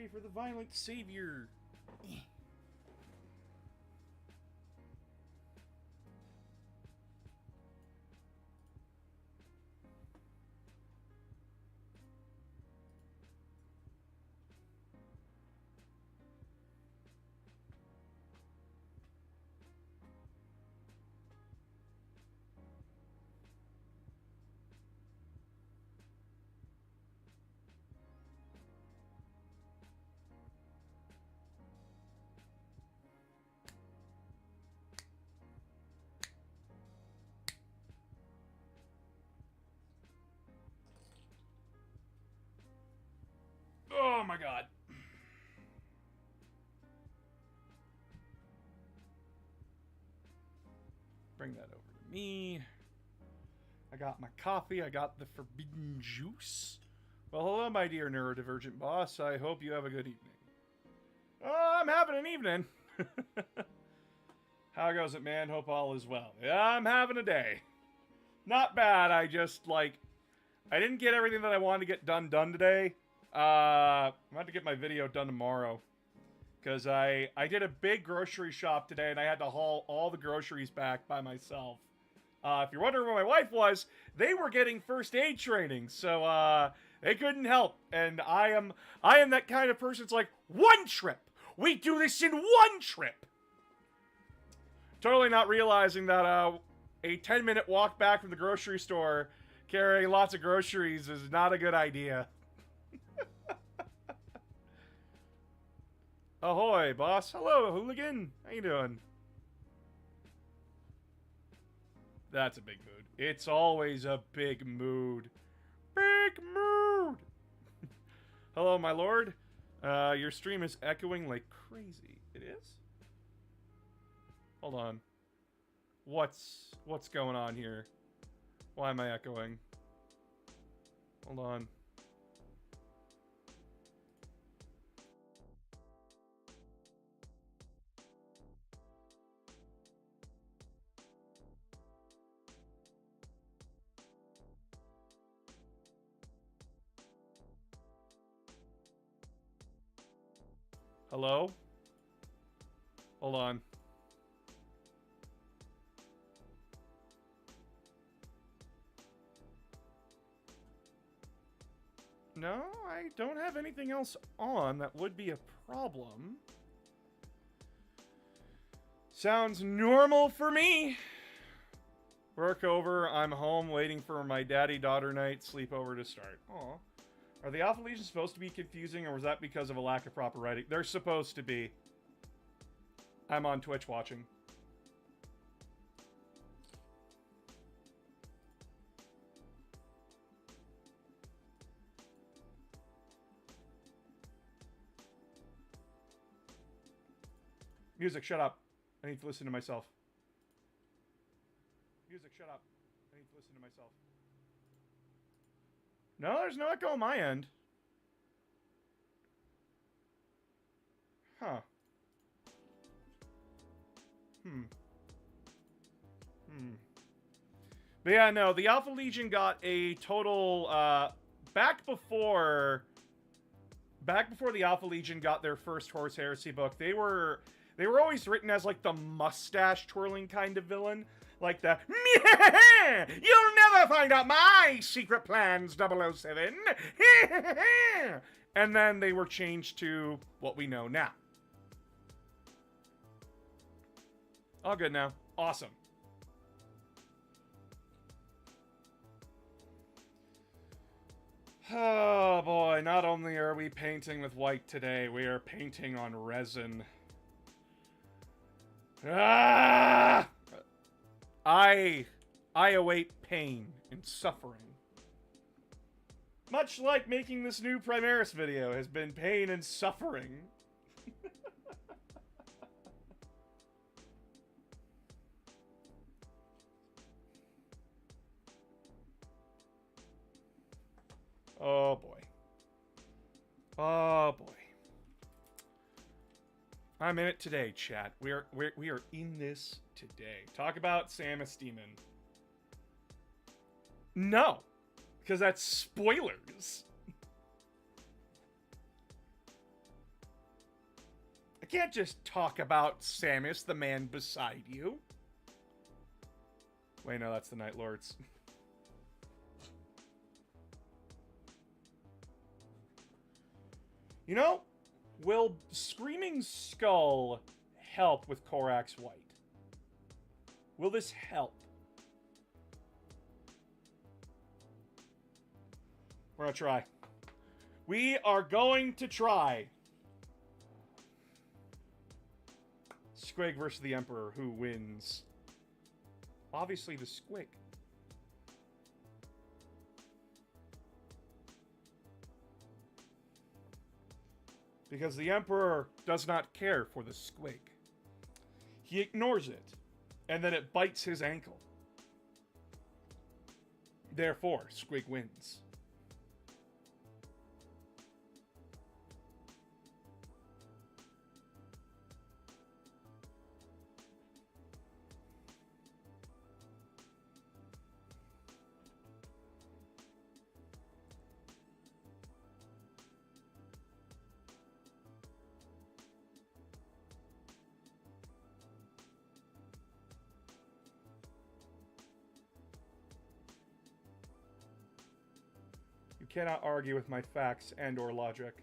Hooray for the violent savior! Oh my god. Bring that over to me. I got my coffee. I got the forbidden juice. Well, hello, my dear neurodivergent boss. I hope you have a good evening. Oh, I'm having an evening. How goes it, man? Hope all is well. Yeah, I'm having a day. Not bad. I just, like, I didn't get everything that I wanted to get done today. I'm about to get my video done tomorrow. Because I did a big grocery shop today, and I had to haul all the groceries back by myself. If you're wondering where my wife was, they were getting first aid training, so they couldn't help. And I am that kind of person. It's like, one trip. We do this in one trip. Totally not realizing that a 10-minute walk back from the grocery store carrying lots of groceries is not a good idea. Ahoy, boss. Hello, hooligan. How you doing? That's a big mood. It's always a big mood. Big mood! Hello, my lord. Your stream is echoing like crazy. It is? Hold on. What's going on here? Why am I echoing? Hold on. Hello? Hold on. No, I don't have anything else on that would be a problem. Sounds normal for me. Work over, I'm home waiting for my daddy-daughter night sleepover to start. Aw. Are the Alpha Legions supposed to be confusing, or was that because of a lack of proper writing? They're supposed to be. I'm on Twitch watching. Music, shut up. I need to listen to myself. Music, shut up. I need to listen to myself. No, there's no echo on my end. Huh. But yeah, no, the Alpha Legion got a total, back before the Alpha Legion got their first Horus Heresy book, they were always written as, like, the mustache-twirling kind of villain. Like the, you'll never find out my secret plans, 007. And then they were changed to what we know now. All good now. Awesome. Oh boy, not only are we painting with white today, we are painting on resin. Ah! I await pain and suffering. Much like making this new Primaris video has been pain and suffering. Oh boy. Oh boy. I'm in it today, chat. We are in this today. Talk about Samus Demon. No, because that's spoilers. I can't just talk about Samus, the man beside you. Wait, no, that's the Night Lords. You know, will Screaming Skull help with Korax White? Will this help? We're gonna try. We are going to try. Squig versus the Emperor. Who wins? Obviously the Squig. Because the Emperor does not care for the Squig. He ignores it. And then it bites his ankle. Therefore, Squig wins. You cannot argue with my facts and or logic.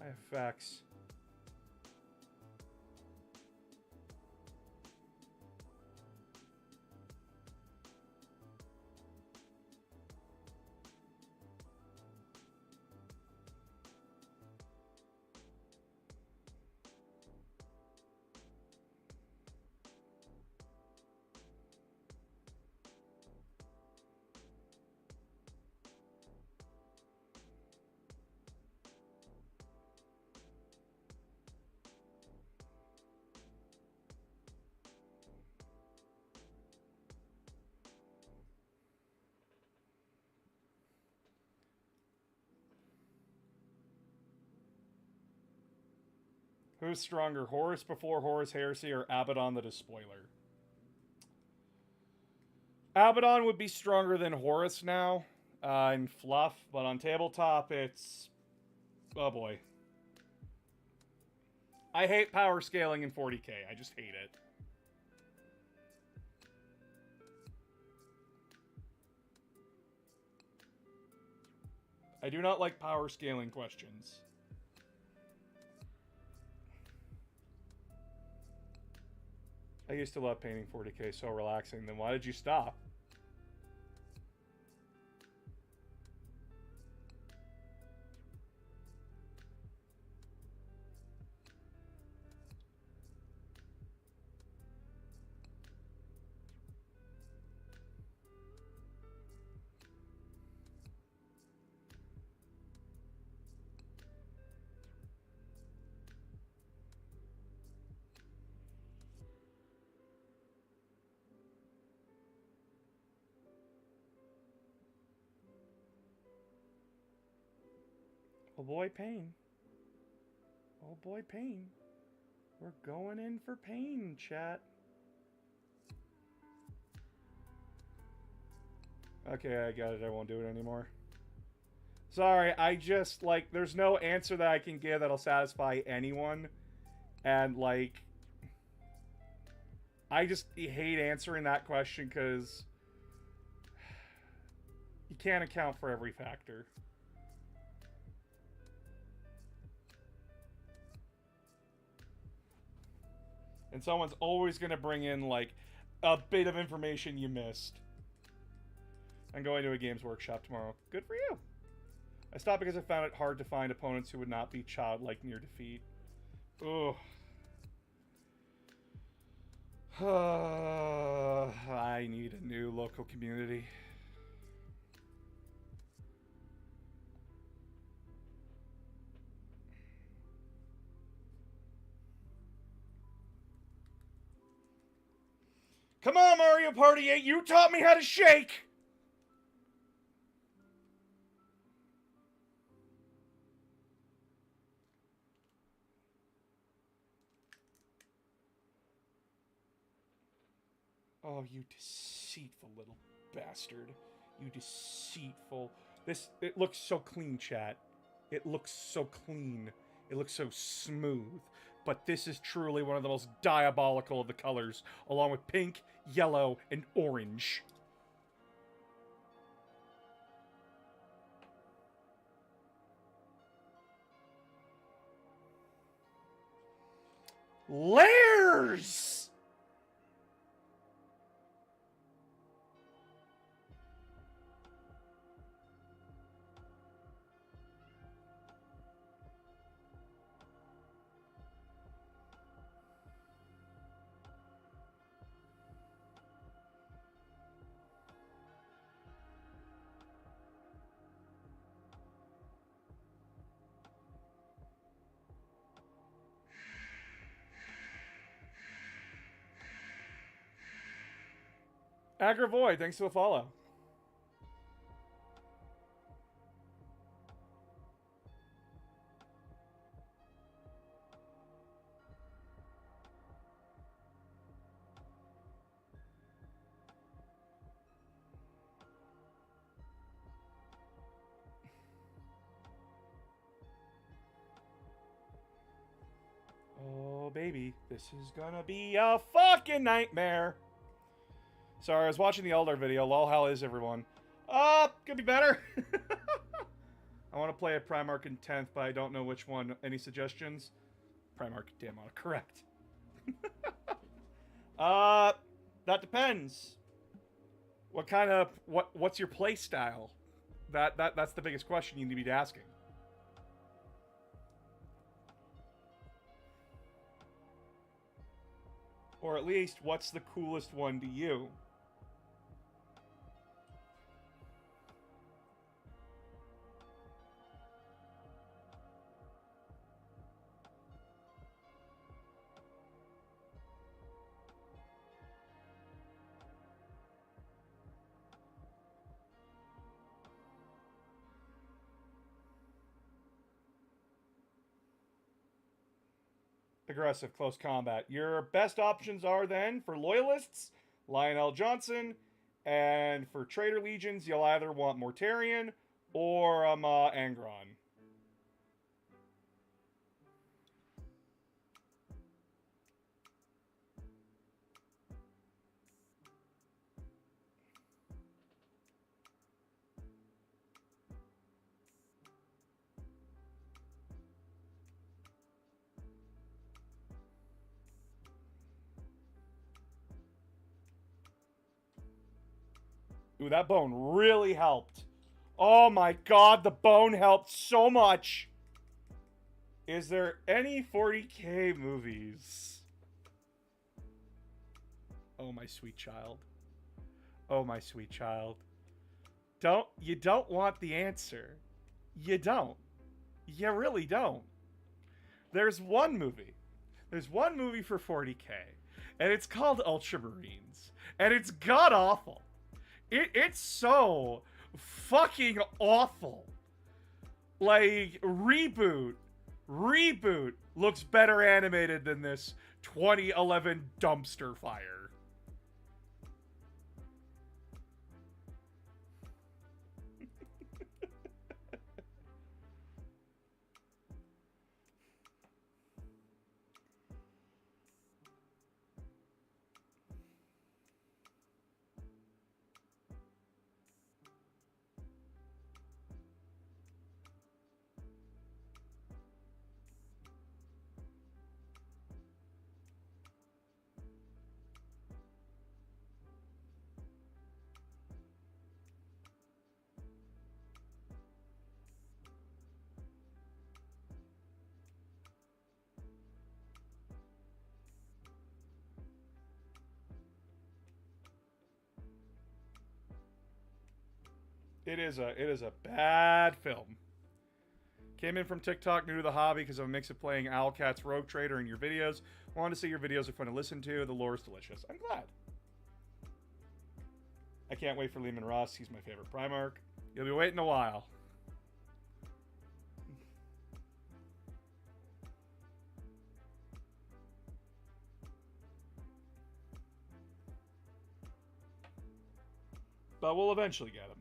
I have facts. Who's stronger, Horus before Horus Heresy or Abaddon the Despoiler? Abaddon would be stronger than Horus now in fluff, but on tabletop it's... oh boy. I hate power scaling in 40k. I just hate it. I do not like power scaling questions. I used to love painting 40k, so relaxing. Then why did you stop? Oh boy, pain. Oh boy, pain. We're going in for pain, chat. Okay, I got it. I won't do it anymore. Sorry, I just, like, there's no answer that I can give that'll satisfy anyone. And, like, I just hate answering that question because you can't account for every factor. And someone's always going to bring in, like, a bit of information you missed. I'm going to a Games Workshop tomorrow. Good for you. I stopped because I found it hard to find opponents who would not be childlike near defeat. Ugh. I need a new local community. Come on, Mario Party 8, you taught me how to shake! Oh, you deceitful little bastard. You deceitful... It looks so clean, chat. It looks so clean. It looks so smooth. But this is truly one of the most diabolical of the colors, along with pink, yellow, and orange. Layers! Agravoid, thanks for the follow. Oh, baby, this is gonna be a fucking nightmare. Sorry, I was watching the Eldar video. Lol, how is everyone? Could be better. I want to play a Primarch in 10th, but I don't know which one. Any suggestions? Primarch, damn correct. That depends. What kind of what's your play style? That's the biggest question you need to be asking. Or at least, what's the coolest one to you? Aggressive close combat. Your best options are then for loyalists, Lionel Johnson, and for traitor legions, you'll either want Mortarion or Angron. Ooh, that bone really helped. Oh my god, the bone helped so much. Is there any 40k movies? Oh, my sweet child. Oh, my sweet child. You don't want the answer. You don't. You really don't. There's one movie. There's one movie for 40k. And it's called Ultramarines. And it's god awful. It's so fucking awful. Like, Reboot looks better animated than this 2011 dumpster fire. It is a bad film. Came in from TikTok, new to the hobby because of a mix of playing Owlcat's Rogue Trader and your videos. Wanted to say your videos are fun to listen to. The lore is delicious. I'm glad. I can't wait for Leman Russ. He's my favorite Primarch. You'll be waiting a while. But we'll eventually get him.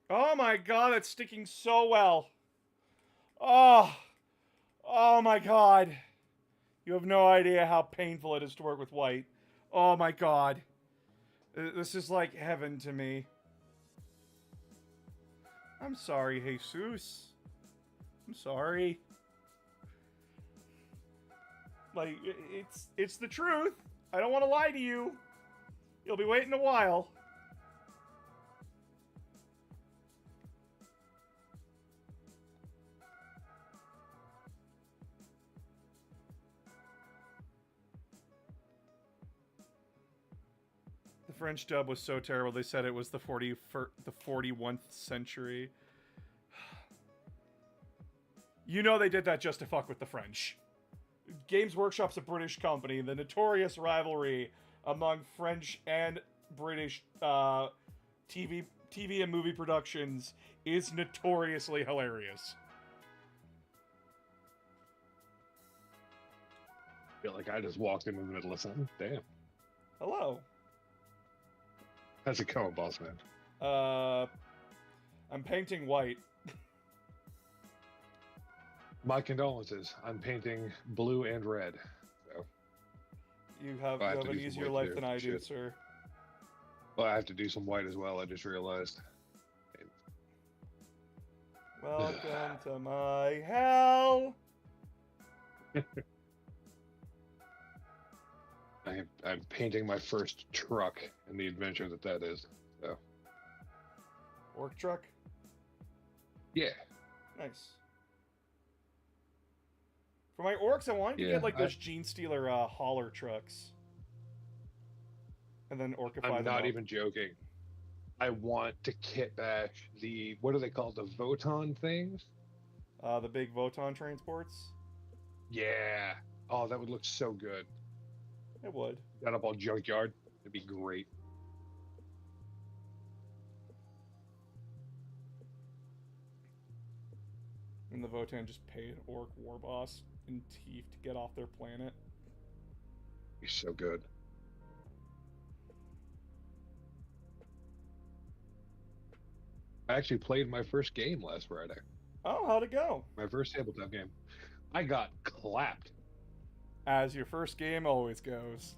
Oh my god, it's sticking so well. Oh, oh my god. You have no idea how painful it is to work with white. Oh my god. This is like heaven to me. I'm sorry, Jesus. I'm sorry. Like, it's the truth. I don't want to lie to you. You'll be waiting a while. The French dub was so terrible. They said it was the 41st century. You know they did that just to fuck with the French. Games Workshop's a British company. The notorious rivalry among French and British TV and movie productions is notoriously hilarious. I feel like I just walked in the middle of something. Damn. Hello. How's it going, boss man? I'm painting white. My condolences. I'm painting blue and red. So. You have an easier life than I do, sir. Well, I have to do some white as well. I just realized. Welcome to my hell. I'm painting my first truck and the adventure that is. So. Orc truck? Yeah. Nice. For my orcs, I wanted to get like those Gene Stealer hauler trucks. And then orcify them. I'm not even joking. I want to kit back the, what are they called? The Voton things? The big Voton transports? Yeah. Oh, that would look so good. It would. Got up all junkyard. It'd be great. And the Votan just pay an orc war boss in Teef to get off their planet. He's so good. I actually played my first game last Friday. Oh, how'd it go? My first tabletop game. I got clapped. As your first game always goes.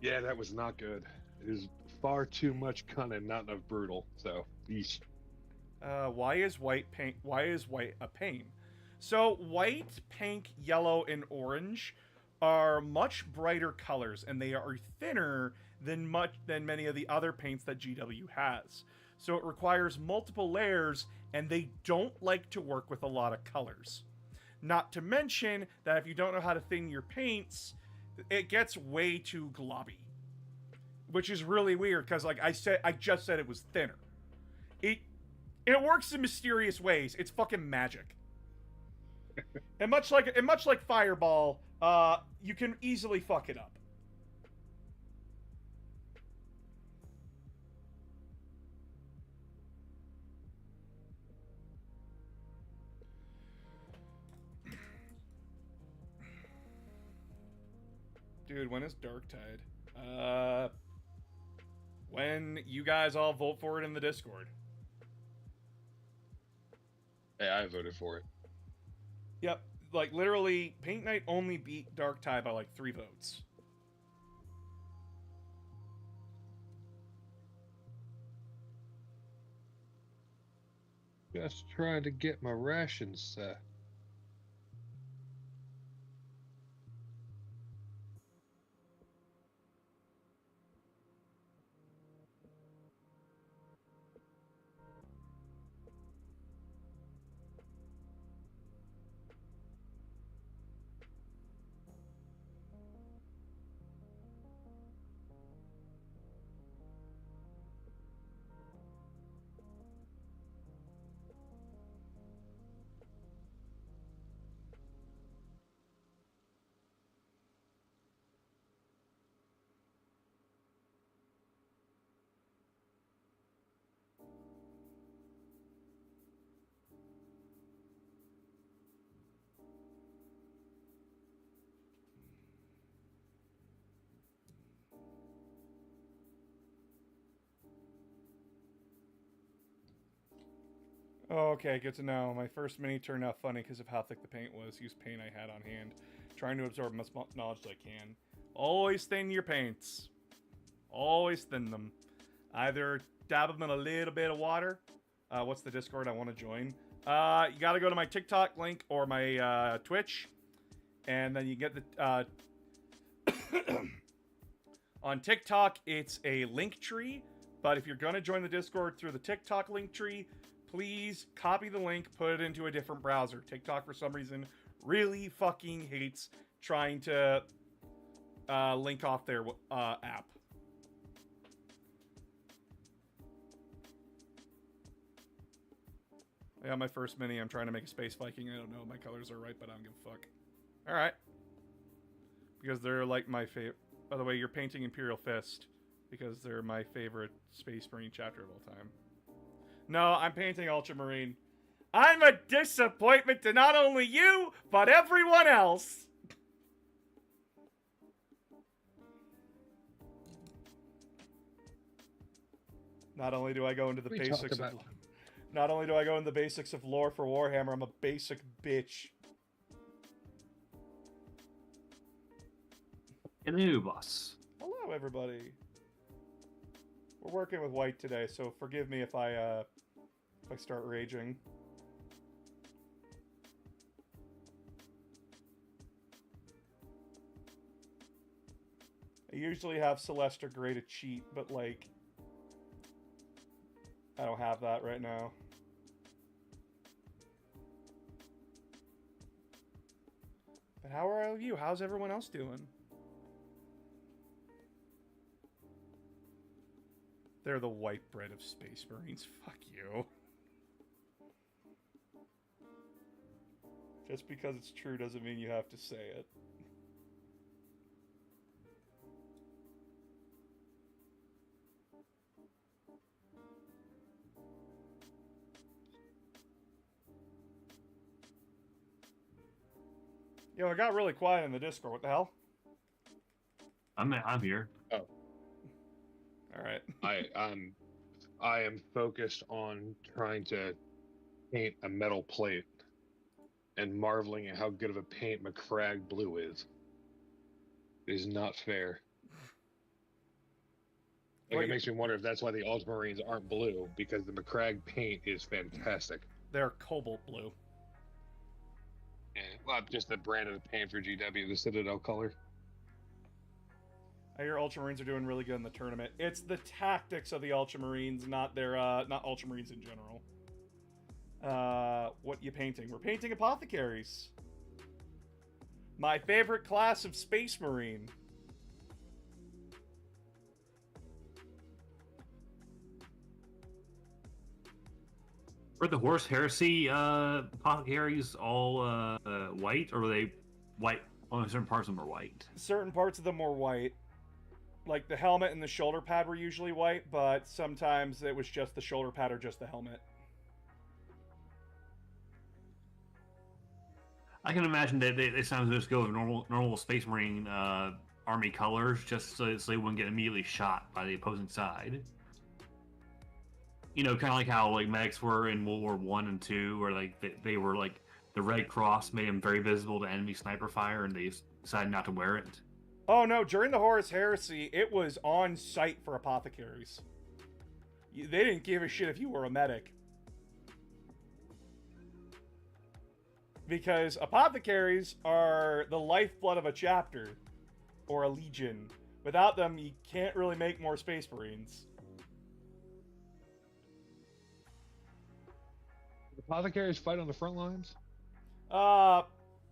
Yeah, that was not good. It is far too much cunning, not enough brutal. So, yeesh. Why is white a pain? So white, pink, yellow, and orange are much brighter colors, and they are thinner than many of the other paints that GW has. So it requires multiple layers, and they don't like to work with a lot of colors. Not to mention that if you don't know how to thin your paints, it gets way too globby, which is really weird because, like I just said it was thinner. It works in mysterious ways. It's fucking magic. and much like Fireball, you can easily fuck it up. Dude, when is Darktide? When you guys all vote for it in the Discord. Hey, I voted for it. Yep, like literally, Paint Night only beat Darktide by like 3 votes. Just trying to get my rations set. Oh, okay, good to know. My first mini turned out funny because of how thick the paint was. Used paint I had on hand. Trying to absorb as much knowledge as I can. Always thin your paints. Always thin them. Either dab them in a little bit of water. What's the Discord I want to join? You gotta go to my TikTok link or my Twitch. And then you get the... on TikTok, it's a link tree. But if you're gonna join the Discord through the TikTok link tree, please copy the link, put it into a different browser. TikTok, for some reason, really fucking hates trying to link off their app. Yeah, my first mini, I'm trying to make a Space Viking. I don't know if my colors are right, but I don't give a fuck. Alright. Because they're like my favorite. By the way, you're painting Imperial Fist. Because they're my favorite Space Marine chapter of all time. No, I'm painting Ultramarine. I'm a disappointment to not only you, but everyone else. Not only do I go into the basics of... Not only do I go into the basics of lore for Warhammer, I'm a basic bitch. Hello, boss. Hello, everybody. We're working with white today, so forgive me if I start raging. I usually have Celestia Grey to cheat, but like, I don't have that right now. But how are all of you? How's everyone else doing? They're the white bread of Space Marines. Fuck you. Just because it's true doesn't mean you have to say it. Yo, it got really quiet in the Discord. What the hell? I'm here. Oh. Alright. I am focused on trying to paint a metal plate and marveling at how good of a paint Macragge blue is. It is not fair. Like, it makes me wonder if that's why the Ultramarines aren't blue, because the Macragge paint is fantastic. They're cobalt blue. Yeah, well, just the brand of the paint for GW, the Citadel color. I hear Ultramarines are doing really good in the tournament. It's the tactics of the Ultramarines, not their, not Ultramarines in general. What you painting? We're painting Apothecaries. My favorite class of Space Marine. Were the Horus Heresy apothecaries all white, or were they white? Only certain parts of them are white. Certain parts of them were white. Like, the helmet and the shoulder pad were usually white, but sometimes it was just the shoulder pad or just the helmet. I can imagine that they sometimes just go with normal Space Marine army colors, just so they wouldn't get immediately shot by the opposing side. You know, kind of like how like medics were in World War I and II, where like they were like the Red Cross made them very visible to enemy sniper fire, and they decided not to wear it. Oh no, during the Horus Heresy, it was on site for Apothecaries. They didn't give a shit if you were a medic. Because Apothecaries are the lifeblood of a chapter. Or a legion. Without them, you can't really make more Space Marines. Apothecaries fight on the front lines?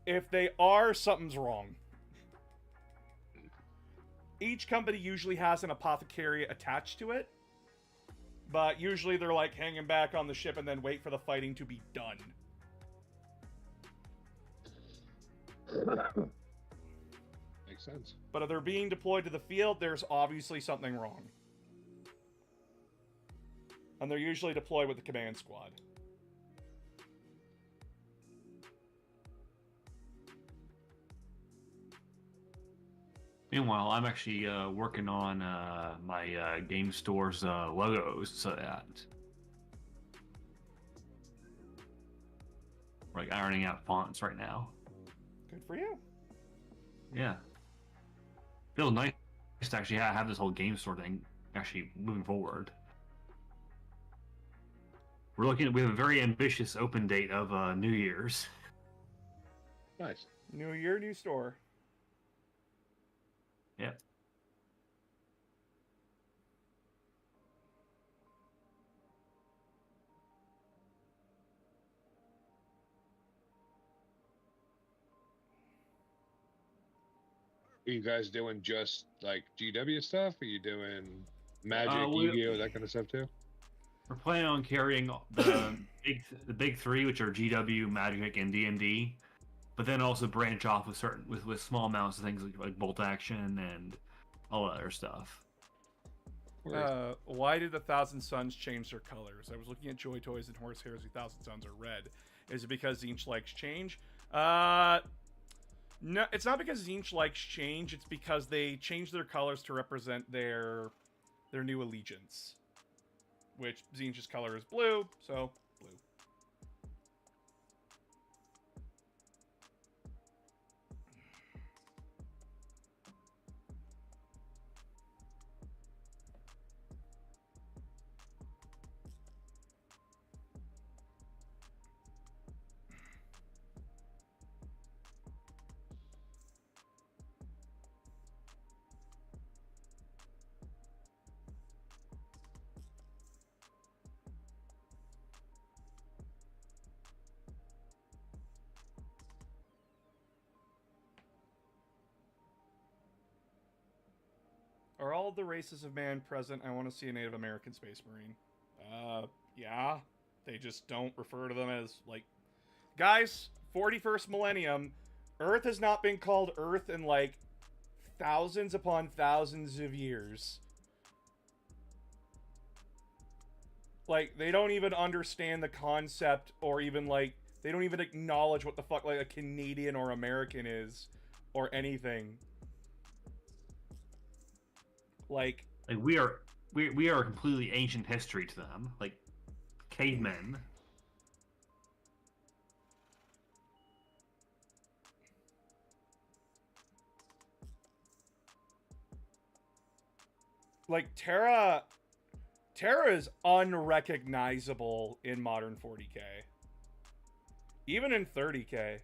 If they are, something's wrong. Each company usually has an apothecary attached to it. But usually they're like hanging back on the ship and then wait for the fighting to be done. Makes sense. But if they're being deployed to the field, there's obviously something wrong. And they're usually deployed with the command squad. Meanwhile, I'm actually working on my game store's logos, so that We're like ironing out fonts right now. Good for you. Yeah. Feels nice to actually have this whole game store thing actually moving forward. We have a very ambitious open date of New Year's. Nice. New year, new store. Yep. Are you guys doing just like GW stuff? Are you doing Magic, we- Yu-Gi-Oh, that kind of stuff too? We're planning on carrying the big three, which are GW, Magic, and D&D, but then also branch off with small amounts of things like bolt action and all that other stuff. Why did the Thousand Suns change their colors? I was looking at Joy Toys and Horsehairs. The Thousand Suns are red. Is it because Zinch likes change? No, it's not because Zinch likes change. It's because they changed their colors to represent their new allegiance. Which Zinch's color is blue, so blue. Are all the races of man present? I want to see a Native American Space Marine. Yeah. They just don't refer to them as, like... Guys, 41st millennium, Earth has not been called Earth in, like, thousands upon thousands of years. Like, they don't even understand the concept, or even, like, they don't even acknowledge what the fuck, like, a Canadian or American is, or anything. Like we are completely ancient history to them, like cavemen. Like Terra is unrecognizable in modern 40K. Even in 30K.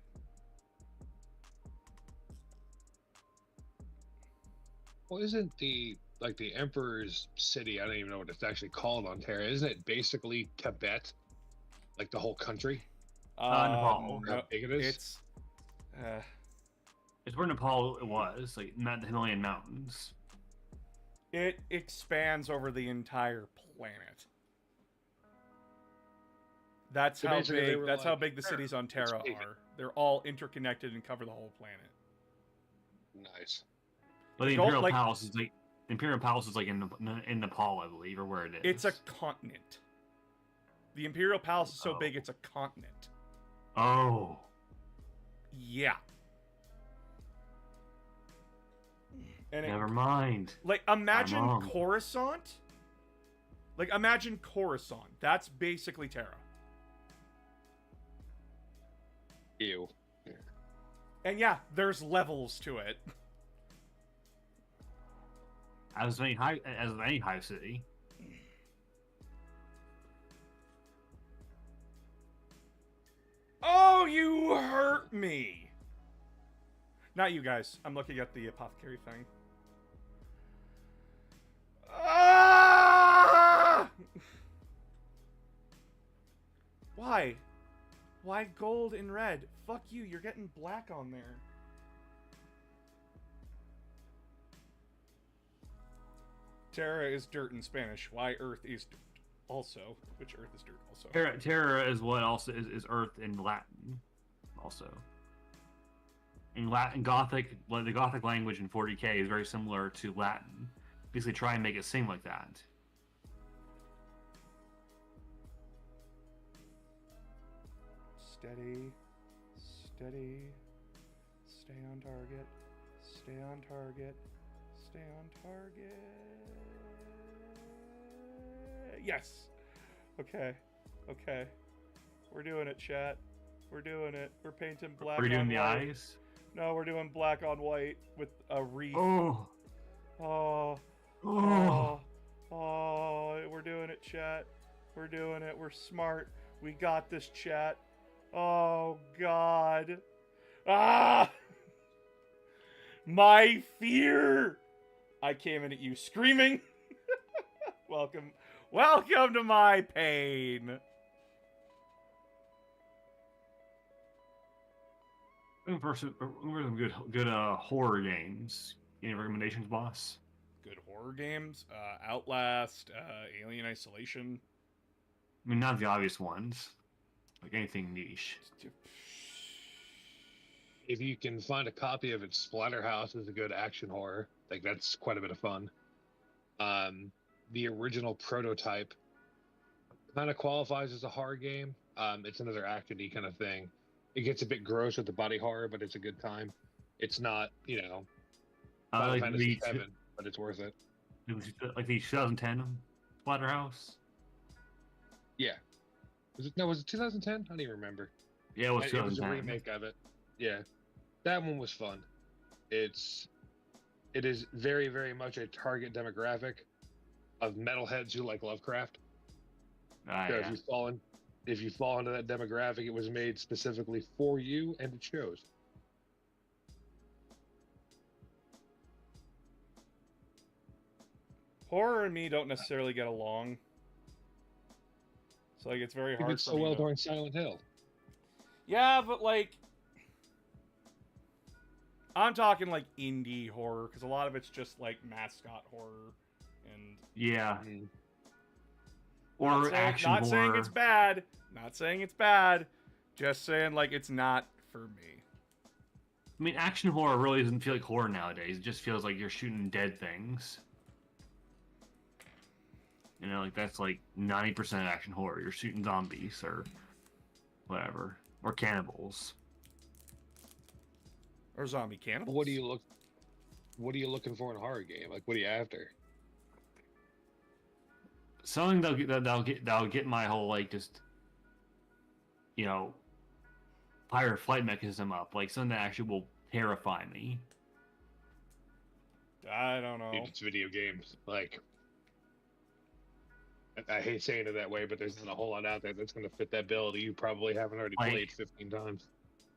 Well, isn't the Emperor's City, I don't even know what it's actually called on Terra, isn't it basically Tibet? Like the whole country? Nepal. How big it is? It's where Nepal was, like not the Himalayan mountains. It expands over the entire planet. That's So how basically they big. were That's how like, big the cities on Terra big. are. They're all interconnected and cover the whole planet. Nice. But the Don't, Imperial like- Palace is like in Nepal, I believe, or where it is. It's a continent. The Imperial Palace is so Oh. big, it's a continent. Oh. Yeah. And Never mind. like, imagine wrong. Coruscant. Like, imagine Coruscant. That's basically Terra. Ew. And yeah, there's levels to it. As any hive city. Oh, you hurt me! Not you guys. I'm looking at the apothecary thing. Ah! Why? Why gold and red? Fuck you, you're getting black on there. Terra is dirt in Spanish. Why Earth is dirt also. Which Earth is dirt also. Terra is what also is Earth in Latin, also. In Latin, Gothic, the Gothic language in 40K is very similar to Latin. Basically, try and make it sing like that. Steady. Steady. Stay on target. Stay on target. Stay on target. Yes. Okay. Okay. We're doing it, chat. We're doing it. We're painting black We're doing on the white. eyes. No, we're doing black on white with a wreath. Oh. Oh. Oh. Oh, we're doing it, chat. We're doing it. We're smart. We got this, chat. Oh, God. Ah! My fear! I came in at you screaming. Welcome. Welcome to my pain. Looking for some good horror games. Any recommendations, boss? Good horror games. Outlast, Alien Isolation. I mean, not the obvious ones. Like anything niche. If you can find a copy of it, Splatterhouse is a good action horror. Like that's quite a bit of fun. The original Prototype kind of qualifies as a horror game. It's another action-y kind of thing. It gets a bit gross with the body horror, but it's a good time. It's not, Final Like Fantasy the VII, but it's worth it. it was like the 2010 Splatterhouse. Yeah. Was it 2010? I don't even remember. Yeah, it was It was a 2010. remake of it. Yeah. That one was fun. It is very, very much a target demographic of metalheads who like Lovecraft. Ah, So yeah. if you fall into that demographic, it was made specifically for you, and it shows. Horror and me don't necessarily get along. So like it's very You hard did for so me well to... during Silent Hill. Yeah, but like I'm talking like indie horror because a lot of it's just like mascot horror and Yeah. Mm. Or not saying, action not horror. saying it's bad. Not saying it's bad. Just saying like it's not for me. I mean, action horror really doesn't feel like horror nowadays. It just feels like you're shooting dead things. You know, like that's like 90% action horror. You're shooting zombies or whatever. Or cannibals. Or zombie cannibals. What are you looking for in a horror game? Like, what are you after? Something that'll get my whole like just fire flight mechanism up. Like something that actually will terrify me. I don't know. It's video games. Like, I hate saying it that way, but there's not a whole lot out there that's going to fit that bill that you probably haven't already Like- played 15 times.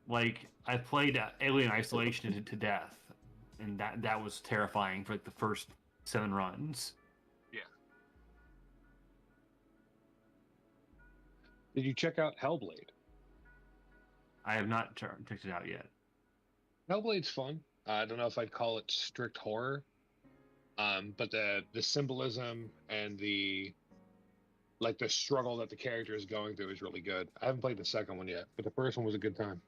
Like I played Alien Isolation to death, and that was terrifying for like the first 7 runs. Did you check out Hellblade? I have not checked it out yet. Hellblade's fun. I don't know if I'd call it strict horror, but the symbolism and the struggle that the character is going through is really good. I haven't played the second one yet, but the first one was a good time.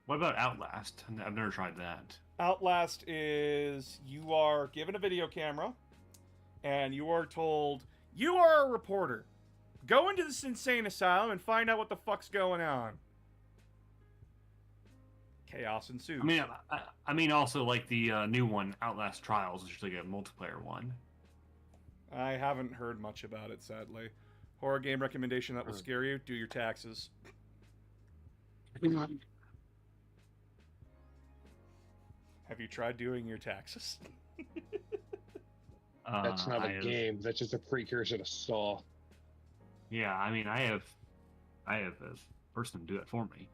What about Outlast? I've never tried that. Outlast is you are given a video camera and you are told you are a reporter. Go into this insane asylum and find out what the fuck's going on. Chaos ensues. I mean, also like the new one, Outlast Trials, which is like a multiplayer one. I haven't heard much about it, sadly. Horror game recommendation that will scare you: do your taxes. Have you tried doing your taxes? That's not a I game. That's just a precursor to Saw. Yeah, I mean, I have a person to do that for me.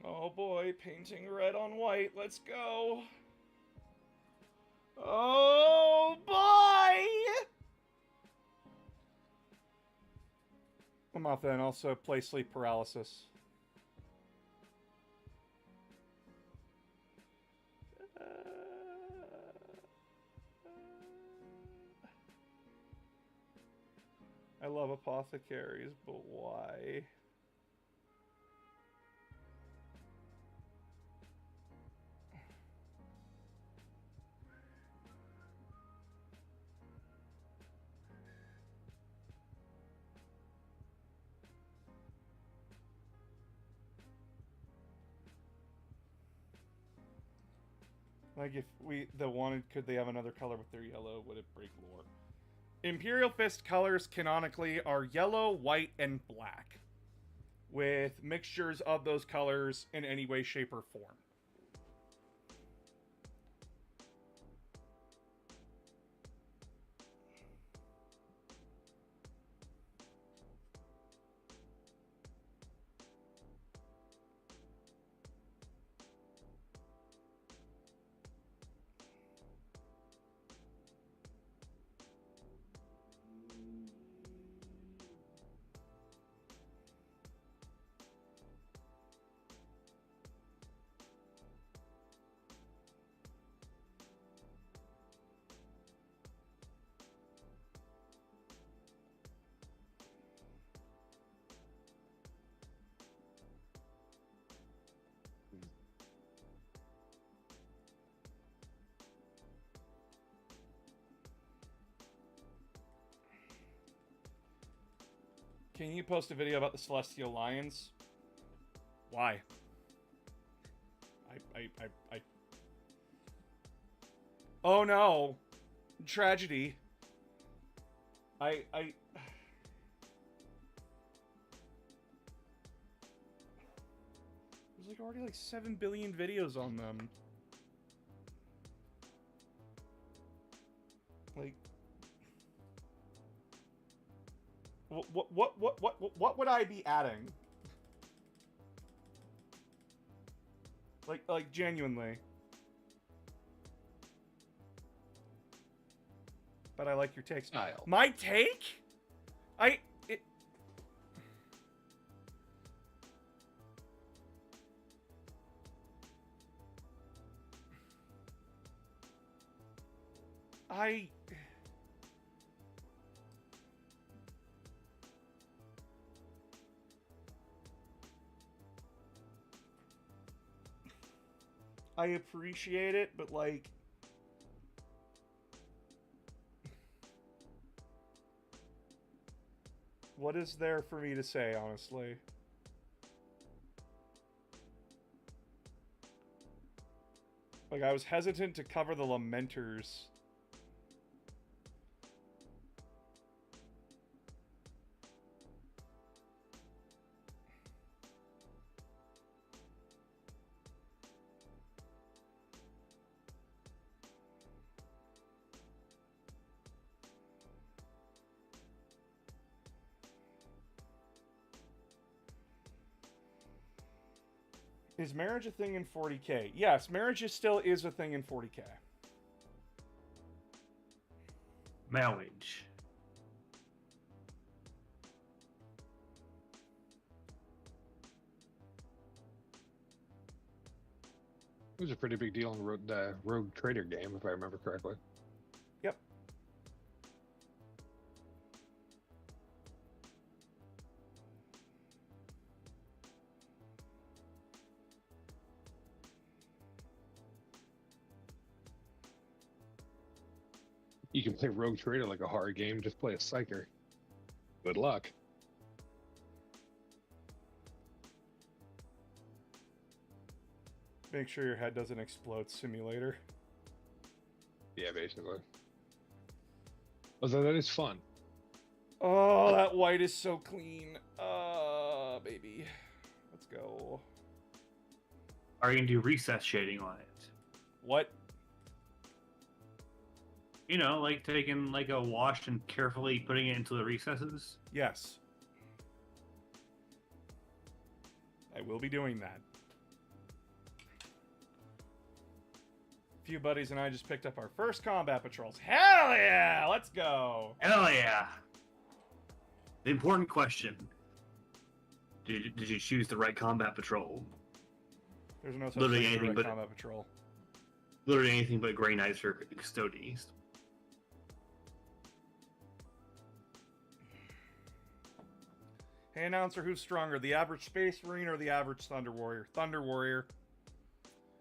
Oh boy, painting red on white. Let's go. Oh boy! I'm off then. Also, play Sleep Paralysis. I love apothecaries, but why? Like, if the wanted, could they have another color with their yellow? Would it break lore? Imperial Fist colors, canonically, are yellow, white, and black. With mixtures of those colors in any way, shape, or form. Can you post a video about the Celestial Lions? Why? I... Oh no! Tragedy. There's like already like 7 billion videos on them. Like... What would I be adding? Like genuinely. But I like your takes. Style. My take? I appreciate it, but like... What is there for me to say, honestly? Like, I was hesitant to cover the Lamenters. Is marriage a thing in 40K? Yes, marriage still is a thing in 40K. Marriage. It was a pretty big deal in the Rogue Trader game, if I remember correctly. Yep. You can play Rogue Trader like a hard game, just play a Psyker. Good luck. Make sure your head doesn't explode, simulator. Yeah, basically. Although that is fun. Oh, that white is so clean. Baby. Let's go. Are you gonna do recess shading on it? What? You know, like taking like a wash and carefully putting it into the recesses? Yes. I will be doing that. A few buddies and I just picked up our first combat patrols. Hell yeah! Let's go! Hell yeah! The important question. Did you choose the right combat patrol? There's no such Literally thing as a anything red but- combat patrol. Literally anything but Grey Knights or Custodes. Hey, announcer, who's stronger, the average Space Marine or the average Thunder Warrior? Thunder Warrior.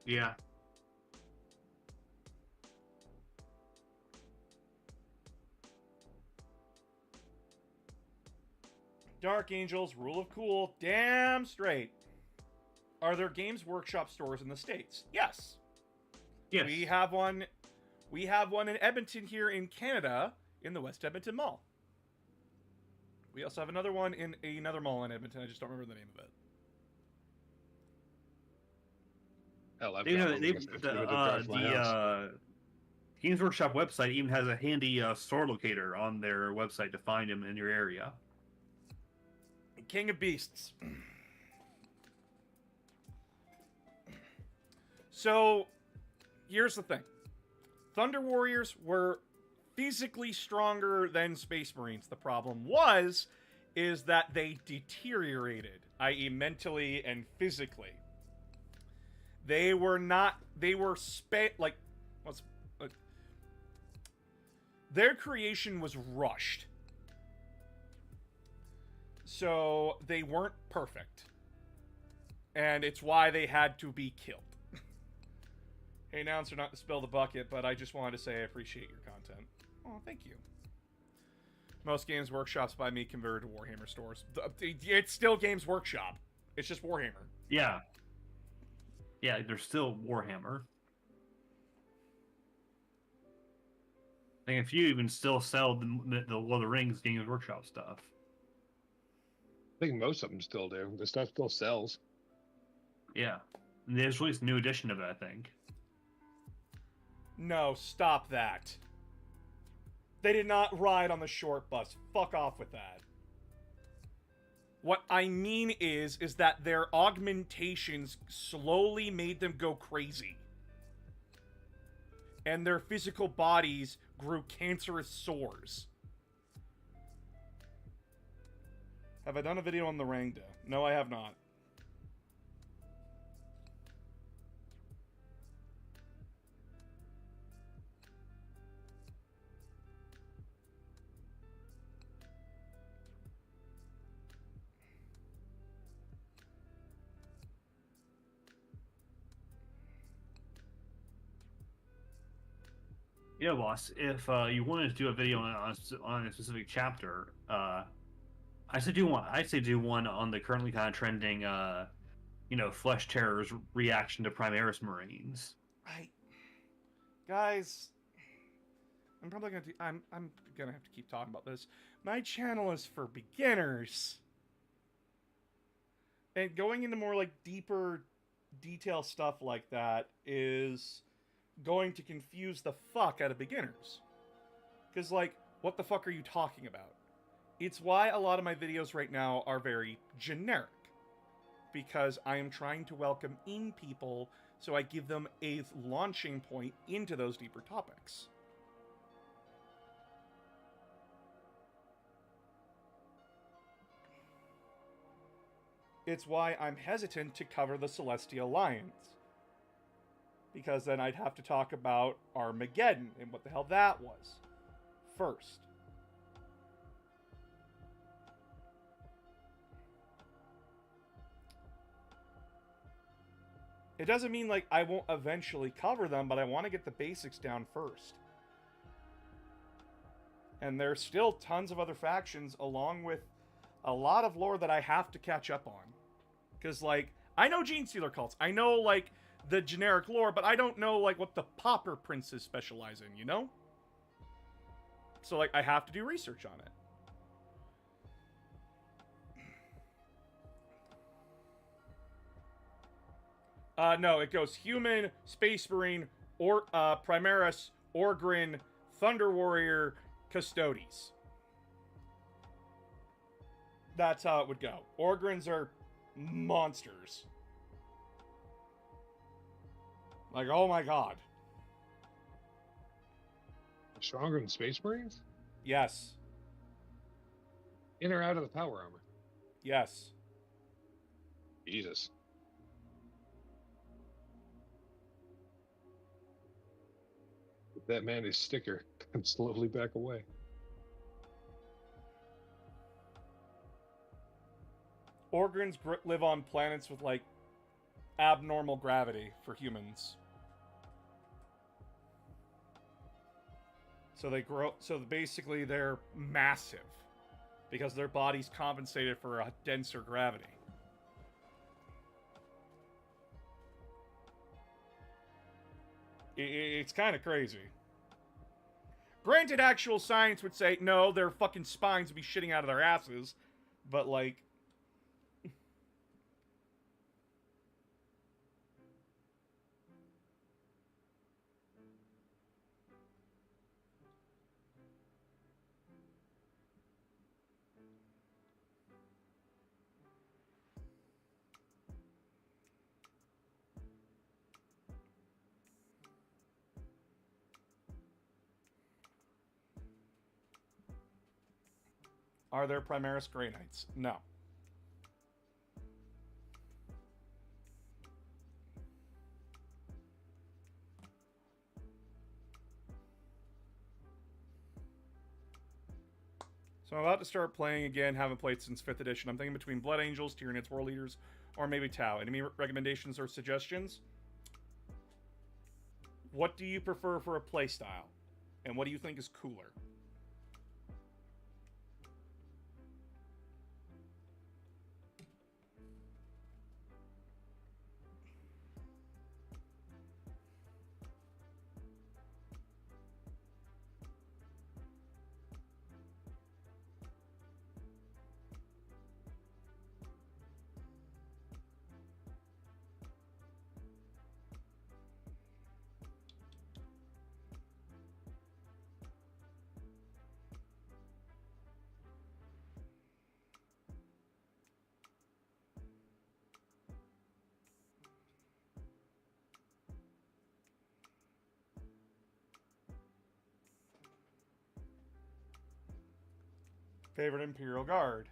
Yeah. Dark Angels, Rule of Cool, damn straight. Are there Games Workshop stores in the States? Yes. Yes. We have one. We have one in Edmonton here in Canada, in the West Edmonton Mall. We also have another one in another mall in Edmonton. I just don't remember the name of it. Hell, I've They got know one they within a 50-minute drive from my house. Games Workshop website even has a handy store locator on their website to find them in your area. King of Beasts. So, here's the thing. Thunder Warriors were physically stronger than Space Marines. The problem is that they deteriorated, i.e. mentally and physically. They were their creation was rushed. So they weren't perfect. And it's why they had to be killed. Hey, announcer, not to spill the bucket, but I just wanted to say I appreciate your content. Oh, thank you. Most Games Workshops by me converted to Warhammer stores. It's still Games Workshop. It's just Warhammer. Yeah. Yeah, they're still Warhammer. I think a few even still sell the Lord of the Rings Games Workshop stuff. I think most of them still do. The stuff still sells. Yeah. And there's released a new edition of it, I think. No, stop that. They did not ride on the short bus. Fuck off with that. What I mean is that their augmentations slowly made them go crazy. And their physical bodies grew cancerous sores. Have I done a video on the Rangda? No, I have not. Yeah, boss. If you wanted to do a video on a specific chapter, I say do one. I say do one on the currently kind of trending, Flesh Terror's reaction to Primaris Marines. Right, guys. I'm probably gonna. I'm gonna have to keep talking about this. My channel is for beginners, and going into more like deeper detail stuff like that is going to confuse the fuck out of beginners. Because, like, what the fuck are you talking about? It's why a lot of my videos right now are very generic. Because I am trying to welcome in people, so I give them a launching point into those deeper topics. It's why I'm hesitant to cover the Celestial Alliance. Because then I'd have to talk about Armageddon and what the hell that was first. It doesn't mean like I won't eventually cover them, but I want to get the basics down first. And there's still tons of other factions along with a lot of lore that I have to catch up on. Because, like, I know Genestealer cults. I know, like, the generic lore, but I don't know, like, what the Pauper princes specialize in, you know? So, like, I have to do research on it. No, it goes Human, Space Marine, Primaris, Orgrin, Thunder Warrior, Custodes. That's how it would go. Orgrins are monsters. Like, oh my god. Stronger than Space Marines? Yes. In or out of the power armor? Yes. Jesus. Put that man his sticker and slowly back away. Orgrins live on planets with, like, abnormal gravity for humans. So they grow. So basically, they're massive because their bodies compensated for a denser gravity. It's kind of crazy. Granted, actual science would say, no, their fucking spines would be shitting out of their asses. But, like... Are there Primaris Grey Knights? No. So I'm about to start playing again. Haven't played since 5th edition. I'm thinking between Blood Angels, Tyranids, War Leaders, or maybe Tau. Any recommendations or suggestions? What do you prefer for a playstyle? And what do you think is cooler? Favorite Imperial Guard?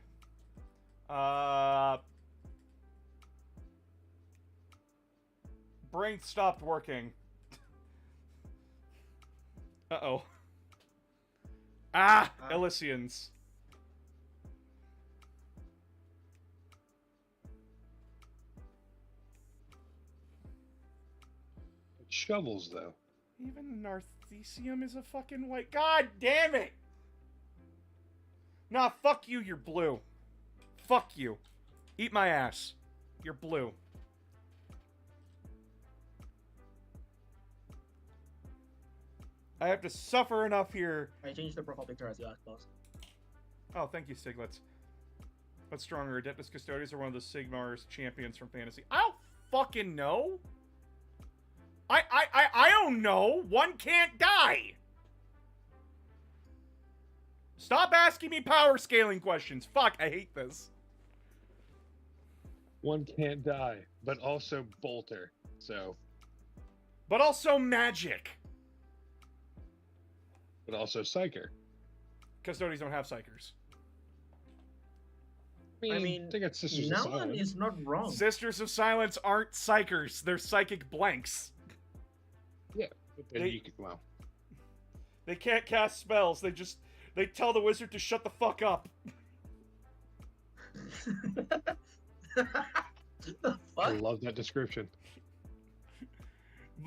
Brain stopped working. Uh-oh. Elysians. Shovels, though. Even Narthesium is a fucking white. God damn it! Nah, fuck you, you're blue. Fuck you. Eat my ass. You're blue. I have to suffer enough here. I changed the profile picture as you asked, boss. Oh, thank you, Siglets. What's stronger, Adeptus Custodes or one of the Sigmar's champions from Fantasy? I don't fucking know. I don't know. One can't die. Stop asking me power scaling questions. Fuck, I hate this. One can't die, but also Bolter. So, But also magic. but also Psyker. Custodians don't have psychers. I mean, they got Sisters of no one Silence. is not wrong. Sisters of Silence aren't psychers. They're psychic blanks. And well, They can't cast spells. They tell the wizard to shut the fuck up. The I fuck? love that description.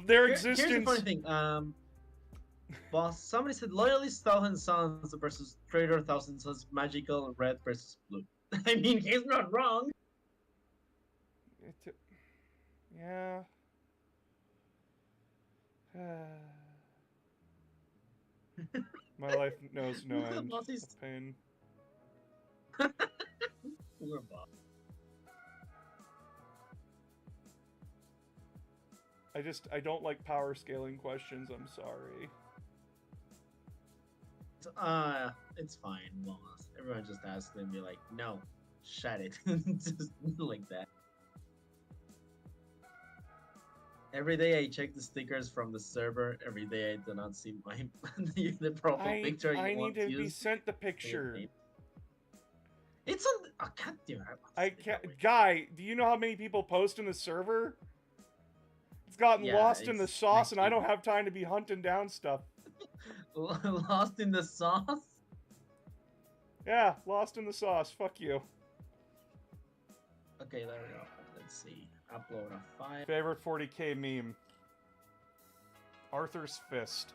Their Here's the existence. funny thing. Boss, somebody said Loyalist Thousand Sons versus Traitor Thousand Sons, magical red versus blue. I mean, he's not wrong. Yeah. My life knows no end Boss is- of pain. Poor boss. I don't like power scaling questions. I'm sorry. It's fine, boss. Everyone just asks and be like, no, shut it. Just like that. Every day I check the stickers from the server. Every day I do not see my the profile picture you I want need to be use. sent the picture. It's on. Oh, God damn it. I can't. Guy, do you know how many people post in the server? It's gotten Yeah, lost in the it's sauce, and I next don't have time to be hunting down stuff. Lost in the sauce? Yeah, lost in the sauce. Fuck you. Okay, there we go. Let's see. Upload a file. Favorite 40k meme. Arthur's fist.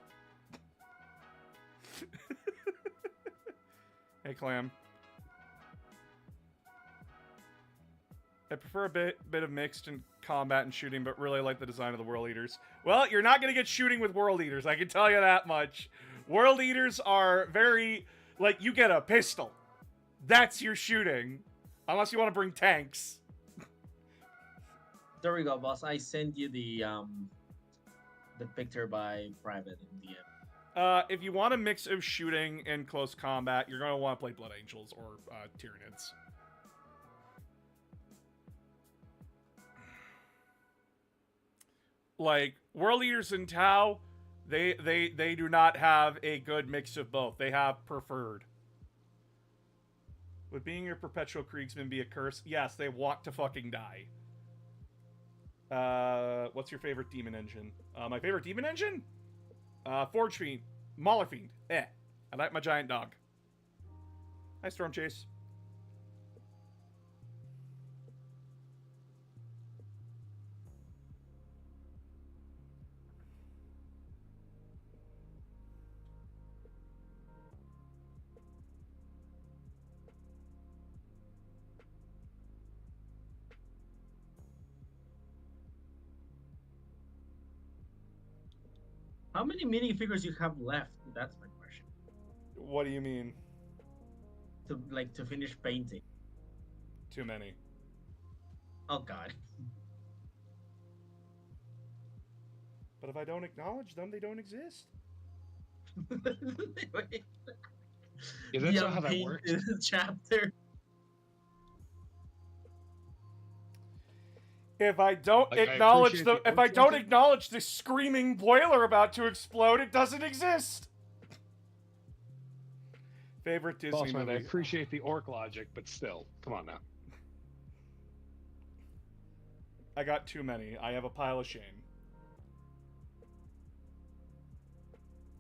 Hey, Clam. I prefer a bit of mixed in combat and shooting, but really like the design of the World Eaters. Well, you're not gonna get shooting with World Eaters, I can tell you that much. World Eaters are very, like, you get a pistol. That's your shooting. Unless you want to bring tanks. There we go, boss. I sent you the picture by private in DM. If you want a mix of shooting and close combat, you're going to want to play Blood Angels or Tyranids. Like, World Eaters and Tau, they do not have a good mix of both. They have preferred. Would being your perpetual Kriegsman be a curse? Yes, they want to fucking die. What's your favorite demon engine? My favorite demon engine? Forge Fiend. Mauler Fiend. I like my giant dog. Hi, Storm Chase. How many minifigures you have left? That's my question. What do you mean? To finish painting. Too many. Oh god. But if I don't acknowledge them, they don't exist. Wait. Is that not how that works? Unpainted chapter. If I don't Like, I acknowledge appreciate the if I don't urgency. acknowledge the screaming boiler about to explode, it doesn't exist. Favorite Disney Boss man, I movie? appreciate the orc logic, but still, come on now. I got too many. I have a pile of shame.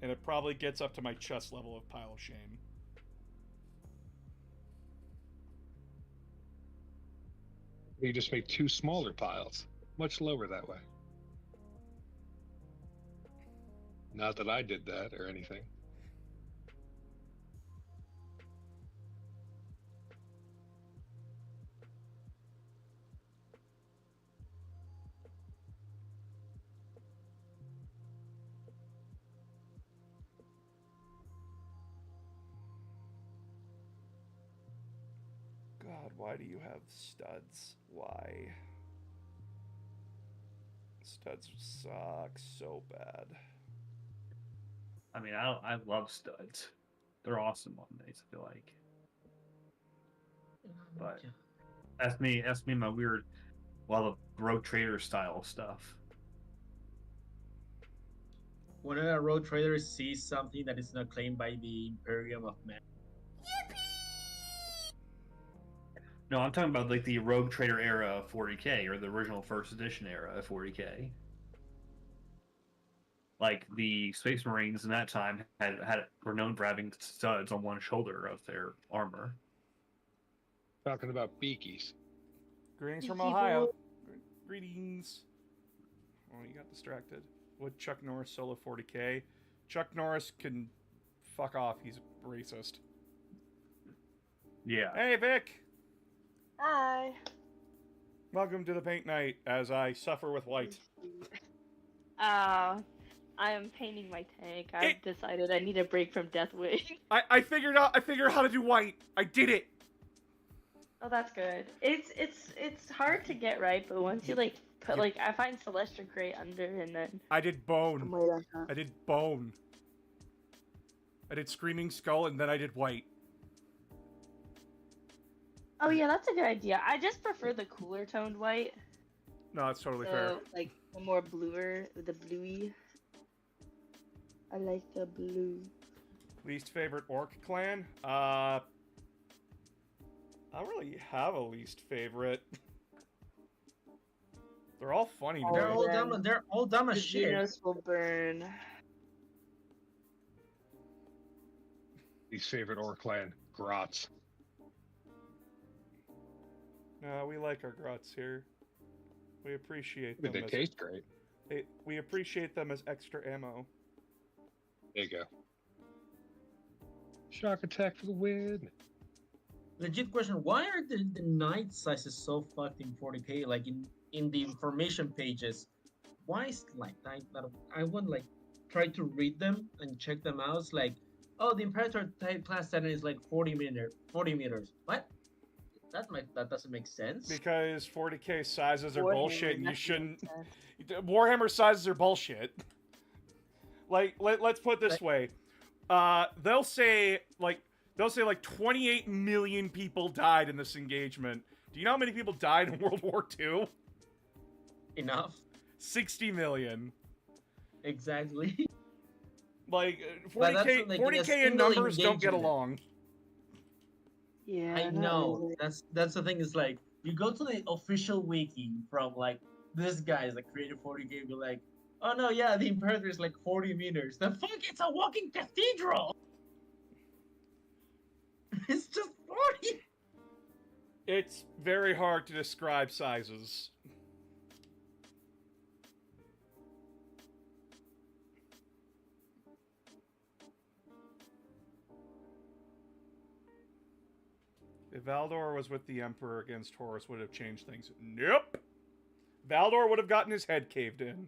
And it probably gets up to my chest level of pile of shame. You just make 2 smaller piles, much lower that way. Not that I did that or anything. God, why do you have studs? Why? Studs suck so bad. I mean, I love studs. They're awesome on these, I feel like. But Ask me my weird, the Rogue Trader style stuff. Whenever a road trader sees something that is not claimed by the Imperium of Man. No, I'm talking about like the Rogue Trader era of 40k or the original first edition era of 40k. Like the Space Marines in that time were known for having studs on one shoulder of their armor. Talking about beakies. Greetings from Ohio. Greetings. Oh, you got distracted. Would Chuck Norris solo 40k? Chuck Norris can fuck off. He's racist. Yeah. Hey, Vic. Hi. Welcome to the paint night as I suffer with white. I am painting my tank. I've decided I need a break from Deathwing. I figured out how to do white. I did it. Oh, that's good. It's hard to get right, but once you like put I find Celestial Gray under and then I did bone. I'm right on top. I did bone. I did Screaming Skull and then I did white. Oh yeah, that's a good idea. I just prefer the cooler toned white. No, that's totally fair. So like the more bluer, the bluey. I like the blue. Least favorite orc clan? I don't really have a least favorite. They're all funny to They're me. all dumb. They're all dumb The as shit. Xenos will burn. Least favorite orc clan, Grots. No, we like our grots here. We appreciate But them. they taste great. We appreciate them as extra ammo. There you go. Shock attack for the win. legit question: why are the night sizes so fucked in 40k? Like in the information pages, why is like I would like try to read them and check them out. It's like, oh, the Imperator type class 7 is like 40 meters. What? That doesn't make sense. Because 40k sizes are Warhammer, bullshit, and you that shouldn't. makes sense. Warhammer sizes are bullshit. Like, let's put it this way. They'll say like 28 million people died in this engagement. Do you know how many people died in World War II? Enough. 60 million. Exactly. Like But that's 40k, like in a 40k in single numbers don't get engagement. along. Yeah, I not know. really. That's the thing. Is like you go to the official wiki from like this guy's like created 40k and be like, oh no, yeah, the Imperator is like 40 meters. The fuck, it's a walking cathedral. It's just 40. It's very hard to describe sizes. If Valdor was with the Emperor against Horus, would it have changed things? Nope. Valdor would have gotten his head caved in.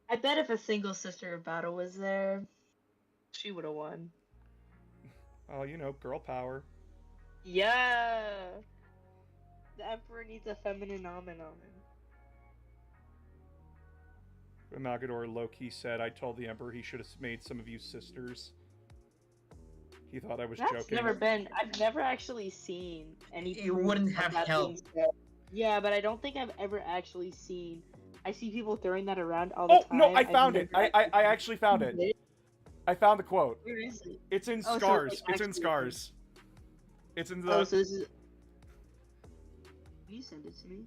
I bet if a single Sister of Battle was there, she would have won. Oh, you know, girl power. Yeah. The Emperor needs a feminine nomen. Magador low-key said, I told the Emperor he should have made some of you sisters. He thought I was That's joking. never been. I've never actually seen any. It proof wouldn't of have that being helped. said. Yeah, but I don't think I've ever actually seen. I see people throwing that around all the Oh, time. no, I I've found it. never I actually found it. seen it. I found the quote. Where is it? It's in Oh, so it's, Scars. like, It's in actually- Scars. It's in the... Oh, so this is. Can you send it to me?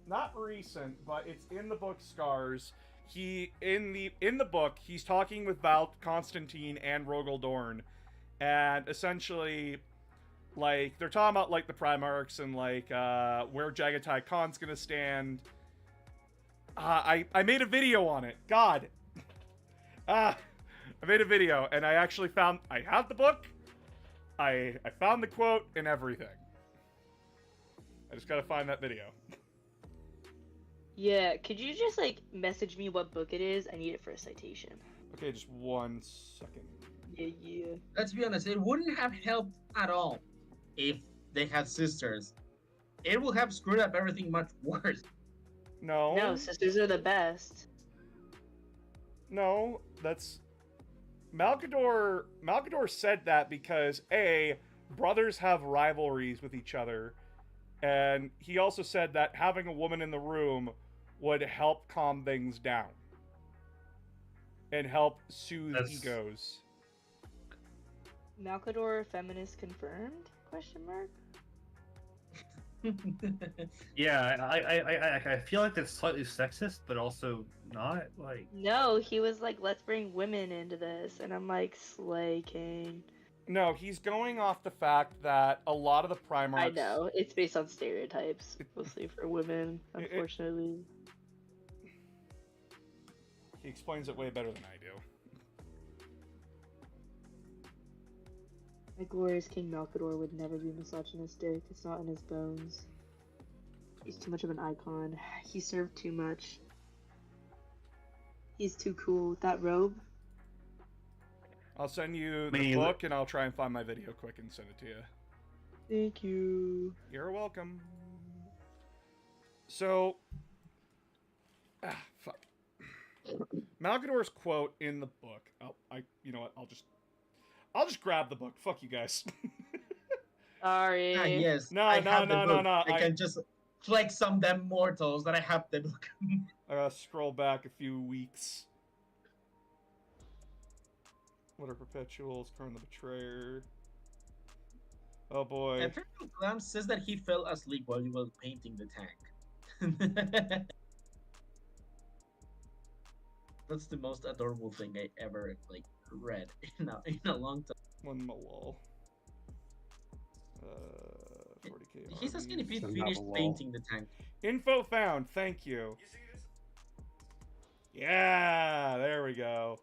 Not recent, but it's in the book Scars. In the book, he's talking with Constantine and Rogel Dorn, and essentially, like, they're talking about like the Primarchs and like where Jagatai Khan's gonna stand. I made a video on it. God. I made a video, and I actually found I have the book. I found the quote and everything. I just gotta find that video. Yeah, could you just like message me what book it is? I need it for a citation. Okay, just 1 second. Yeah. Let's be honest, it wouldn't have helped at all if they had sisters. It would have screwed up everything much worse. No. No, sisters are the best. No, that's Malkador. Malkador said that because A, brothers have rivalries with each other, and he also said that having a woman in the room would help calm things down and help soothe That's- egos. Malkador feminist confirmed? Question mark. Yeah, I feel like that's slightly sexist, but also not. Like, No, he was like, let's bring women into this, and I'm like, Slay King. No, he's going off the fact that a lot of the Primarchs. I know it's based on stereotypes, mostly for women, It- unfortunately. He explains it way better than I do. My glorious King Malkador would never be misogynistic. It's not in his bones. He's too much of an icon. He served too much. He's too cool. That robe. I'll send you the mean- book, and I'll try and find my video quick and send it to you. Thank you. You're welcome. So, fuck. Malkador's quote in the book. You know what? I'll just grab the book. Fuck you guys. Sorry. Ah, yes. No, I no, have the no, book. no. I can just flex on them mortals that I have the book. I gotta scroll back a few weeks. What are perpetuals? Current the Betrayer. Oh boy. Imperial Clam says that he fell asleep while he was painting the tank. That's the most adorable thing I ever like read in a long time. One Malal. 40k. He's asking if he Send finished out a wall. painting the tank. Info found. Thank you. Yeah, there we go.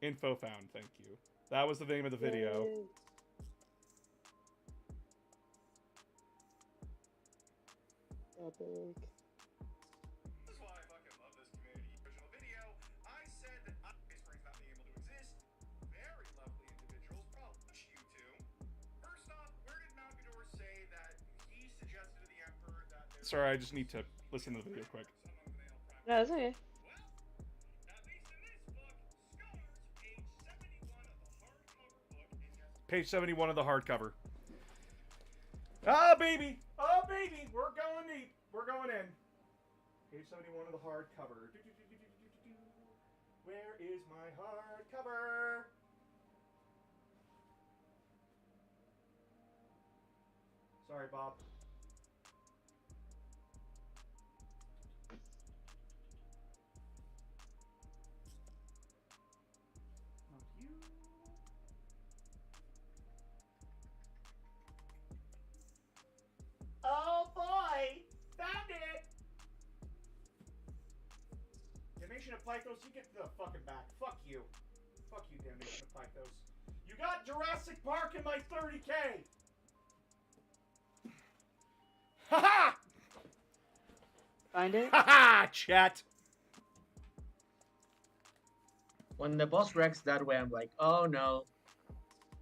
Info found, thank you. That was the name of the video. Yay. Epic. This is why I fucking love this community. Original video, I said that Ice Springs not being able to exist. Very lovely individuals, probably you two. First off, where did Malgador say that he suggested to the Emperor that there— Sorry, I just need to listen to the video quick. No, it's okay. Page 71 of the hardcover. Ah, baby! Oh, baby! We're going deep. We're going in. Page 71 of the hardcover. Where is my hardcover? Sorry, Bob. Not you. Oh boy! Found it! Damnation of Pythos, you get the fucking back. Fuck you. Fuck you, Damnation of Pythos. You got Jurassic Park in my 30K! Haha! Find it? Haha! Chat! When the boss wrecks that way, I'm like, oh no.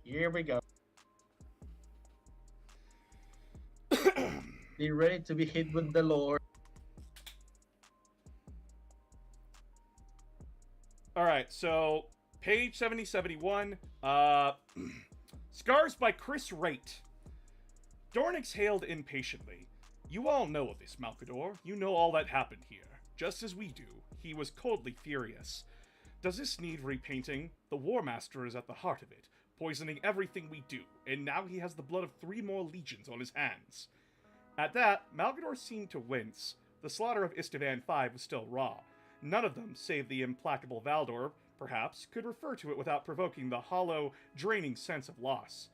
Here we go. Be ready to be hit with the Lord. Alright, so page 7071, Scars by Chris Raitt. Dorn exhaled impatiently. You all know of this, Malcador. You know all that happened here. Just as we do, he was coldly furious. Does this need repainting? The War Master is at the heart of it, poisoning everything we do, and now he has the blood of 3 more legions on his hands. At that, Malgador seemed to wince. The slaughter of Istvan V was still raw. None of them, save the implacable Valdor, perhaps, could refer to it without provoking the hollow, draining sense of loss.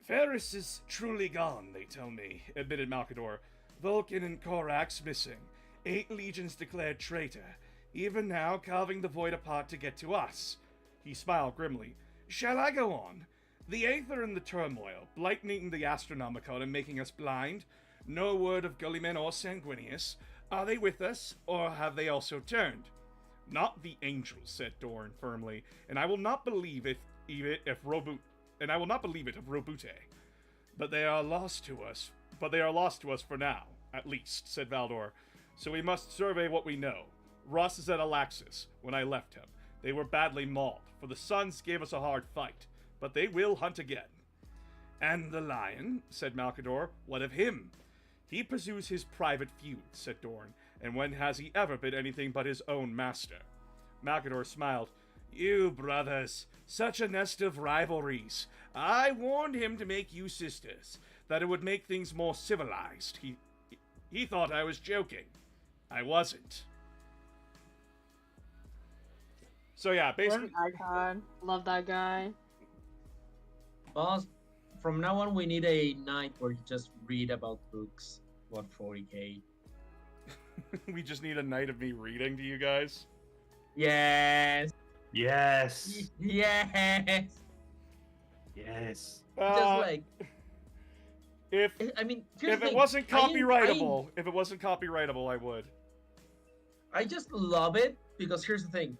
Ferris is truly gone, they tell me, admitted Malcador. Vulcan and Korax missing. 8 legions declared traitor. Even now, carving the void apart to get to us. He smiled grimly. Shall I go on? The Aether in the turmoil, blightening the Astronomicon and making us blind. No word of Gulliman or Sanguinius. Are they with us, or have they also turned? Not the angels, said Dorn firmly, and I will not believe it of Robute. But they are lost to us. But they are lost to us for now, at least, said Valdor. So we must survey what we know. Ross is at Alaxis. When I left him, they were badly mauled, for the Suns gave us a hard fight. But they will hunt again. And the lion, said Malcador, what of him? He pursues his private feuds, said Dorn, and when has he ever been anything but his own master? Malcador smiled. You brothers, such a nest of rivalries. I warned him to make you sisters, that it would make things more civilized. He thought I was joking. I wasn't. So yeah, What basically... an icon. Love that guy. Boss, from now on, we need a night where you just read about books. What 40K? we just need a night of me reading to you guys. Yes. Yes. Yes. Yes. Just like, If I mean, here's if the it thing. wasn't copyrightable, if it wasn't copyrightable, I would. I just love it because here's the thing.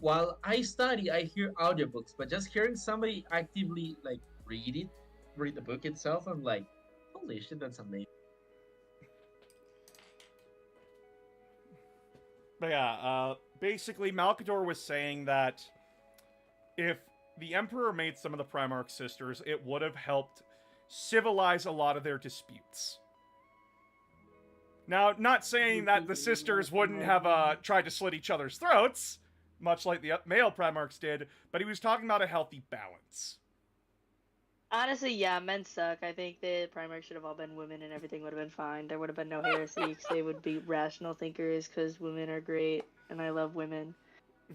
While I study, I hear audiobooks, but just hearing somebody actively like read the book itself, I'm like, holy shit, that's amazing. But yeah, basically Malcador was saying that if the Emperor made some of the Primarch sisters, it would have helped civilize a lot of their disputes. Now, not saying that the sisters wouldn't have tried to slit each other's throats, much like the male Primarchs did, but he was talking about a healthy balance. Honestly, yeah, men suck. I think the Primarchs should have all been women and everything would have been fine. There would have been no heresy because they would be rational thinkers because women are great and I love women.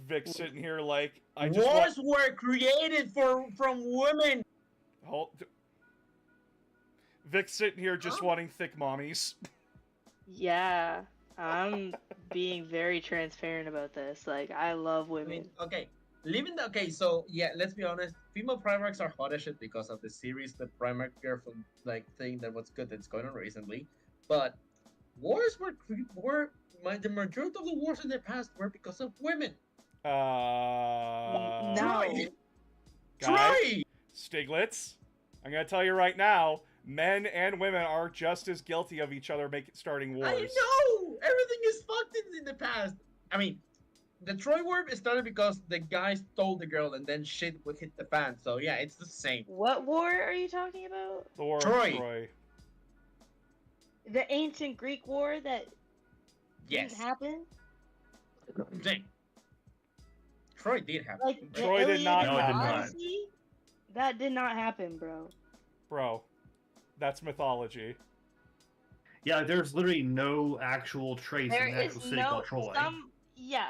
Vic sitting here like, Wars were created from women. Vic sitting here just wanting thick mommies. Yeah, I'm being very transparent about this. Like, I love I women. mean, okay, Leaving the okay, so yeah, let's be honest. Female Primarchs are hot as shit because of the series, the Primarch girl from like thing that was good that's going on recently. But wars the majority of the wars in the past were because of women. No. Troy, Guys, Troy. Stiglitz, I'm gonna tell you right now, men and women are just as guilty of each other starting wars. I know everything is fucked in the past. I mean, the Troy war started because the guy stole the girl and then shit would hit the fan. So yeah, it's the same. What war are you talking about? The War Troy. of Troy. The ancient Greek war that Yes. didn't happen? Dang. Troy did happen. Like the Troy did Iliad not and the happen. Odyssey? That did not happen, bro. Bro, that's mythology. Yeah, there's literally no actual trace There in the actual is city no called Troy.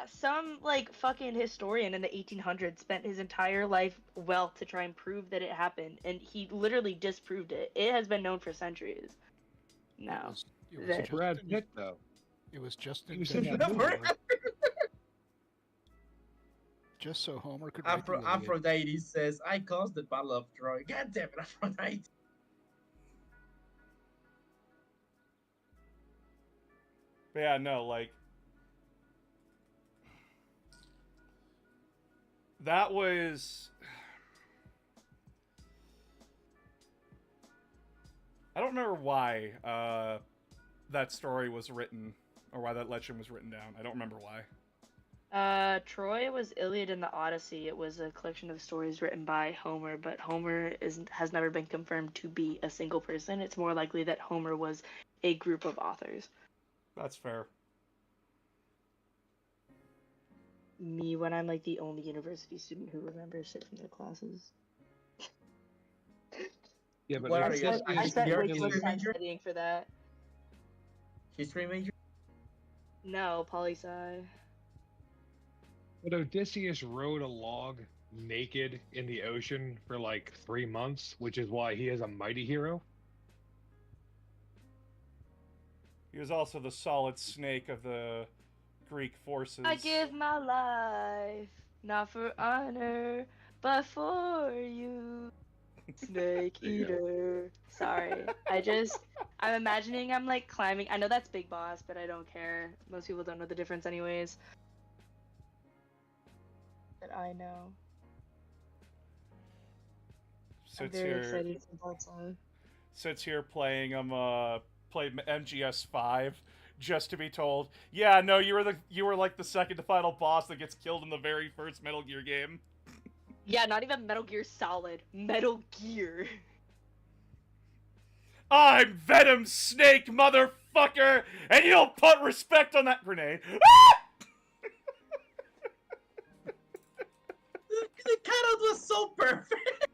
some like fucking historian in the 1800s spent his entire life wealth to try and prove that it happened, and he literally disproved it. It has been known for centuries. No. It was That- just Brad in- Pitt, though. It was just He in was case in of that war, movie. just so Homer could write the Iliad. Aphrodite says, "I caused the Battle of Troy." God damn it, Aphrodite. But yeah, no, like that was. I don't remember why that story was written, or why that legend was written down. I don't remember why. Troy was Iliad and the Odyssey. It was a collection of stories written by Homer, but Homer has never been confirmed to be a single person. It's more likely that Homer was a group of authors. That's fair. Me, when I'm like the only university student who remembers shit from their classes. Yeah, but What like, are you- Odysseus I spent you're way a too much history time major? studying for that. History major. No, poli-sci. But Odysseus rode a log naked in the ocean for like 3 months, which is why he is a mighty hero. He was also the solid snake of the Greek forces. I give my life, not for honor, but for you, snake There you go. eater. Sorry, I'm imagining I'm like climbing. I know that's Big Boss, but I don't care. Most people don't know the difference anyways. But I know. I'm Sits very here, excited for poli-sci. sits here playing played MGS 5 just to be told, yeah, no, you were like the second to final boss that gets killed in the very first Metal Gear game. Yeah, not even Metal Gear Solid. Metal Gear. I'm Venom Snake, motherfucker, and you don't put respect on that grenade. The cutout was so perfect.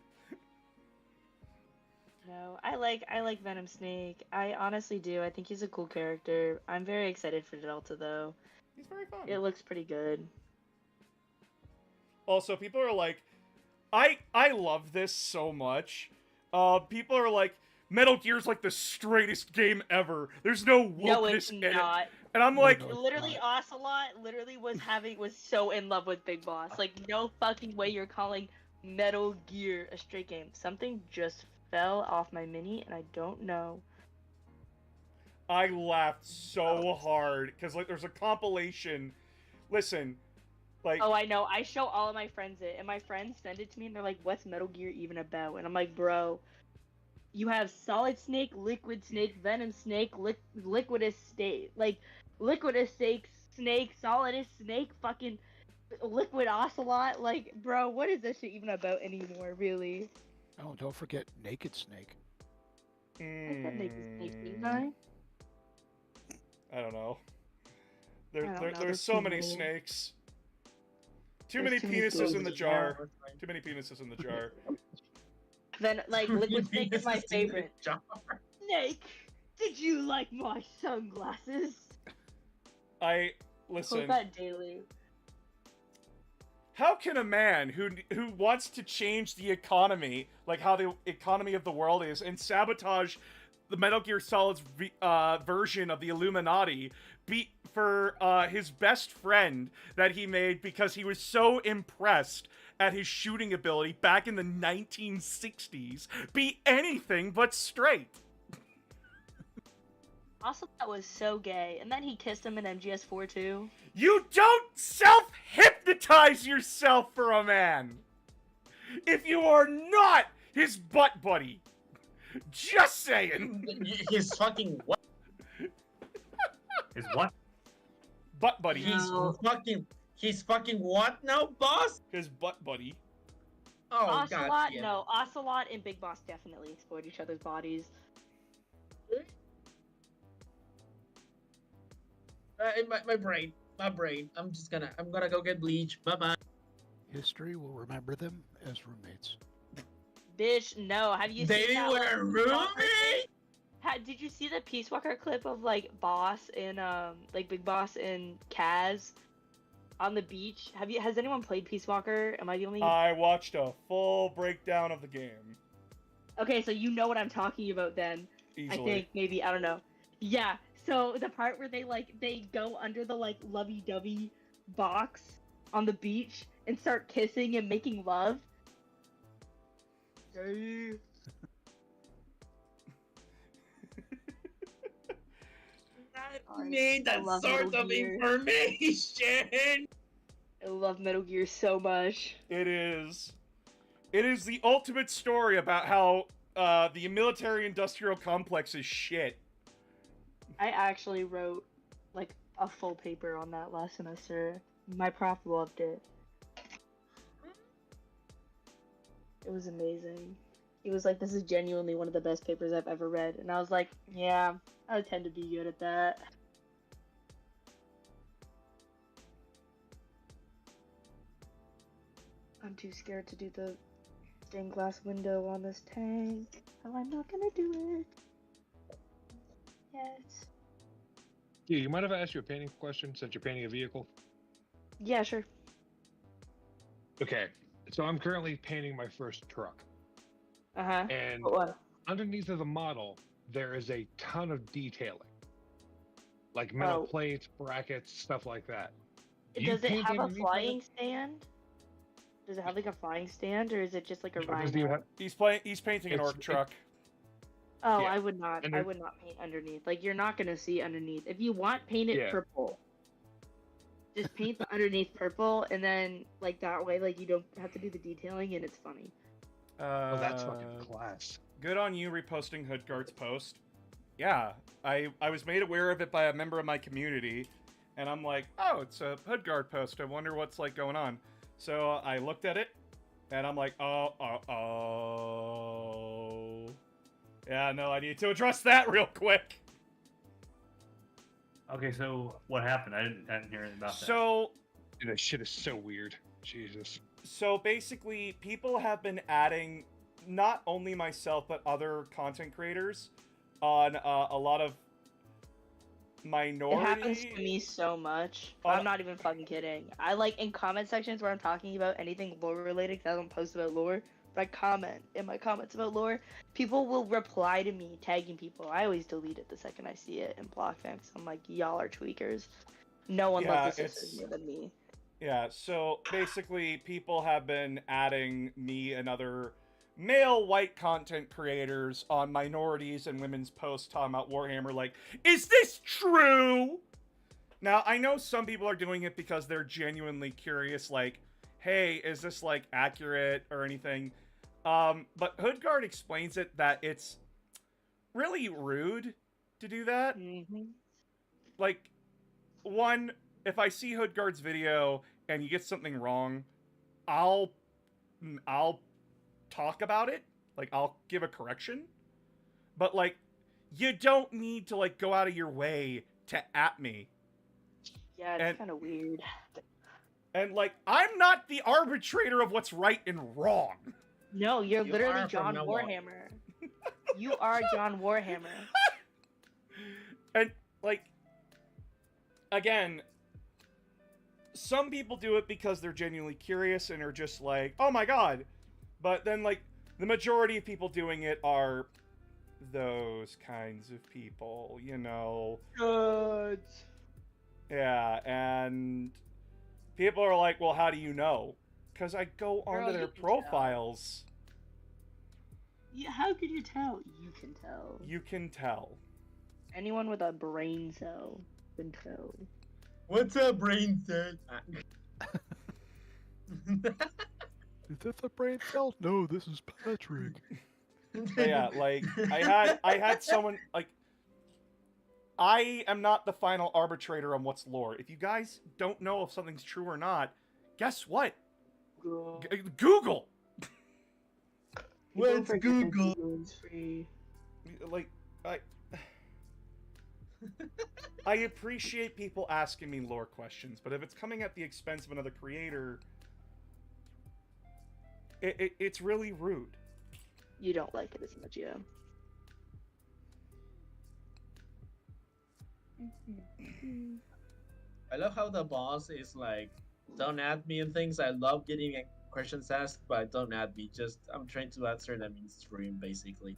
No, I like Venom Snake. I honestly do. I think he's a cool character. I'm very excited for Delta though. He's very fun. It looks pretty good. Also, people are like, I love this so much. People are like, Metal Gear's like the straightest game ever. There's no wokeness No, it's in it. not. And I'm No, like, no. it's Literally, not. Ocelot literally was so in love with Big Boss. Like, no fucking way you're calling Metal Gear a straight game. Something just fell off my mini, and I don't know. I laughed so hard because like there's a compilation. Listen, like Oh, I know. I show all of my friends it, and my friends send it to me, and they're like, "What's Metal Gear even about?" And I'm like, "Bro, you have Solid Snake, Liquid Snake, Venom Snake, Liquidus Snake, like Liquidus Snake, Solidus Snake, fucking Liquid Ocelot. Like, bro, what is this shit even about anymore? Really?" Oh, don't forget Naked Snake. I said Naked Snake, didn't mm, I? I don't know. I don't know, There's there's so too many many. snakes. Too There's many too many penises in the snakes. jar. Too many penises in the jar. Then, like, Liquid Snake is my Penises in the favorite. jar. Snake, did you like my sunglasses? I Post listen. that daily. How can a man who wants to change the economy, like how the economy of the world is, and sabotage the Metal Gear Solid's version of the Illuminati beat for his best friend that he made because he was so impressed at his shooting ability back in the 1960s, be anything but straight. Also, that was so gay. And then he kissed him in MGS4 too. You don't self-hypnotize yourself for a man if you are not his butt buddy. Just saying. He's fucking what? Is what? Butt buddy. No. He's fucking what now, boss? His butt buddy. Oh Ocelot, god. Yeah. no. Ocelot and Big Boss definitely explored each other's bodies. My brain. I'm gonna go get bleach. Bye bye. History will remember them as roommates. Bitch, no. Have you They seen that? were roommates. Did you see the Peace Walker clip of like Boss and like Big Boss and Kaz on the beach? Has anyone played Peace Walker? Am I the only? I watched a full breakdown of the game. Okay, so you know what I'm talking about then. Easily. I think maybe I don't know. Yeah. So the part where they go under the like lovey-dovey box on the beach and start kissing and making love. Gay. I need that love sort Metal of Gear. information. I love Metal Gear so much. It is. It is the ultimate story about how the military-industrial complex is shit. I actually wrote like a full paper on that last semester. My prof loved it. It was amazing. He was like, "This is genuinely one of the best papers I've ever read," and I was like, "Yeah, I tend to be good at that." I'm too scared to do the stained glass window on this tank, so I'm not gonna do it. Yes. Yeah, you mind if I ask you a painting question since you're painting a vehicle? Yeah, sure. Okay, so I'm currently painting my first truck, Uh-huh. and What? underneath of the model, there is a ton of detailing, like metal Oh. plates, brackets, stuff like that. You Does it paint have a underneath flying stand? Does it have like a flying stand, or is it just like a Or does it rhino? have- He's painting an It's- orc truck. Oh, Yeah. I would not. And I there- would not paint underneath. Like you're not gonna see underneath. If you want, paint it Yeah. purple. Just paint the underneath purple, and then like that way, like you don't have to do the detailing, and it's funny. Oh, that's fucking class. Good on you reposting Hoodguard's post. Yeah, I was made aware of it by a member of my community, and I'm like, oh, it's a Hoodguard post. I wonder what's like going on. So I looked at it, and I'm like, oh. Yeah, no, I need to address that real quick. Okay, so what happened? I didn't hear anything about that. So Dude, that shit is so weird. Jesus. So basically, people have been adding, not only myself, but other content creators on a lot of minority... It happens to me so much. I'm not even fucking kidding. I like in comment sections where I'm talking about anything lore related, because I don't post about lore, but I comment in my comments about lore. People will reply to me tagging people. I always delete it the second I see it and block them, 'cause I'm like, y'all are tweakers. No one Yeah, loves this it's- more than me. Yeah, so basically, people have been adding me and other male white content creators on minorities and women's posts talking about Warhammer, like, is this true? Now, I know some people are doing it because they're genuinely curious, like, hey, is this, like, accurate or anything? But Hoodguard explains it that it's really rude to do that. Mm-hmm. Like, one, if I see Hoodguard's video and he gets something wrong, I'll talk about it. Like, I'll give a correction. But, like, you don't need to, like, go out of your way to at me. Yeah, it's And- kind of weird. And, like, I'm not the arbitrator of what's right and wrong. No, you're You literally are from John now on. Warhammer. You are John Warhammer. And, like, again, some people do it because they're genuinely curious and are just like, oh my god. But then, like, the majority of people doing it are those kinds of people, you know. Good. Yeah, and people are like, well, how do you know? Because I go Girl, onto their you can tell. profiles. Yeah, how can you tell? You can tell. You can tell. Anyone with a brain cell can tell. What's up, brain cell? Is that the brain cell? No, this is Patrick. But yeah, like I had someone like I am not the final arbitrator on what's lore. If you guys don't know if something's true or not, guess what? Girl. Google. What's Google? Like I appreciate people asking me lore questions, but if it's coming at the expense of another creator, it's really rude. You don't like it as much, yeah. I love how the boss is like, don't add me and things. I love getting questions asked, but don't add me. Just I'm trying to answer them in stream, basically.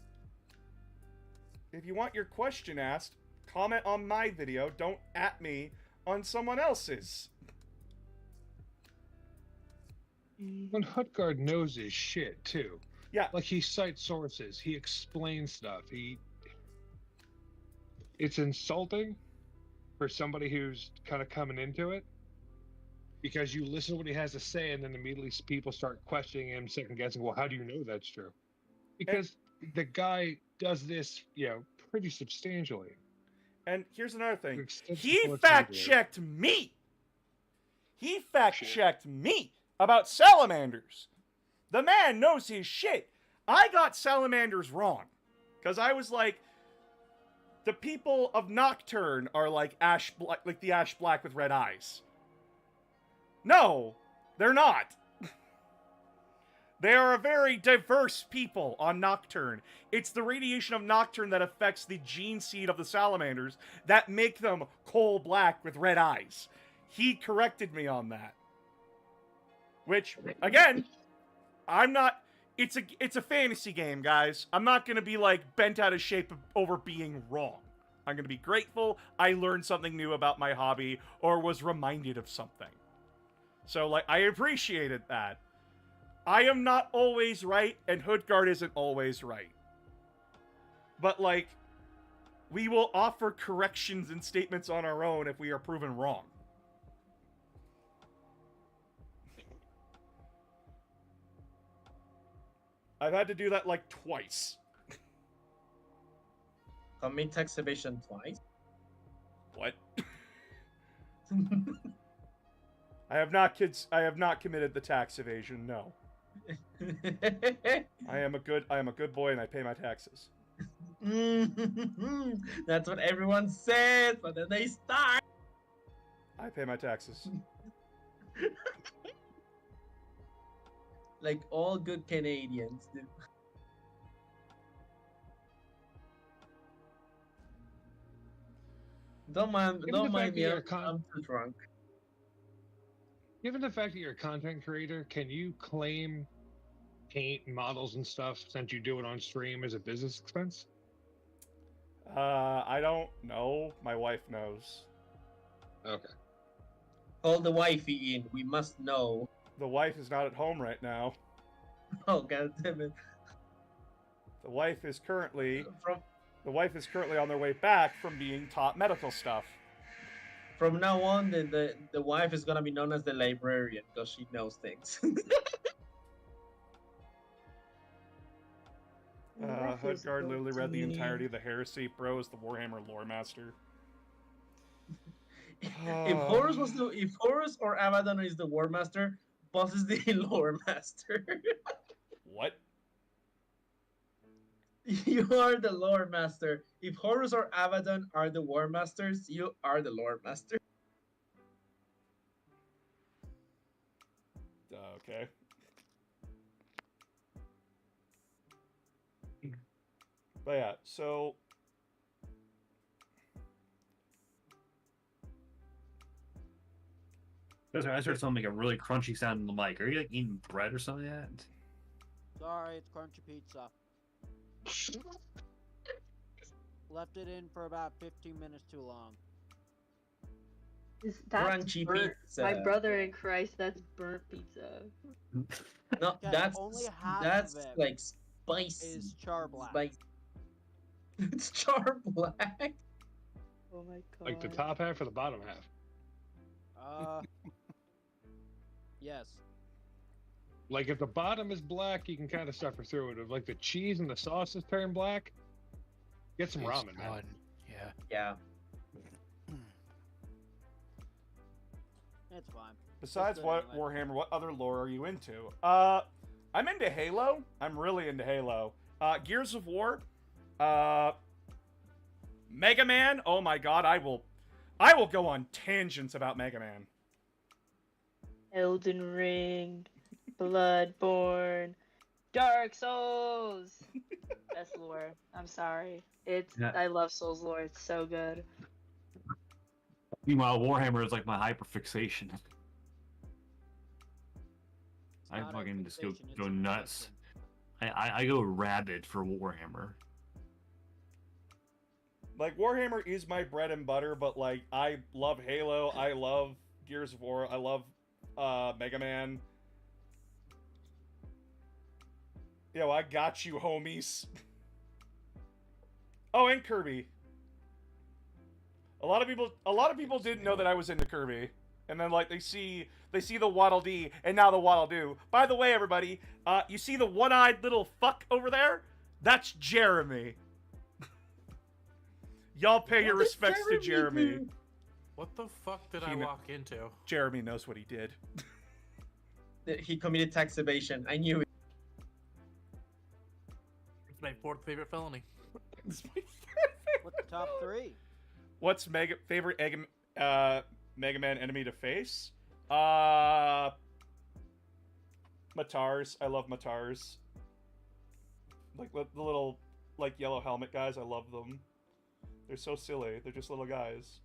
If you want your question asked, comment on my video. Don't at me on someone else's. When Hutgard knows his shit too. Yeah. Like he cites sources, he explains stuff. It's insulting for somebody who's kind of coming into it, because you listen to what he has to say and then immediately people start questioning him, second guessing, well, how do you know that's true? Because the guy does this, pretty substantially. And here's another thing. Extensive He collection fact-checked me. He fact-checked me about salamanders. The man knows his shit. I got salamanders wrong. Because I was like, the people of Nocturne are like the ash black with red eyes. No, they're not. They are a very diverse people on Nocturne. It's the radiation of Nocturne that affects the gene seed of the salamanders that make them coal black with red eyes. He corrected me on that. Which, again, I'm not... It's a fantasy game, guys. I'm not going to be, like, bent out of shape over being wrong. I'm going to be grateful I learned something new about my hobby or was reminded of something. So, like, I appreciated that. I am not always right, and Hoodguard isn't always right. But, like, we will offer corrections and statements on our own if we are proven wrong. I've had to do that, like, twice. Commit tax evasion twice. What? I have not committed the tax evasion, no. I am a good boy and I pay my taxes. That's what everyone says, but then they start. I pay my taxes. Like all good Canadians do. Don't mind me, I'm too drunk. Given the fact that you're a content creator, can you claim paint models and stuff since you do it on stream as a business expense? I don't know. My wife knows. Okay. Call the wifey in. We must know. The wife is not at home right now. Oh, god damn it. The wife is currently on their way back from being taught medical stuff. From now on, the wife is gonna be known as the librarian because she knows things. Hoodguard literally read the entirety of the Heresy. Bro is the Warhammer lore master. If Horus or Abaddon is the War Master, Boss is the Lore Master. What? You are the Lore Master. If Horus or Abaddon are the War Masters, you are the Lore Master. Okay. But yeah, so... I heard something make a really crunchy sound in the mic. Are you like eating bread or something like that? Sorry, it's crunchy pizza. left it in for about 15 minutes too long. That's Crunchy burnt. pizza. My brother in Christ, that's burnt pizza. No, Okay, only half of that's it like spicy. Is char black. Spicy. It's char black. Oh my god. Like the top half or the bottom half? Yes. Like if the bottom is black, you can kind of suffer through it. If like the cheese and the sauce is turning black, get some It's ramen, man. done. Yeah. Yeah. It's fine. Besides good what anyway. Warhammer, what other lore are you into? I'm into Halo. I'm really into Halo. Gears of War. Mega Man. Oh my god, I will go on tangents about Mega Man. Elden Ring, Bloodborne, Dark Souls. Best lore. I'm sorry. Yeah. I love Souls lore. It's so good. Meanwhile, Warhammer is like my hyperfixation. It's I not a fucking just fixation, it's go a nuts. addiction. I go rabid for Warhammer. Like Warhammer is my bread and butter, but like I love Halo, I love Gears of War, I love Mega Man. Yo, I got you, homies. Oh, and Kirby. A lot of people didn't know that I was into Kirby. And then like they see the Waddle Dee and now the Waddle Doo. By the way, everybody, you see the one-eyed little fuck over there? That's Jeremy. Y'all pay your What did respects to Jeremy. do? What the fuck did He I kn- walk into? Jeremy knows what he did. That he committed tax evasion. I knew it. It's my fourth favorite felony. It's my What's the top 3? What's favorite Mega Man enemy to face? Matars. I love Matars. Like the little like yellow helmet guys. I love them. They're so silly. They're just little guys.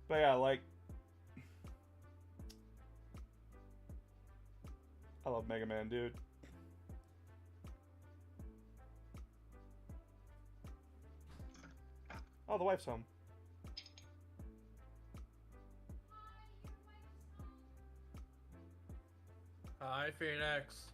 But yeah, like I love Mega Man, dude. Oh, the wife's home. Hi, Phoenix.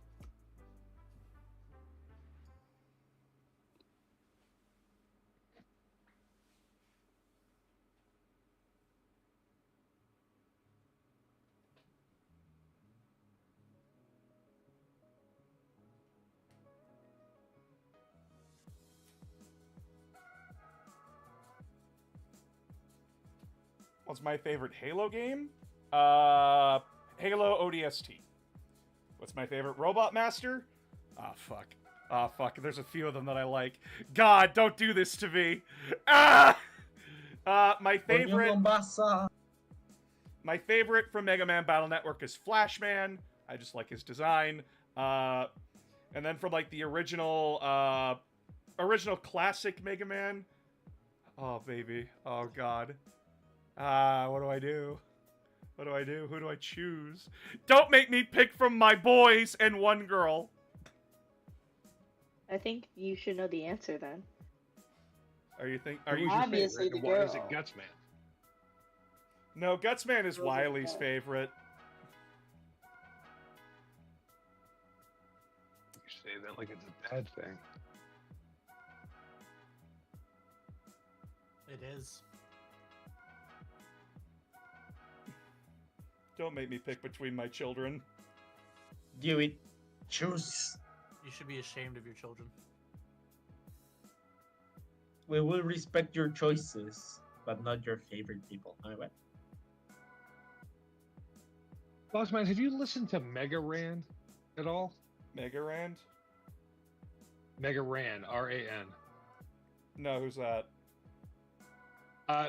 What's my favorite Halo game? Halo ODST. What's my favorite Robot Master? Ah, fuck. Ah, fuck. There's a few of them that I like. God, don't do this to me. Ah! My favorite... Mombasa. My favorite from Mega Man Battle Network is Flashman. I just like his design. And then from like the original classic Mega Man. Oh baby. Oh god. What do I do? What do I do? Who do I choose? Don't make me pick from my boys and one girl. I think you should know the answer then. Are you Who's your your Obviously favorite, the and why is it girl. Gutsman? No, Gutsman is Girls are Wily's bad. favorite. You say that like it's a bad thing. It is. Don't make me pick between my children. Do it. Choose. You should be ashamed of your children. We will respect your choices, but not your favorite people. Anyway. Bossman, have you listened to Mega Ran at all? Mega Rand? Mega Ran, R-A-N. No, who's that?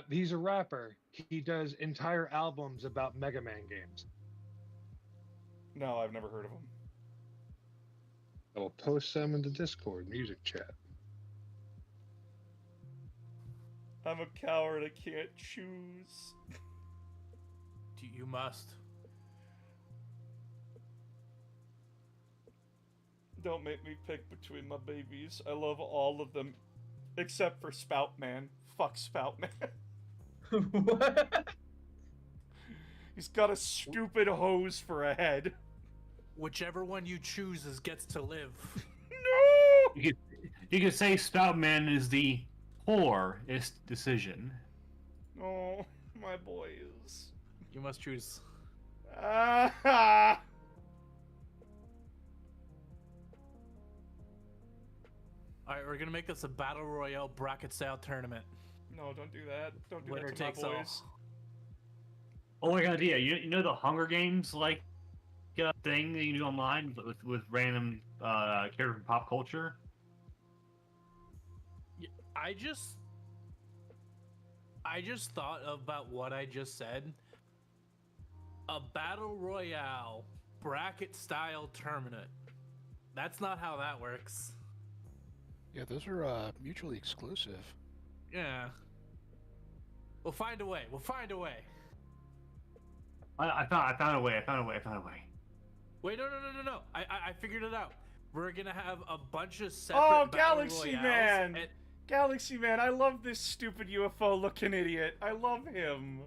He's a rapper. He does entire albums about Mega Man games. No, I've never heard of him. I will post some in the Discord music chat. I'm a coward, I can't choose. You must. Don't make me pick between my babies. I love all of them. Except for Spout Man. Fuck Spout Man. What? He's got a stupid hose for a head. Whichever one you choose gets to live. No! You could say Spoutman is the poorest decision. Oh, my boys. You must choose. Ah! Alright, we're gonna make this a battle royale bracket style tournament. No, don't do that. Don't do Winner that to my takes all. boys. Oh my god, yeah, you know the Hunger Games like thing that you can do online with random character from pop culture? I just thought about what I just said. A battle royale bracket style tournament. That's not how that works. Yeah, those are mutually exclusive. Yeah. We'll find a way. We'll find a way. I found a way. Wait, no. I figured it out. We're gonna have a bunch of separate Oh, battle Galaxy royales, Man! and Galaxy Man, I love this stupid UFO looking idiot. I love him.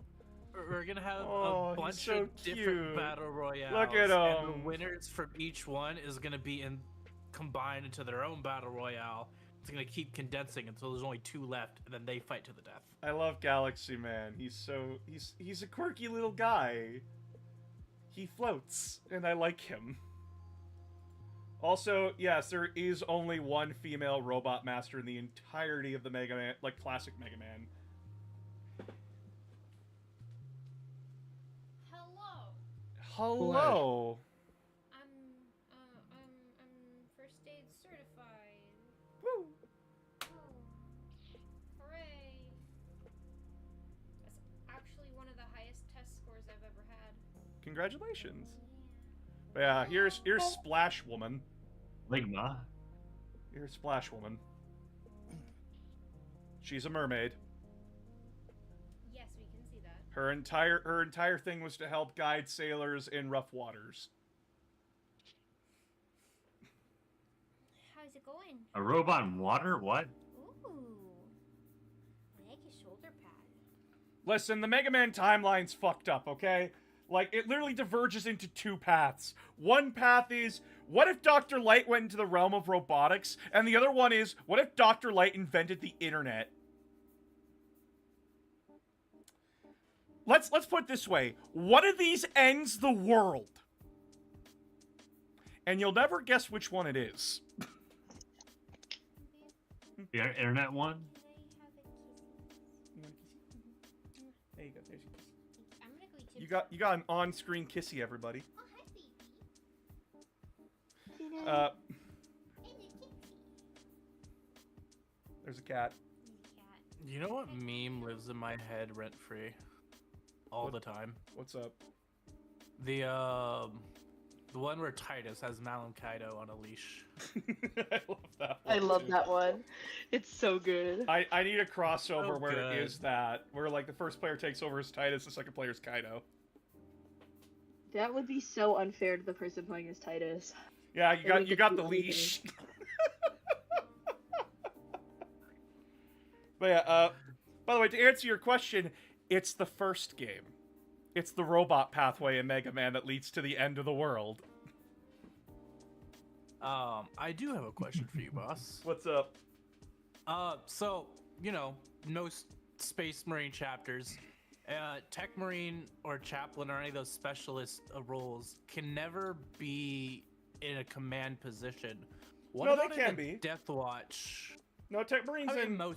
we're gonna have Oh, a he's bunch so of different cute. battle royales. Look at And him. the winners from each one is gonna be combined into their own battle royale. It's gonna keep condensing until there's only 2 left, and then they fight to the death. I love Galaxy Man. He's a quirky little guy. He floats, and I like him. Also, yes, there is only one female robot master in the entirety of the Mega Man, like classic Mega Man. Hello. Hello. I'm first aid certified. Woo. Oh. Hooray. That's actually one of the highest test scores I've ever had. Congratulations. But yeah, here's Splash Woman. Ligma. Here's Splash Woman. She's a mermaid. Yes, we can see that. Her entire thing was to help guide sailors in rough waters. How's it going? A robot in water? What? Ooh. I like his shoulder pad. Listen, the Mega Man timeline's fucked up, okay? Like, it literally diverges into 2 paths. One path is, what if Dr. Light went into the realm of robotics? And the other one is, what if Dr. Light invented the internet? Let's put it this way. One of these ends the world. And you'll never guess which one it is. The internet one? Can I have a kiss? There you go. There's your kiss. I'm gonna go eat You got an on-screen kissy, everybody. Oh, hi, baby. Uh, Hey, the kitty. there's a cat. Cat. You know what meme lives in my head rent free? All What? the time. What's up? The one where Titus has Malum Kaido on a leash. I love that one. I love too. that one. It's so good. I need a crossover So where it good. is that. Where, like, the first player takes over as Titus, the second player is Kaido. That would be so unfair to the person playing as Titus. Yeah, They would you get got to the do leash. But yeah, by the way, to answer your question, it's the first game. It's the robot pathway in Mega Man that leads to the end of the world. I do have a question for you, boss. What's up? So, you know, no Space Marine chapters. Tech Marine or Chaplain or any of those specialist roles can never be in a command position. What No, they about can in be. Death Watch? No, Tech Marine's I mean, in...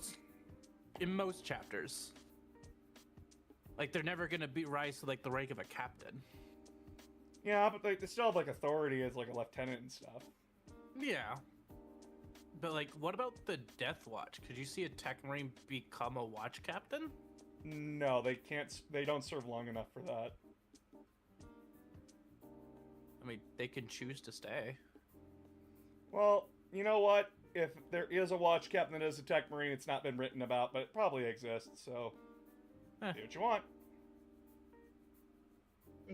in most chapters. Like, they're never gonna rise to, like, the rank of a captain. Yeah, but they still have, like, authority as, like, a lieutenant and stuff. Yeah. But, like, what about the Death Watch? Could you see a Tech Marine become a watch captain? No, they can't... They don't serve long enough for that. I mean, they can choose to stay. Well, you know what? If there is a watch captain that is a Tech Marine, it's not been written about, but it probably exists, so... Eh. Do what you want.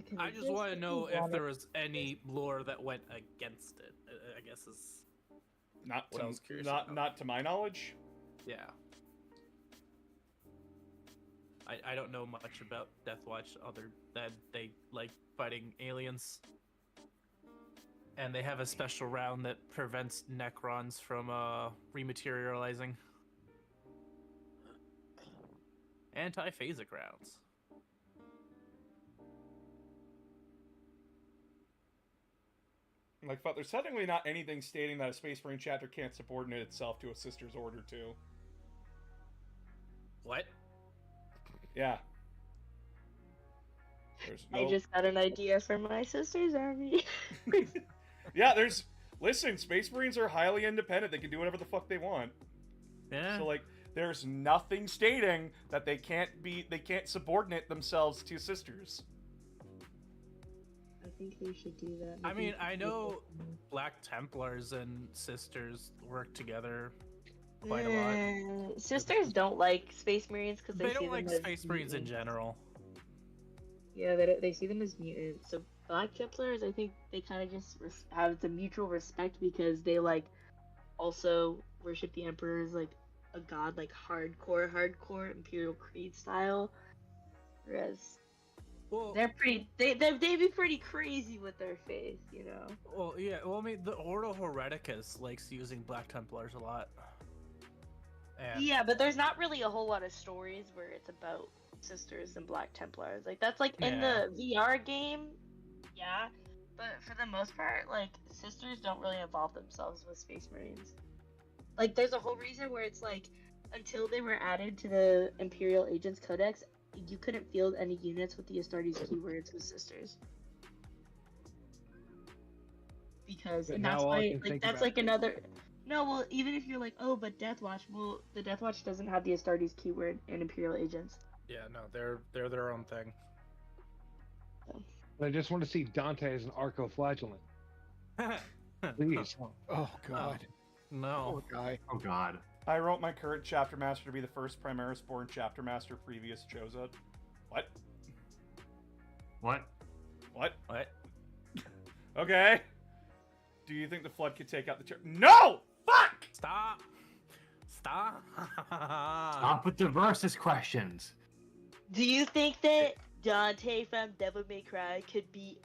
Because I it just want to makes know me if wanna- there was any lore that went against it. I guess is Not What I to, was curious not about. not to my knowledge. yeah. I don't know much about Deathwatch other than they like fighting aliens. And they have a special round that prevents Necrons from rematerializing. Anti-phasic rounds. Like, but there's technically not anything stating that a Space Marine chapter can't subordinate itself to a sister's order too. What? Yeah. There's no... I just got an idea for my sister's army. Yeah, there's... Listen, Space Marines are highly independent. They can do whatever the fuck they want. Yeah. So, like, there's nothing stating that they can't subordinate themselves to sisters. I think they should do that. I mean, I Maybe- know Black Templars and Sisters work together quite a lot. Sisters don't like Space Marines because They see don't them like as Space Marines in mutants. general. Yeah, they see them as mutants. So Black Templars, I think they kind of just have the mutual respect because they like also worship the Emperor as like a god, like hardcore Imperial Creed style. Whereas Well, they're pretty, they'd be pretty crazy with their faith, you know. well, yeah. Well, I mean, the Ordo Hereticus likes using Black Templars a lot. And Yeah, but there's not really a whole lot of stories where it's about sisters and Black Templars. Like that's like in the VR game, yeah. But for the most part, like sisters don't really involve themselves with Space Marines. Like there's a whole reason where it's like until they were added to the Imperial Agents Codex, you couldn't field any units with the Astartes keywords with sisters. Because But and that's now all I why can like think that's about- like another no, well, even if you're like, oh, but Deathwatch, well, the Deathwatch doesn't have the Astartes keyword in Imperial Agents. yeah, no, they're their own thing. I just want to see Dante as an arco-flagellant. Please. Oh god. No. Poor guy. Oh god. I wrote my current chapter master to be the first Primaris-born chapter master previous Choza. What? What? What? What? Okay. Do you think the Flood could take out the No! Fuck! Stop. Stop. Stop with the versus questions. Do you think that Dante from Devil May Cry could be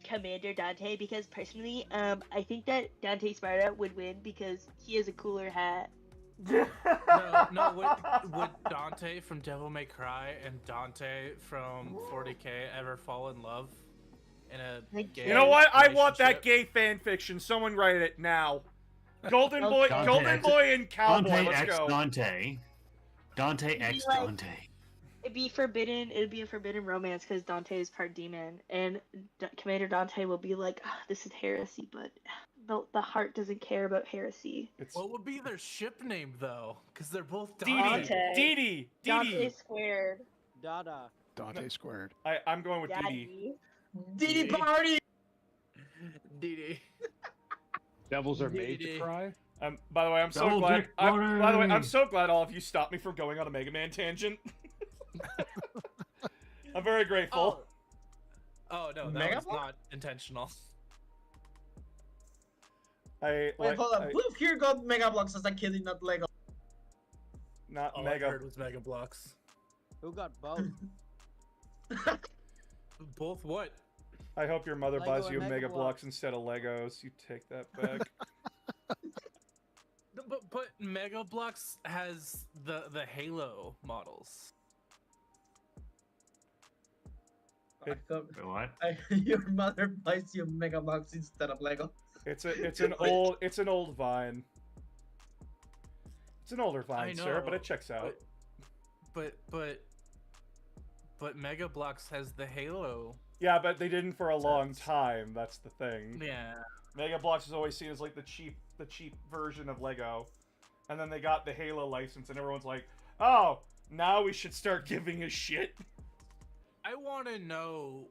Commander Dante? Because personally, I think that Dante Sparta would win because he has a cooler hat. No. Would Dante from Devil May Cry and Dante from 40K ever fall in love in a Like, gay You know what? I want relationship? that gay fan fiction. Someone write it now. Golden Oh, boy, Dante golden X- boy, and cowboy. Dante Let's X go. Dante. Dante Be X like- Dante. It'd be forbidden. It'd be a forbidden romance because Dante is part demon, and Commander Dante will be like, "Ah, "This is heresy," but the heart doesn't care about heresy. It's What would be their ship name though? Because they're both Dee Dante. Dante. Dee. Dee Dante Dee. squared. Dada. Dante squared. I'm going with Dee Daddy. DD party. Dee. Devils are made to Dee. cry. By the way, I'm so Double glad. dick By the way, I'm party. so glad all of you stopped me from going on a Mega Man tangent. I'm very grateful. Oh no, that Mega was Block? not intentional. I Wait, like, hold on. Blue here got Mega Blocks as a kid, not Lego. not All I Mega. heard was Mega Blocks. Who got both? Both what? I hope your mother Lego buys and you Mega Mega Bloks. Blocks instead of Legos. You take that back. But Mega Blocks has the Halo models. Wait, what? Your mother buys you Mega Blocks instead of Lego. It's an old Vine. It's an older Vine, sir, but know, it checks out. But Mega Blocks has the Halo. Yeah, but they didn't for a long Sense. time. That's the thing. Yeah. Mega Blocks is always seen as like the cheap version of Lego, and then they got the Halo license, and everyone's like, "Oh, now we should start giving a shit." I want to know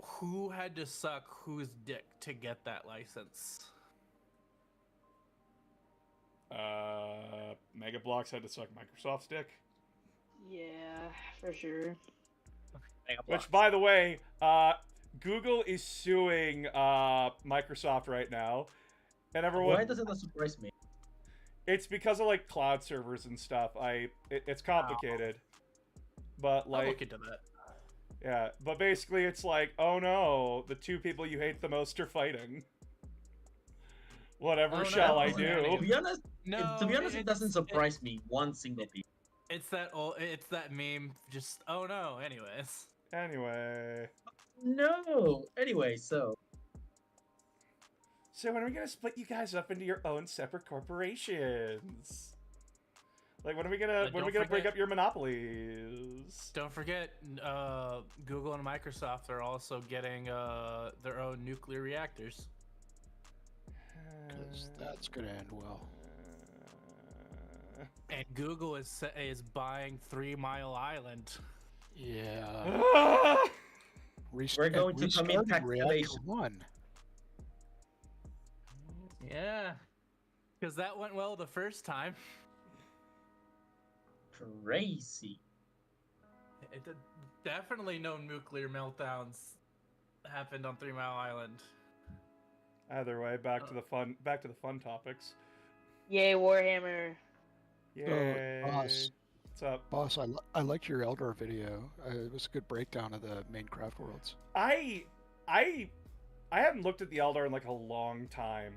who had to suck whose dick to get that license. Mega Blocks had to suck Microsoft's dick. Yeah, for sure. Mega Which, Bloks. by the way, Google is suing Microsoft right now, and everyone. Why doesn't that surprise me? It's because of like cloud servers and stuff. It's complicated, but I'll look like, into that. yeah. But basically, it's like, oh no, the two people you hate the most are fighting. Whatever Oh, no. shall I To do? To be honest, No, it doesn't surprise me one single piece. It's that meme. Just oh no. Anyways, Anyway, No. Anyway, so when are we gonna split you guys up into your own separate corporations? Like, when are we gonna Don't break forget- up your monopolies? don't forget, Google and Microsoft are also getting their own nuclear reactors. Because that's gonna end well. And Google is buying 3 Mile Island. Yeah. We're going to commit restarting Reactor taxation. 1. Yeah, because that went well the first time. crazy. Definitely no nuclear meltdowns happened on 3 Mile Island. Either way, back to the fun topics. Yay, Warhammer. Yay. Boss. What's up? Boss, I liked your Eldar video. It was a good breakdown of the main craft worlds. I haven't looked at the Eldar in like a long time.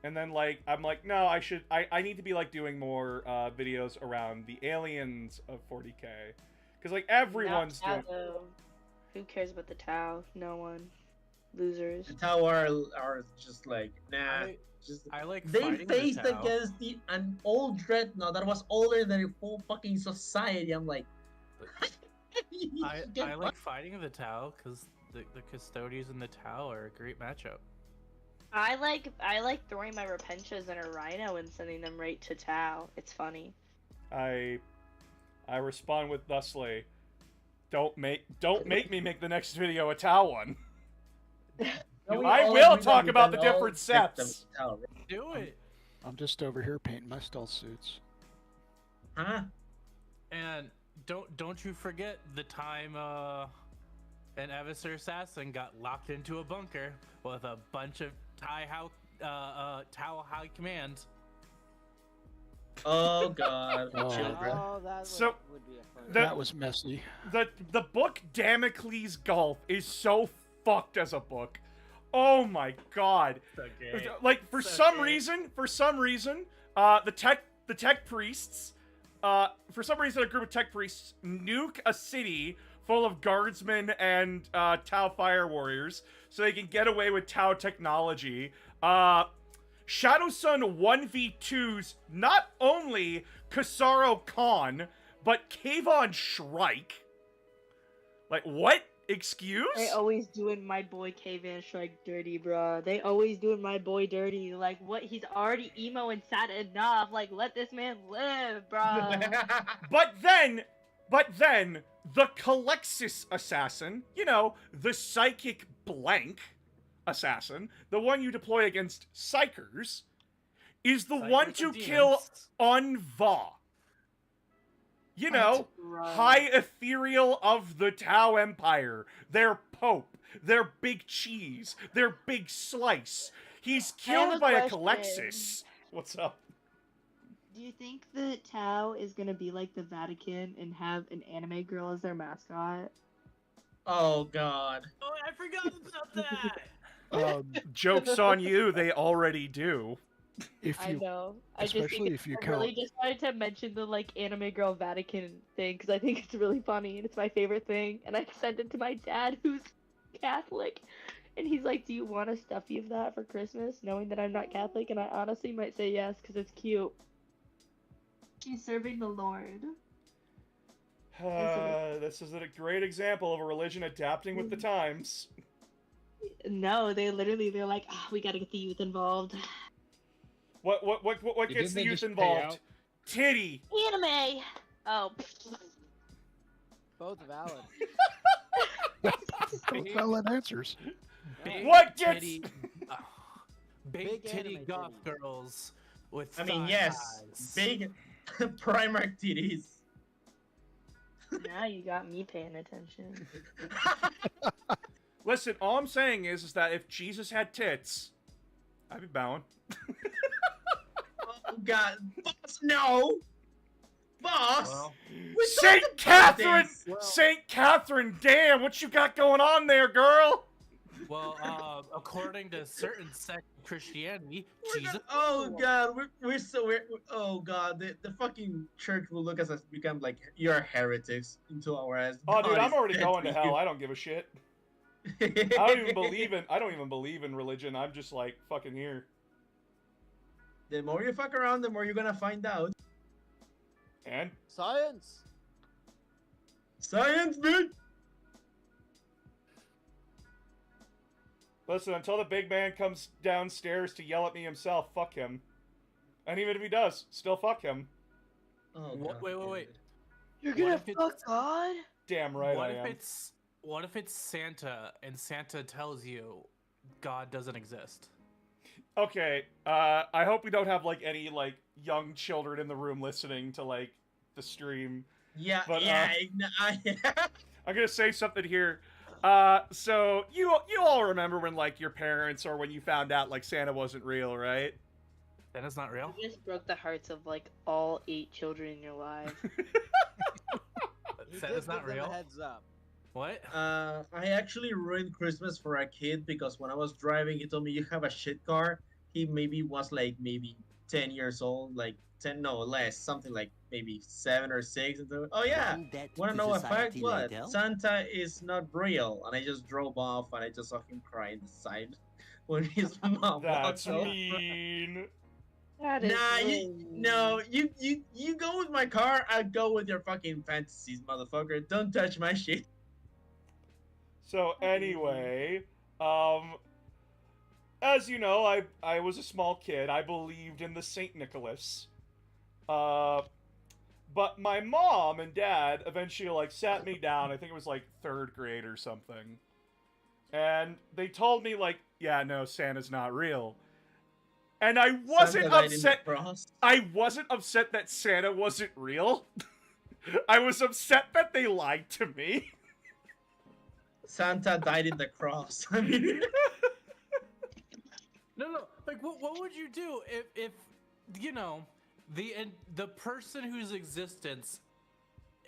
And then like I'm like, no, I need to be like doing more videos around the aliens of 40K. Cuz like everyone's Not doing Tau, though. Who cares about the Tau? No one. Losers. The tower are just like, nah. Just I like they fighting the faced Tau. against an old dreadnought that was older than the whole fucking society. I'm like, I like fighting the Tau because the custodians and the Tau are a great matchup. I like throwing my Repentias in a Rhino and sending them right to Tau. It's funny. I respond with thusly, don't make me make the next video a Tau one. I will talk about the different sets. Do it. I'm just over here painting my stealth suits. Huh? And don't you forget the time an Eviscer assassin got locked into a bunker with a bunch of Tau High Command. Oh god. Oh, Children. Oh, that So, would be a fun. That was messy. The book Damocles Gulf is so fucked as a book. Oh my god. Okay. Like for It's some okay. reason, the tech priests, for some reason a group of tech priests nuke a city full of guardsmen and Tau fire warriors so they can get away with Tau technology. Shadow Sun 1v2s not only Kasaro Khan, but Kayvon Shrike. Like, what? Excuse? They always doing my boy K-Van Strike dirty, bruh. They always doing my boy dirty. Like, what? He's already emo and sad enough. Like, let this man live, bruh. But then, the Calexis assassin, you know, the psychic blank assassin, the one you deploy against psychers, is the one to kill Unva. You know, high ethereal of the Tau Empire, their pope, their big cheese, their big slice. He's I have killed a by a question. Calexis. What's up? Do you think the Tau is gonna be like the Vatican and have an anime girl as their mascot? Oh god. Oh, I forgot about that. Joke's on you, they already do. If I you know. I just especially think if you I count- really just wanted to mention the like anime girl Vatican thing because I think it's really funny and it's my favorite thing. And I sent it to my dad who's Catholic, and he's like, "Do you want a stuffy of that for Christmas?" Knowing that I'm not Catholic, and I honestly might say yes because it's cute. She's serving the Lord. This is a great example of a religion adapting with the times. No, they're like, "Ah, we gotta get the youth involved." What Didn't gets the they youth just pay involved? out? Titty. Anime. Oh. Both valid. both valid answers. Big What gets- titty, big Big titty anime goth titties. girls with I mean, thigh yes, highs. big Primarch titties. Now you got me paying attention. Listen, all I'm saying is that if Jesus had tits, I'd be bowing. Oh God, boss, no, boss. Well, we Saint talked about Catherine! this. Well- Saint Catherine, damn, what you got going on there, girl? well, according to certain sects of Christianity, Jesus. Oh God, we're oh God, the fucking church will look at us become like you're heretics into our ass. Oh, dude, God I'm is already dead going to you. hell. I don't give a shit. I don't even believe in religion. I'm just like fucking here. The more you fuck around, the more you're gonna find out. And Science. Science, bitch. listen, until the big man comes downstairs to yell at me himself, fuck him. And even if he does, still fuck him. Oh, Wait, God, wait, wait. David. You're What gonna if it's- fuck God? Damn right what I if am. it's Santa and Santa tells you God doesn't exist? Okay, I hope we don't have like any like young children in the room listening to like the stream. Yeah, But, yeah. I'm gonna say something here. So you all remember when like your parents or when you found out like Santa wasn't real, right? That is not real. You just broke the hearts of like all 8 children in your life. He Santa's did not give them a real. heads up. What? I actually ruined Christmas for a kid because when I was driving, he told me you have a shit car. He maybe was like maybe 10 years old, like 10, no less, something like maybe 7 or 6. And so, oh yeah, wanna know a fact? What? Santa is not real. And I just drove off and I just saw him crying the side when his mom That's walked over. mean. That is Nah, really no, you go with my car. I'll go with your fucking fantasies, motherfucker. Don't touch my shit. So anyway, as you know, I was a small kid. I believed in the Saint Nicholas. But my mom and dad eventually like sat me down. I think it was like 3rd grade or something. And they told me like, yeah, no, Santa's not real. And I wasn't Santa died in the upset. cross. I wasn't upset that Santa wasn't real. I was upset that they lied to me. Santa died in the cross. I mean, No. Like, what would you do if you know the person whose existence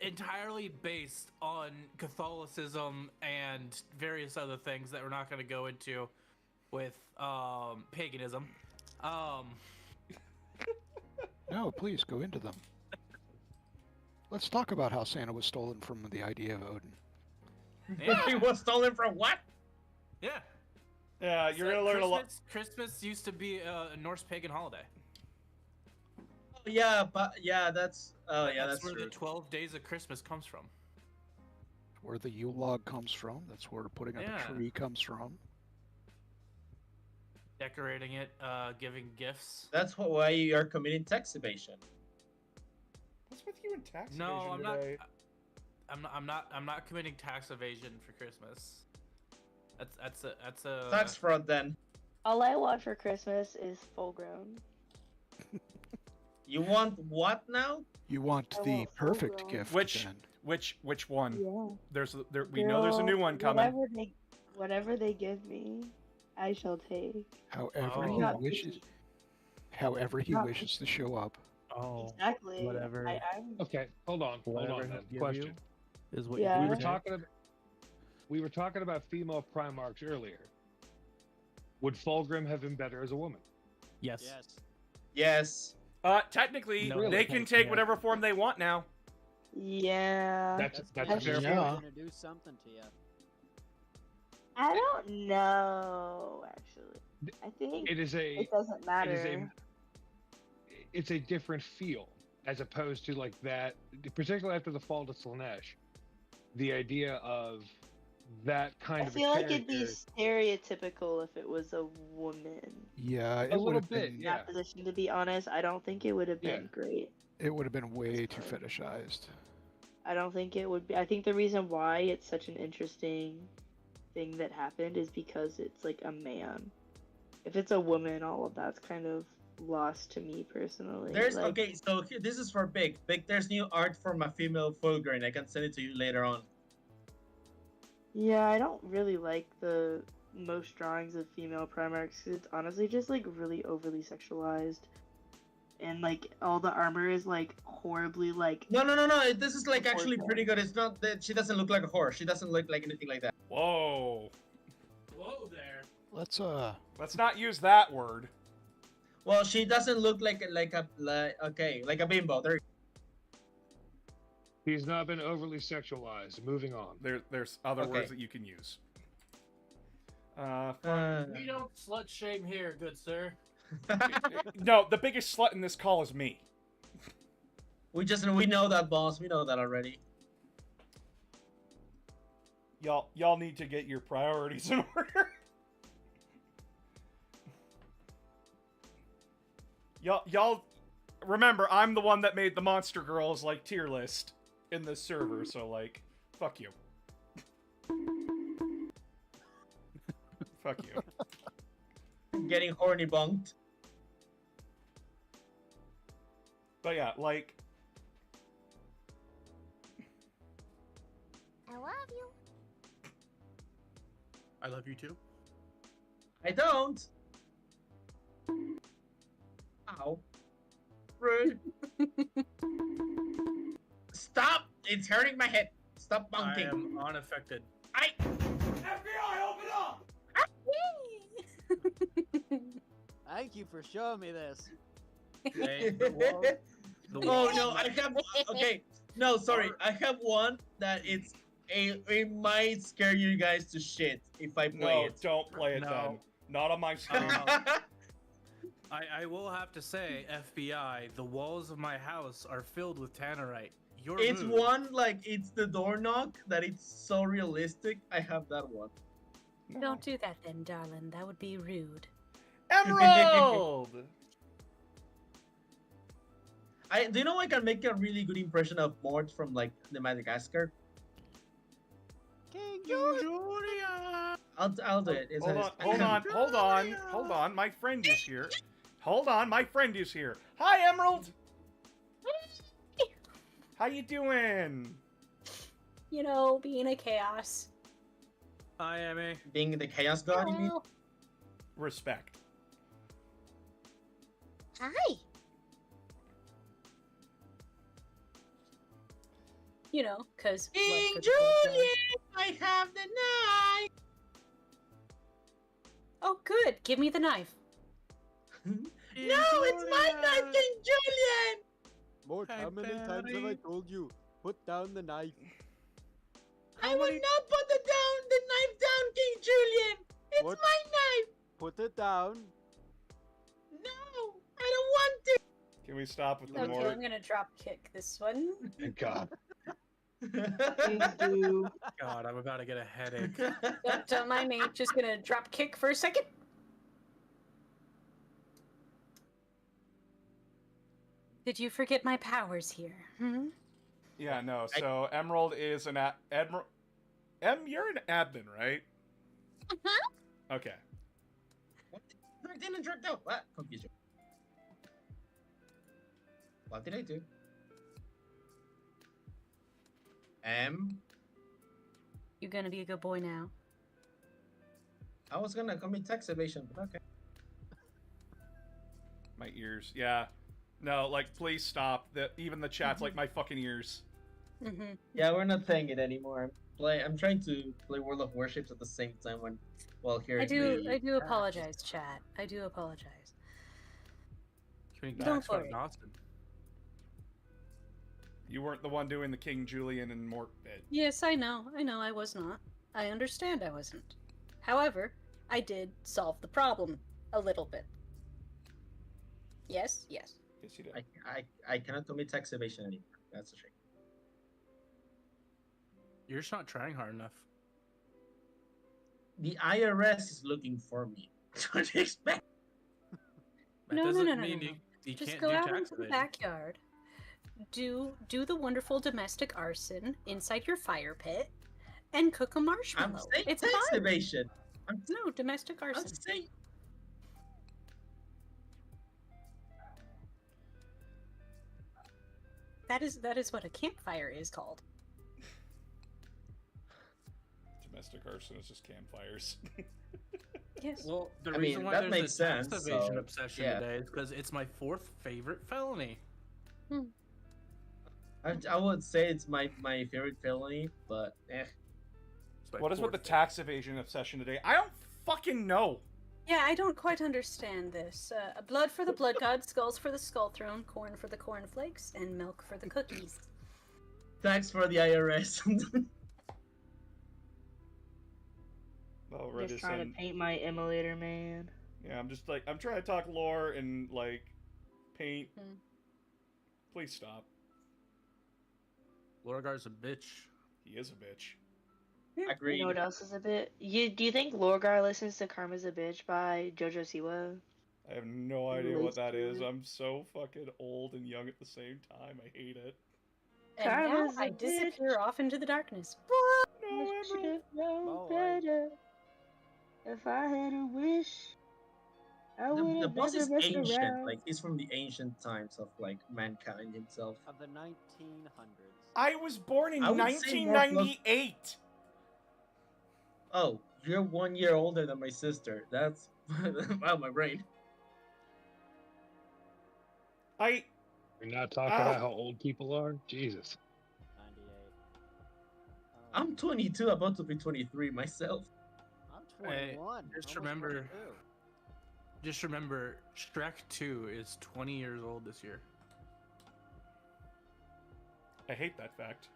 entirely based on Catholicism and various other things that we're not going to go into with paganism. No, please go into them. Let's talk about how Santa was stolen from the idea of Odin. Yeah. he was stolen from what? Yeah. Yeah, you're gonna learn a lot. Christmas used to be a Norse pagan holiday. Oh, yeah, but yeah, that's That's where true. the 12 days of Christmas comes from. Where the Yule log comes from. That's where putting up Yeah. a tree comes from. Decorating it, giving gifts. That's why you are committing tax evasion. What's with you and tax No, evasion I'm not. today? I'm not committing tax evasion for Christmas. That's a Tax fraud, then. All I want for Christmas is full grown. You want what now? You want I the want full perfect grown. gift. Which then. which one? Yeah. We know there's a new one coming. Whatever they give me, I shall take. However Oh. he Not wishes. picky. However he Not wishes to show up. oh Exactly. whatever. I'm Okay, hold on Whatever then. he'll give Question. you is what Yeah. you We do. were talking about female Primarchs earlier. Would Fulgrim have been better as a woman? Yes. Yes. Yes. Technically, No, they they can can't, take yeah. whatever form they want now. Yeah. That's a That's fair true. point. They're gonna do something to you. I don't know, actually. I think It is a it doesn't matter. it's a different feel as opposed to like that, particularly after the fall of Slaanesh. The idea of that kind I of feel a like it'd be character- stereotypical if it was a woman Yeah, it a would little have bit, been. yeah. in that position. To be honest, I don't think it would have Yeah. been great. It would have been way too fetishized. I don't think it would be. I think the reason why it's such an interesting thing that happened is because it's like a man. If it's a woman, all of that's kind of lost to me personally. There's Like, okay, so here, this is for Big. Big, there's new art for my female Fulgrim. I can send it to you later on. yeah, I don't really like the most drawings of female Primarchs 'cause it's honestly just like really overly sexualized, and like all the armor is like horribly like. No. This is like actually pretty good. It's not that she doesn't look like a horse. She doesn't look like anything like that. Whoa. Whoa there. Let's Let's not use that word. Well, she doesn't look like a bimbo. There. He's not been overly sexualized. Moving on. There's other Okay. words that you can use. We don't slut shame here, good sir. No, the biggest slut in this call is me. we know that, boss. We know that already. Y'all need to get your priorities in order. Y'all remember, I'm the one that made the Monster Girls like tier list in this server, so like, fuck you. Fuck you. Getting horny bunked. But yeah, like, I love you. I love you too. I don't. Ow. Rude. Stop! It's hurting my head. Stop I bunking. am unaffected. FBI, open up! Thank you for showing me this. Hey, the wall- the Oh wall- no, I have. Okay, no, sorry. I have one that it might scare you guys to shit if I play No, it. don't play it No. then. Not on my screen. I will have to say, FBI, the walls of my house are filled with tannerite. Your It's move. one like it's the door knock that it's so realistic. I have that one. No. Don't do that then, darling. That would be rude. Emerald! Do you know I can make a really good impression of Mort from like the Madagascar? King Julian. I'll do it. It's Hold on. My friend is here. Hold on, my friend is here. Hi, Emerald. How you doing? You know, being a chaos. Hi, Emmy. Being the chaos god, you mean? Well, Respect. hi. You know, cause King blood for the blood Julian, I have the knife. Oh, good. Give me the knife. No, it's my knife, King Julian. Mort, how many times have I told you? Put down the knife. I will not put the knife down, King Julian. It's What? my knife. Put it down. No, I don't want to. Can we stop with the Okay, more? I'm gonna drop kick this one. Thank God. God, I'm about to get a headache. Don't mind me. Just gonna drop kick for a second. Did you forget my powers here? Hmm? Yeah, no. So Emerald is an Admiral. You're an admin, right? Uh-huh. Okay. Didn't jerk out. What? Confusion. What did I do? You gonna be a good boy now? I was gonna commit tax evasion, but okay. My ears. Yeah. No, like, please stop. Even the chat's like my fucking ears. Mm-hmm. Yeah, we're not saying it anymore. I'm trying to play World of Warships at the same time here. I do apologize, chat. I do apologize. Can we Don't back worry. Austin? You weren't the one doing the King Julian and Mort bit. Yes, I know. I was not. I understand I wasn't. However, I did solve the problem a little bit. Yes, yes. Yes, you did. I cannot commit tax evasion anymore. That's a shame. You're just not trying hard enough. The IRS is looking for me. What do you expect? That No, doesn't no, mean no. you Just can't go do out tax into the evasion. backyard. Do the wonderful domestic arson inside your fire pit, and cook a I'm marshmallow. saying It's tax fun. evasion. No, domestic I'm arson. saying. That is what a campfire is called. Domestic arson is just campfires. Yes. Well, the I reason mean, why that there's makes a tax sense, evasion so, obsession yeah. today is because it's my 4th favorite felony. I would say it's my favorite felony, but It's my What is with the 4th tax evasion obsession today? I don't fucking know. Yeah, I don't quite understand this. Blood for the blood god, skulls for the skull throne, corn for the cornflakes, and milk for the cookies. thanks for the IRS. Oh, I'm just trying to Redison. paint my emulator, man. Yeah, I'm just like, I'm trying to talk lore and like paint. Hmm. Please stop. Lorgar's a bitch. He is a bitch. Agreed. You know what else is a bit? Do you think Lorgar listens to "Karma's a Bitch" by JoJo Siwa? I have no idea what that is. Listen. I'm so fucking old and young at the same time. I hate it. And now Karma's a I bitch. disappear off into the darkness. No, I should Emerald. have known Oh, better. If I had a wish, I would The have boss never is messed ancient. around. Like he's from the ancient times of like mankind himself. Of the 1900s. I was born in I would say more 1998. Oh, you're 1 year older than my sister. That's wow, my brain. I We're not talking Ow. about how old people are. Jesus. 98. I'm 22, about to be 23 myself. I'm Hey, 21. just almost remember- 22. Just remember, Shrek 2 is 20 years old this year. I hate that fact.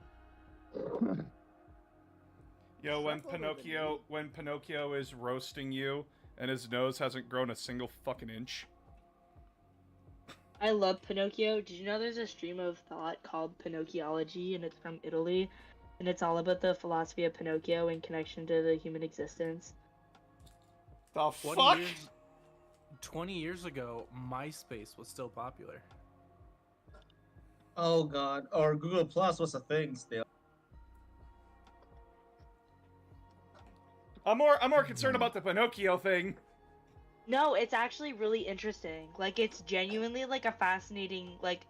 Yo, when Shrek older than Pinocchio is roasting you and his nose hasn't grown a single fucking inch. I love Pinocchio. Did you know there's a stream of thought called Pinocchiology, and it's from Italy, and it's all about the philosophy of Pinocchio in connection to the human existence. The 20 fuck? years, 20 years ago, MySpace was still popular. Oh god. Or Google Plus was a thing still. I'm more concerned about the Pinocchio thing. No, it's actually really interesting. Like, it's genuinely like a fascinating like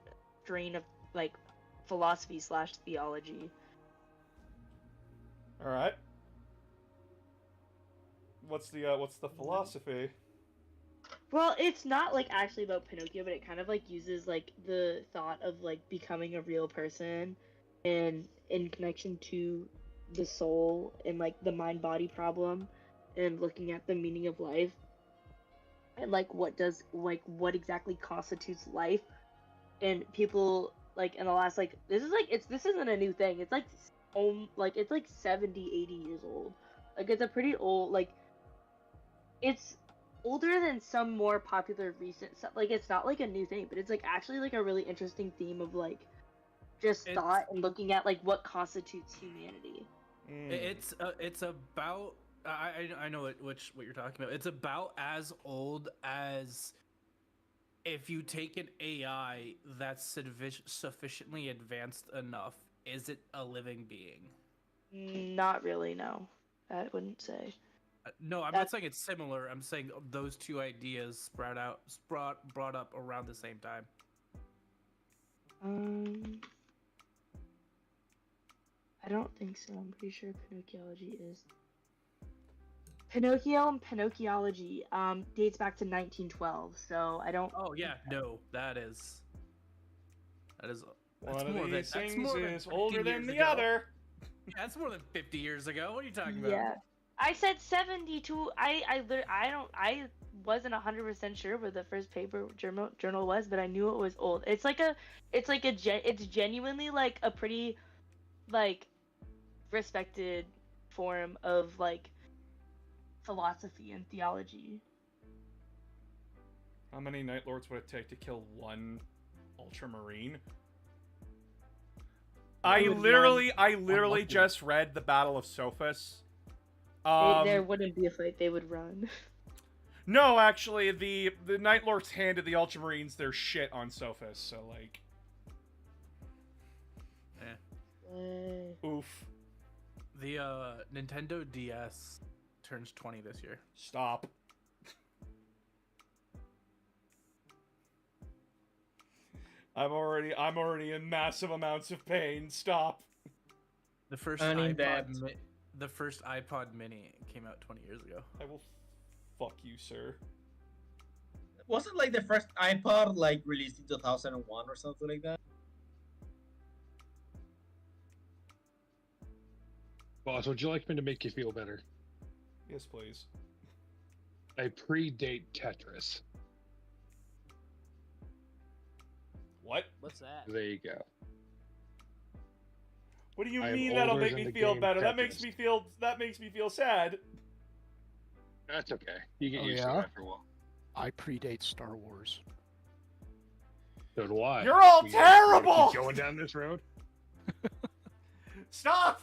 strain of like philosophy / theology. All right. What's the philosophy? Well, it's not like actually about Pinocchio, but it kind of like uses like the thought of like becoming a real person and in connection to the soul and like the mind body problem and looking at the meaning of life and like what exactly constitutes life. And people like in the last like this isn't a new thing. It's like it's like 70, 80 years old. Like it's a pretty old like it's older than some more popular recent stuff. Like it's not like a new thing, but it's like actually like a really interesting theme of like just It's- thought and looking at like what constitutes humanity. Mm. It's about I know what you're talking about. It's about as old as if you take an AI that's sufficiently advanced enough, is it a living being? Not really, no. I wouldn't say. No, I'm not saying it's similar. I'm saying those two ideas brought up around the same time. I don't think so. I'm pretty sure Pinocchiology is. Pinocchio and Pinocchiology dates back to 1912, so I don't. Oh yeah, no, that is. That's One of more than- these that's things more than is 50 older than years the ago. other. Yeah, that's more than 50 years ago. What are you talking about? Yeah, I said 72. I wasn't 100% sure what the first paper journal was, but I knew it was old. It's genuinely like a pretty like respected form of like philosophy and theology. How many Night Lords would it take to kill one Ultramarine? I would literally Unlucky. just read the Battle of Sophis. There wouldn't be a fight; they would run. No, actually, the Night Lords handed the Ultramarines their shit on Sophis, so like, oof. The Nintendo DS turns 20 this year. Stop. I'm already in massive amounts of pain. Stop. The first I need the first iPod Mini came out 20 years ago. I will fuck you, sir. Wasn't like the first iPod like released in 2001 or something like that? Boss, would you like me to make you feel better? Yes, please. I predate Tetris. What? What's that? There you go. What do you I am mean that'll older make than me the feel game better? That Tetris. makes me feel sad. That's okay. You get Oh, used to yeah? it after a while. I predate Star Wars. So do I. You're all You terrible! wanna keep going down this road? Stop!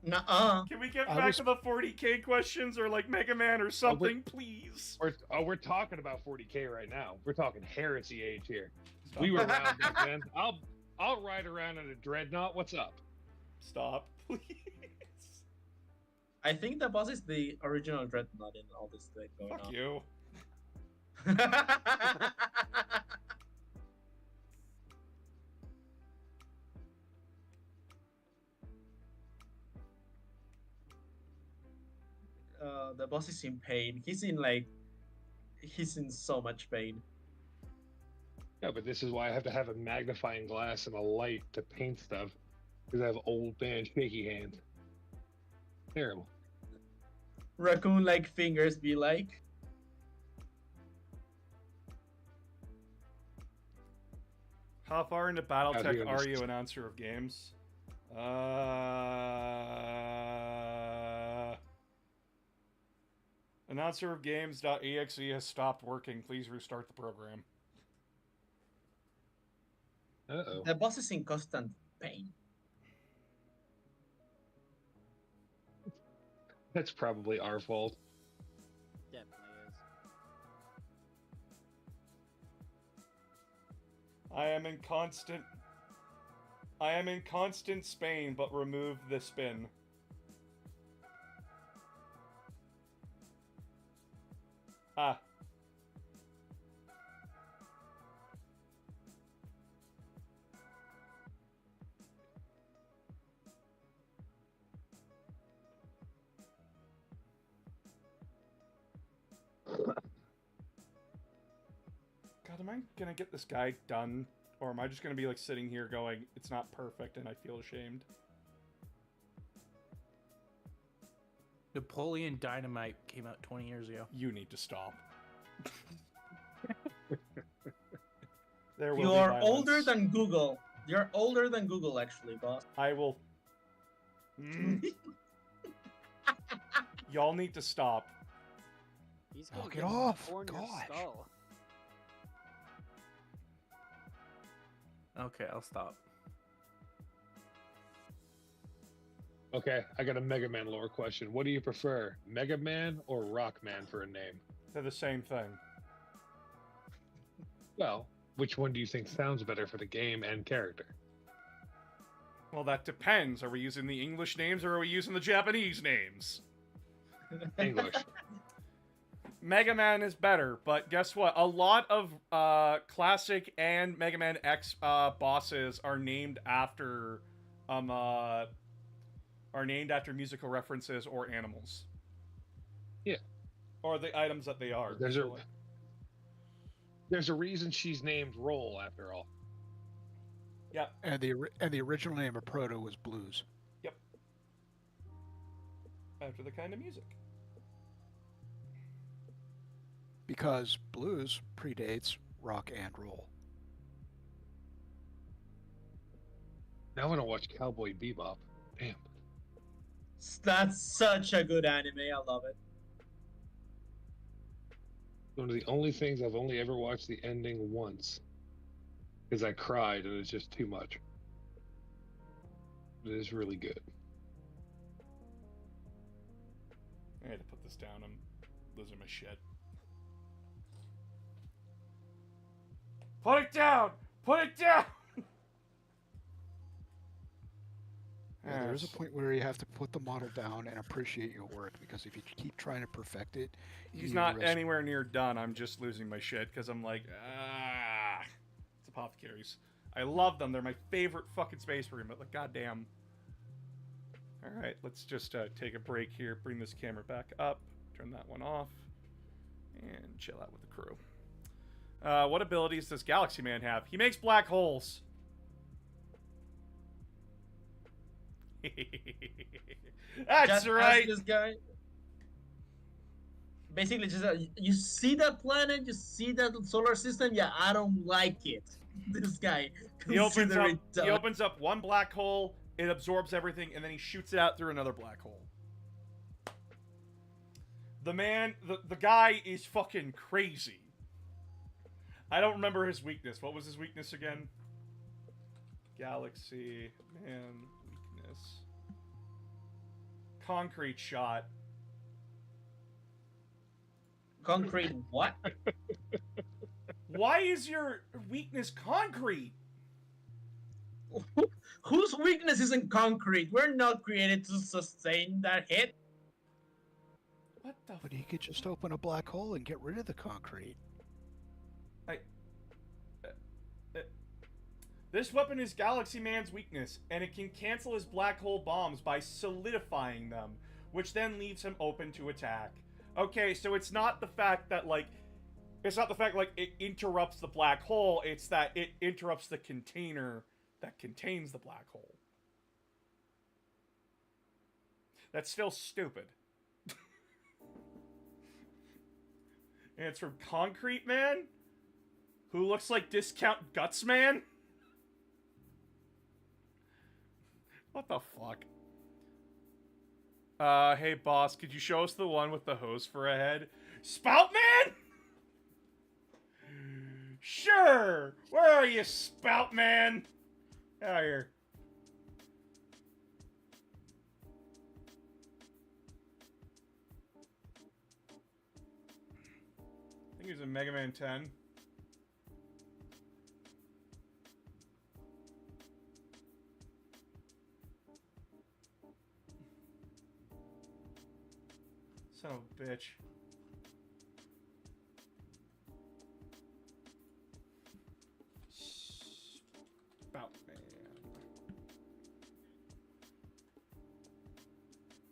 Nuh-uh. Can we get I back was- to the 40k questions or like Mega Man or something, please? We're talking about 40k right now. We're talking heresy age here. Stop. We were around back then. I'll ride around in a dreadnought. What's up? Stop, please. I think the boss is the original Dreadnought in all this thing going Fuck on. you. The boss is in pain. He's in so much pain. Yeah, but this is why I have to have a magnifying glass and a light to paint stuff. Because I have old man shaky hands. Terrible. Raccoon-like fingers be like. How far into Out here BattleTech in are this- you, announcer of games? Announcer of games.exe has stopped working. Please restart the program. Uh-oh. The boss is in constant pain. That's probably our fault. Definitely is. I am in constant Spain, but remove the spin. Ah. God, am I gonna get this guy done? Or am I just gonna be like sitting here going, it's not perfect and I feel ashamed? Napoleon Dynamite came out 20 years ago. You need to stop. There will You be are violence. older than Google. You're older than Google, actually, boss. I will. Y'all need to stop. He's gonna Knock get it off, born your gosh. skull. Okay, I'll stop. Okay, I got a Mega Man lore question. What do you prefer, Mega Man or Rock Man for a name? They're the same thing. Well, which one do you think sounds better for the game and character? Well, that depends. Are we using the English names or are we using the Japanese names? English. Mega Man is better, but guess what? A lot of classic and Mega Man X bosses are named after musical references or animals. Yeah. Or the items that they are. There's a reason she's named Roll after all. Yeah. And the original name of Proto was Blues. Yep. After the kind of music. Because blues predates rock and roll. Now I want to watch Cowboy Bebop. Damn. That's such a good anime. I love it. One of the only things I've only ever watched the ending once. Because I cried and it's just too much. It is really good. I had to put this down. I'm losing my shit. Put it down! Put it down! Yeah, there is a point where you have to put the model down and appreciate your work, because if you keep trying to perfect it, He's you not risk- anywhere near done. I'm just losing my shit because I'm like, it's a apothecaries. I love them. They're my favorite fucking space marine, but like, goddamn. Alright, let's just take a break here, bring this camera back up, turn that one off, and chill out with the crew. What abilities does Galaxy Man have? He makes black holes. That's Just right. ask this guy. Basically, just you see that planet, you see that solar system. Yeah, I don't like it. This guy. He opens consider up. it He done. opens up one black hole. It absorbs everything, and then he shoots it out through another black hole. The man, the guy is fucking crazy. I don't remember his weakness. What was his weakness again? Galaxy Man weakness. Concrete shot. Concrete what? Why is your weakness concrete? Whose weakness isn't concrete? We're not created to sustain that hit. What the But he could just open a black hole and get rid of the concrete. This weapon is Galaxy Man's weakness, and it can cancel his black hole bombs by solidifying them, which then leaves him open to attack. Okay, so it's not the fact that, like, it interrupts the black hole, it's that it interrupts the container that contains the black hole. That's still stupid. And it's from Concrete Man? Who looks like Discount Guts Man? What the fuck? Hey boss, could you show us the one with the hose for a head? Spout Man? Sure! Where are you, Spout Man? Out here. I think he was in Mega Man 10. Son of a bitch. Spout Man.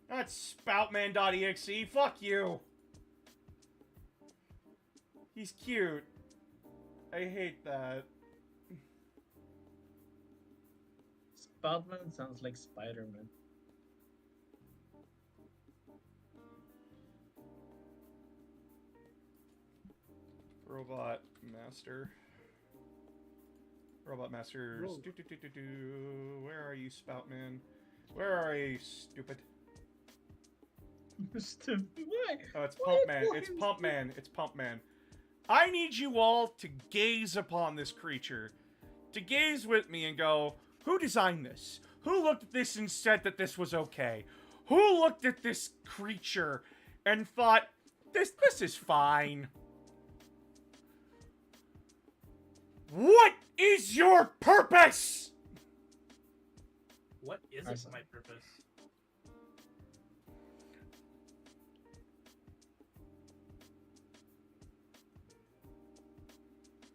That's spoutman.exe. Fuck you. He's cute. I hate that. Spoutman sounds like Spider-Man. Robot Master. Robot Masters. Whoa. Where are you, Spoutman? Where are you, stupid? Stupid. Why? Oh, it's Why Pump Man. you It's calling Pump him Man. It's Pump Man. I need you all to gaze upon this creature. To gaze with me and go, who designed this? Who looked at this and said that this was okay? Who looked at this creature and thought, this is fine? What is your purpose? What is Awesome. my purpose?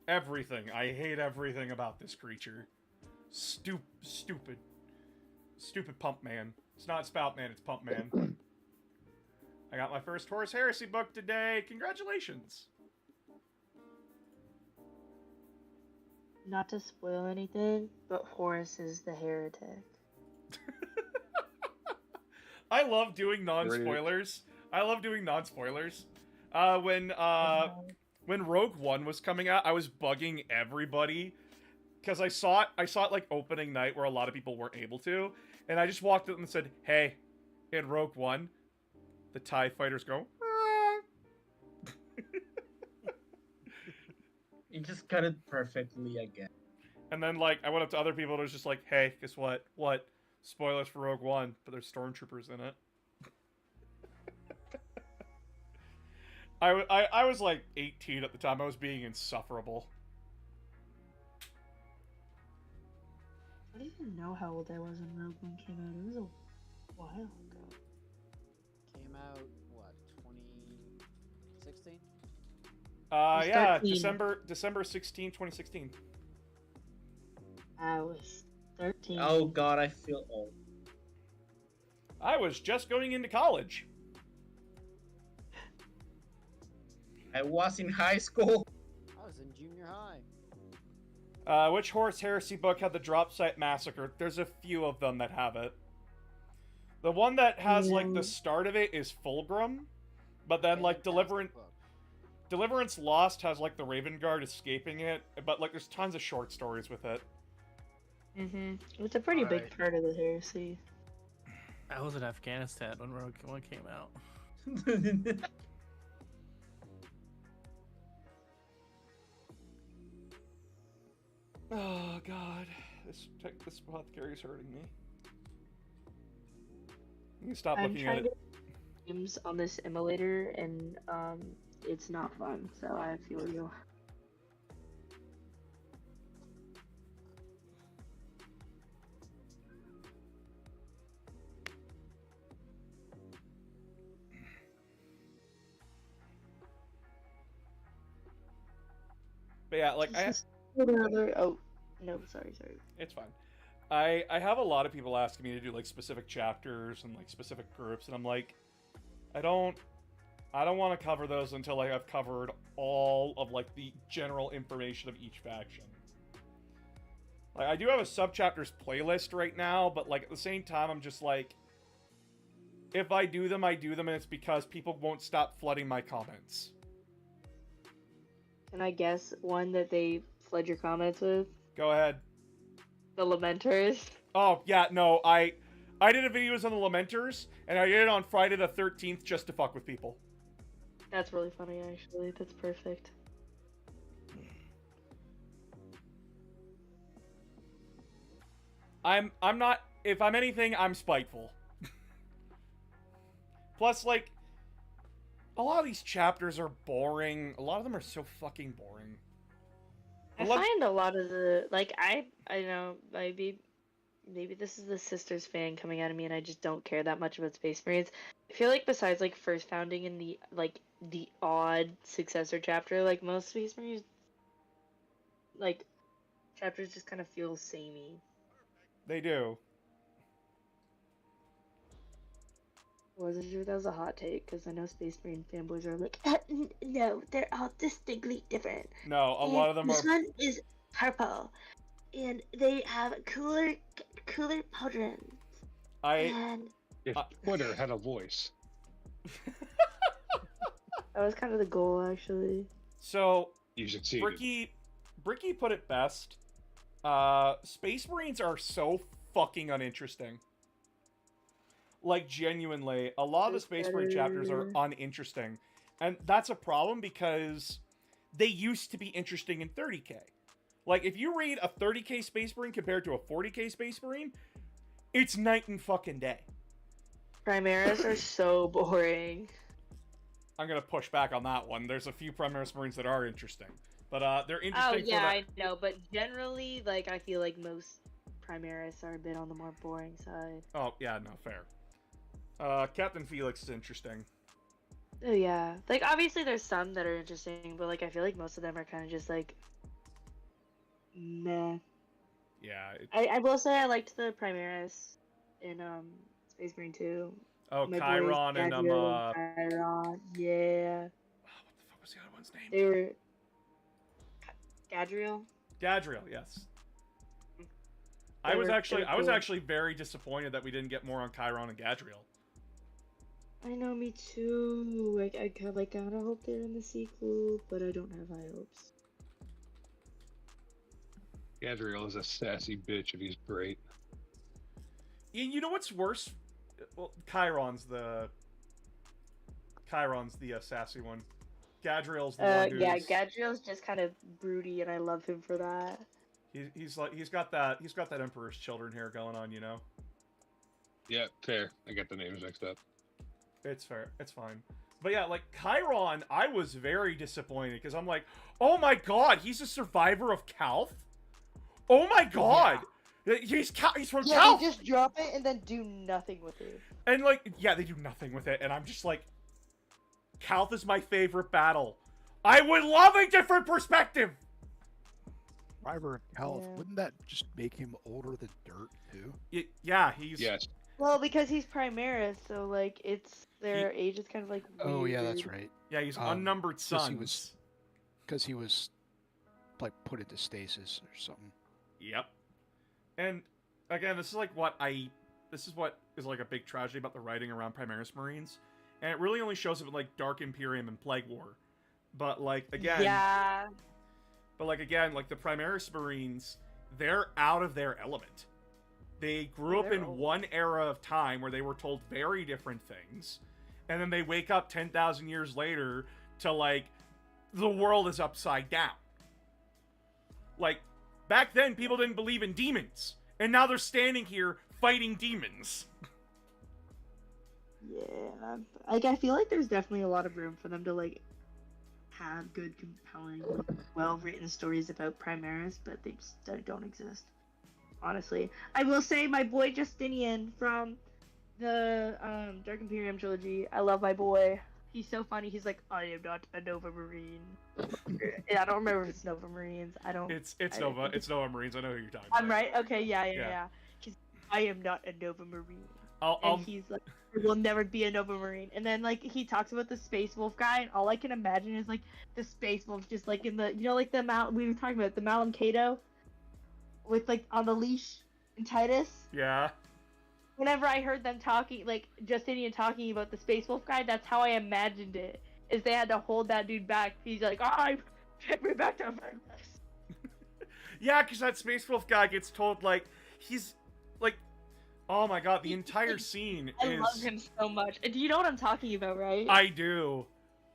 Everything. I hate everything about this creature. Stupid. Stupid Pump Man. It's not Spout Man, it's Pump Man. I got my first Horus Heresy book today. Congratulations. Not to spoil anything, but Horus is the heretic. I love doing non-spoilers. When Rogue One was coming out, I was bugging everybody because I saw it like opening night where a lot of people weren't able to, and I just walked up and said, "Hey, in Rogue One, the TIE fighters go." You just cut it perfectly again. And then, like, I went up to other people and it was just like, hey, guess what? What? Spoilers for Rogue One, but there's stormtroopers in it. I was like 18 at the time. I was being insufferable. I don't even know how old I was when Rogue One came out. It was a while ago. Came out, what, 2016? was Yeah, 13. December 16, 2016. I was 13. Oh god, I feel old. I was just going into college. I was in high school. I was in junior high. Which Horus Heresy book had the drop site massacre? There's a few of them that have it. The one that has like the start of it is Fulgrim, but then like Deliverance Lost has like the Raven Guard escaping it, but like there's tons of short stories with it. It's a pretty big part of the heresy. I was in Afghanistan when Rogue One came out. Oh god, this apothecary is hurting me. You can stop I'm looking trying at to it. games on this emulator, and it's not fun. So I feel you. But yeah, like Another. Oh no, sorry. it's fine. I have a lot of people asking me to do like specific chapters and like specific groups, and I'm like, I don't want to cover those until like I've covered all of like the general information of each faction. Like I do have a subchapters playlist right now, but like at the same time I'm just like, if I do them, I do them, and it's because people won't stop flooding my comments. Can I guess one that they flood your comments with? Go ahead. The Lamenters. Oh, yeah, no, I did a videos on the Lamenters, and I did it on Friday the 13th just to fuck with people. That's really funny, actually. That's perfect. I'm not, if I'm anything, I'm spiteful. Plus, like, a lot of these chapters are boring. A lot of them are so fucking boring. I find a lot of the, like, I know, maybe this is the Sisters fan coming out of me and I just don't care that much about Space Marines. I feel like besides, like, First Founding and the, like, the odd successor chapter, like, most Space Marines, like, chapters just kind of feel samey. They do. Wasn't sure that was a hot take, because I know Space Marine fanboys are like, no, they're all distinctly different. No, a lot of them this are... one is purple, and they have cooler pauldrons. If Twitter had a voice. That was kind of the goal, actually. So, you succeeded. Bricky put it best. Space Marines are so fucking uninteresting. Like, genuinely, a lot of the Space Marine chapters are uninteresting. And that's a problem because they used to be interesting in 30k. Like, if you read a 30k Space Marine compared to a 40k Space Marine, it's night and fucking day. Primaris are so boring. I'm gonna push back on that one. There's a few Primaris Marines that are interesting. But, they're interesting Oh, yeah, for I know, but generally, like, I feel like most Primaris are a bit on the more boring side. Oh, yeah, no, fair. Captain Felix is interesting. Oh, yeah. Like, obviously there's some that are interesting, but, like, I feel like most of them are kind of just, like, meh. Yeah. I will say I liked the Primaris in, Space Marine 2. Oh, My Chiron boys, and, Gadriel Chiron, yeah. Oh, what the fuck was the other one's name? They were... Gadriel? Gadriel, yes. They I was were cool. actually very disappointed that we didn't get more on Chiron and Gadriel. I know, me too. I kinda hope they're in the sequel, but I don't have high hopes. Gadriel is a sassy bitch if he's great. You know what's worse? Well, Chiron's the sassy one. Gadriel's the one who's... Yeah, Gadriel's just kind of broody, and I love him for that. He's got that Emperor's Children hair going on, you know. Yeah, fair. I got the names mixed up. It's fair. It's fine. But yeah, like, Chiron, I was very disappointed, because I'm like, oh my god, he's a survivor of Calth? Oh my god! Yeah. He's from Calth! They just drop it and then do nothing with it. And, like, yeah, they do nothing with it, and I'm just like, Calth is my favorite battle. I would love a different perspective! Survivor of health. Yeah. Wouldn't that just make him older than dirt too? Yeah, he's Yes. Well, because he's Primaris, so like it's their age is kind of like weird. Oh yeah, that's right. Yeah, he's unnumbered 'cause sons. Because he was like put into stasis or something. Yep. And again, this is what is like a big tragedy about the writing around Primaris Marines. And it really only shows up in like Dark Imperium and Plague War. But like again, Yeah. But like again, like the Primaris Marines, they're out of their element. They grew up They're in old. one era of time where they were told very different things, and then they wake up 10,000 years later to like the world is upside down. Like back then, people didn't believe in demons, and now they're standing here fighting demons. Yeah. Like I feel like there's definitely a lot of room for them to like have good, compelling, well-written stories about Primaris, but they just don't exist. Honestly, I will say my boy Justinian from the Dark Imperium trilogy. I love my boy. He's so funny. He's like, I am not a Nova Marine. And I don't remember if it's Nova Marines. I don't. It's I don't Nova. think It's Nova Marines. I know who you're talking I'm about. right. Okay. Yeah. Yeah. He's, I am not a Nova Marine. I'll And he's like, I will never be a Nova Marine. And then like he talks about the Space Wolf guy, and all I can imagine is like the Space Wolf just like in the like the mount we were talking about the Malum Cato, with like on the leash in Titus. Yeah. Whenever I heard them talking, like Justinian talking about the Space Wolf guy, that's how I imagined it. Is they had to hold that dude back. He's like, take me back to my place. Yeah, because that Space Wolf guy gets told like he's like, oh my god, the entire scene I is. love him so much. Do you know what I'm talking about, right? I do.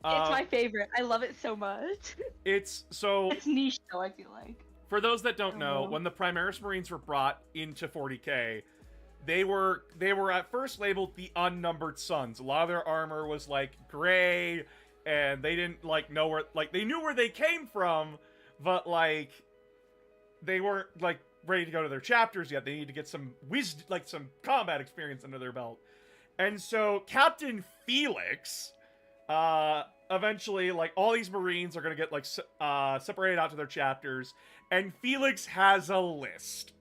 It's my favorite. I love it so much. It's so. It's niche though, I feel like. For those that don't know, Uh-huh. when the Primaris Marines were brought into 40k, they were at first labeled the Unnumbered Sons. A lot of their armor was like gray, and they didn't like know where they knew where they came from, but like they weren't like ready to go to their chapters yet. They need to get some wisdom, like some combat experience under their belt. And so Captain Felix, eventually, like all these Marines are gonna get like separated out to their chapters, and Felix has a list.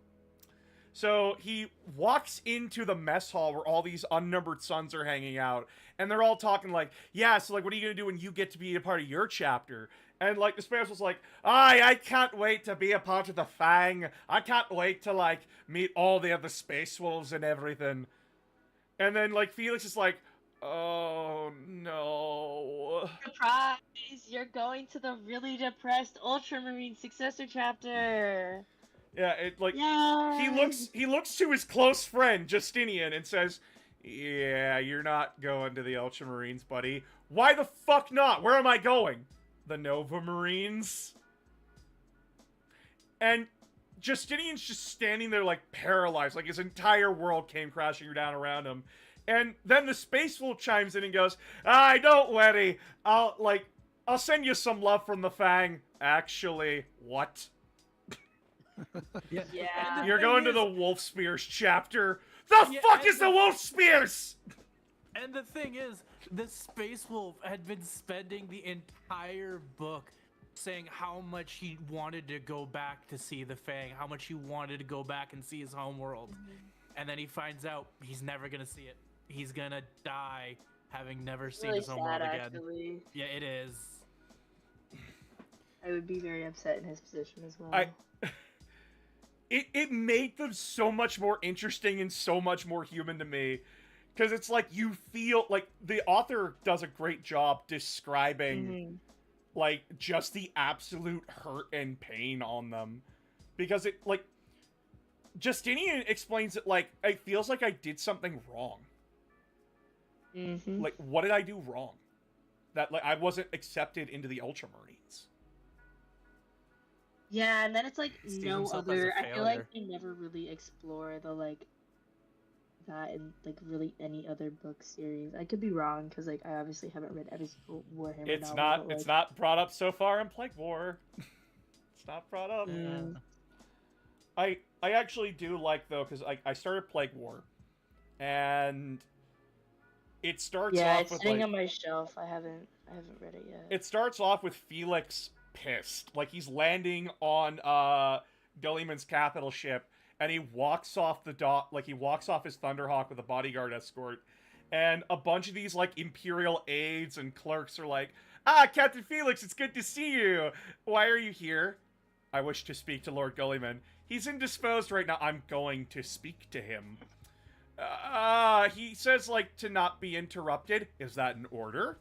So he walks into the mess hall where all these unnumbered sons are hanging out, and they're all talking like, yeah, so like, what are you gonna do when you get to be a part of your chapter? And like the Space was like, I can't wait to be a part of the Fang. I can't wait to like meet all the other Space Wolves and everything. And then like Felix is like, oh no. Surprise! You're going to the really depressed Ultramarine successor chapter. Yeah, it like Yeah. he looks to his close friend Justinian and says, "Yeah, you're not going to the Ultramarines, buddy. Why the fuck not? Where am I going? The Nova Marines?" And Justinian's just standing there like paralyzed, like his entire world came crashing down around him. And then the Space Wolf chimes in and goes, don't worry. I'll send you some love from the Fang. Actually, what? Yeah. You're going to the Wolf Spears chapter. The fuck is the Wolf Spears? And the thing is, the Space Wolf had been spending the entire book saying how much he wanted to go back to see the Fang, how much he wanted to go back and see his home world. And then he finds out he's never gonna see it. He's gonna die having never seen Really his home sad, world again. actually. Yeah, it is. I would be very upset in his position as well. It made them so much more interesting and so much more human to me. Because it's like you feel like the author does a great job describing like just the absolute hurt and pain on them. Because it like Justinian explains it like it feels like I did something wrong. Like what did I do wrong? That like I wasn't accepted into the Ultramarines. Yeah, and then it's like Sees no himself as a other. I feel like failure. they never really explore the like that in like really any other book series. I could be wrong because like I obviously haven't read every single Warhammer It's novel, not but, it's like, not brought up so far in Plague War. It's not brought up. I actually do like though because I started Plague War, and it starts Yeah, off it's with sitting like, on my shelf. I haven't read it yet. it starts off with Felix pissed. Like, he's landing on Gulliman's capital ship, and he walks off the dock, like, he walks off his Thunderhawk with a bodyguard escort, and a bunch of these, like, Imperial aides and clerks are like, "Ah, Captain Felix, it's good to see you. Why are you here?" "I wish to speak to Lord Gulliman. He's indisposed right now." "I'm going to speak to him." He says, like, to not be interrupted." "Is that an order?"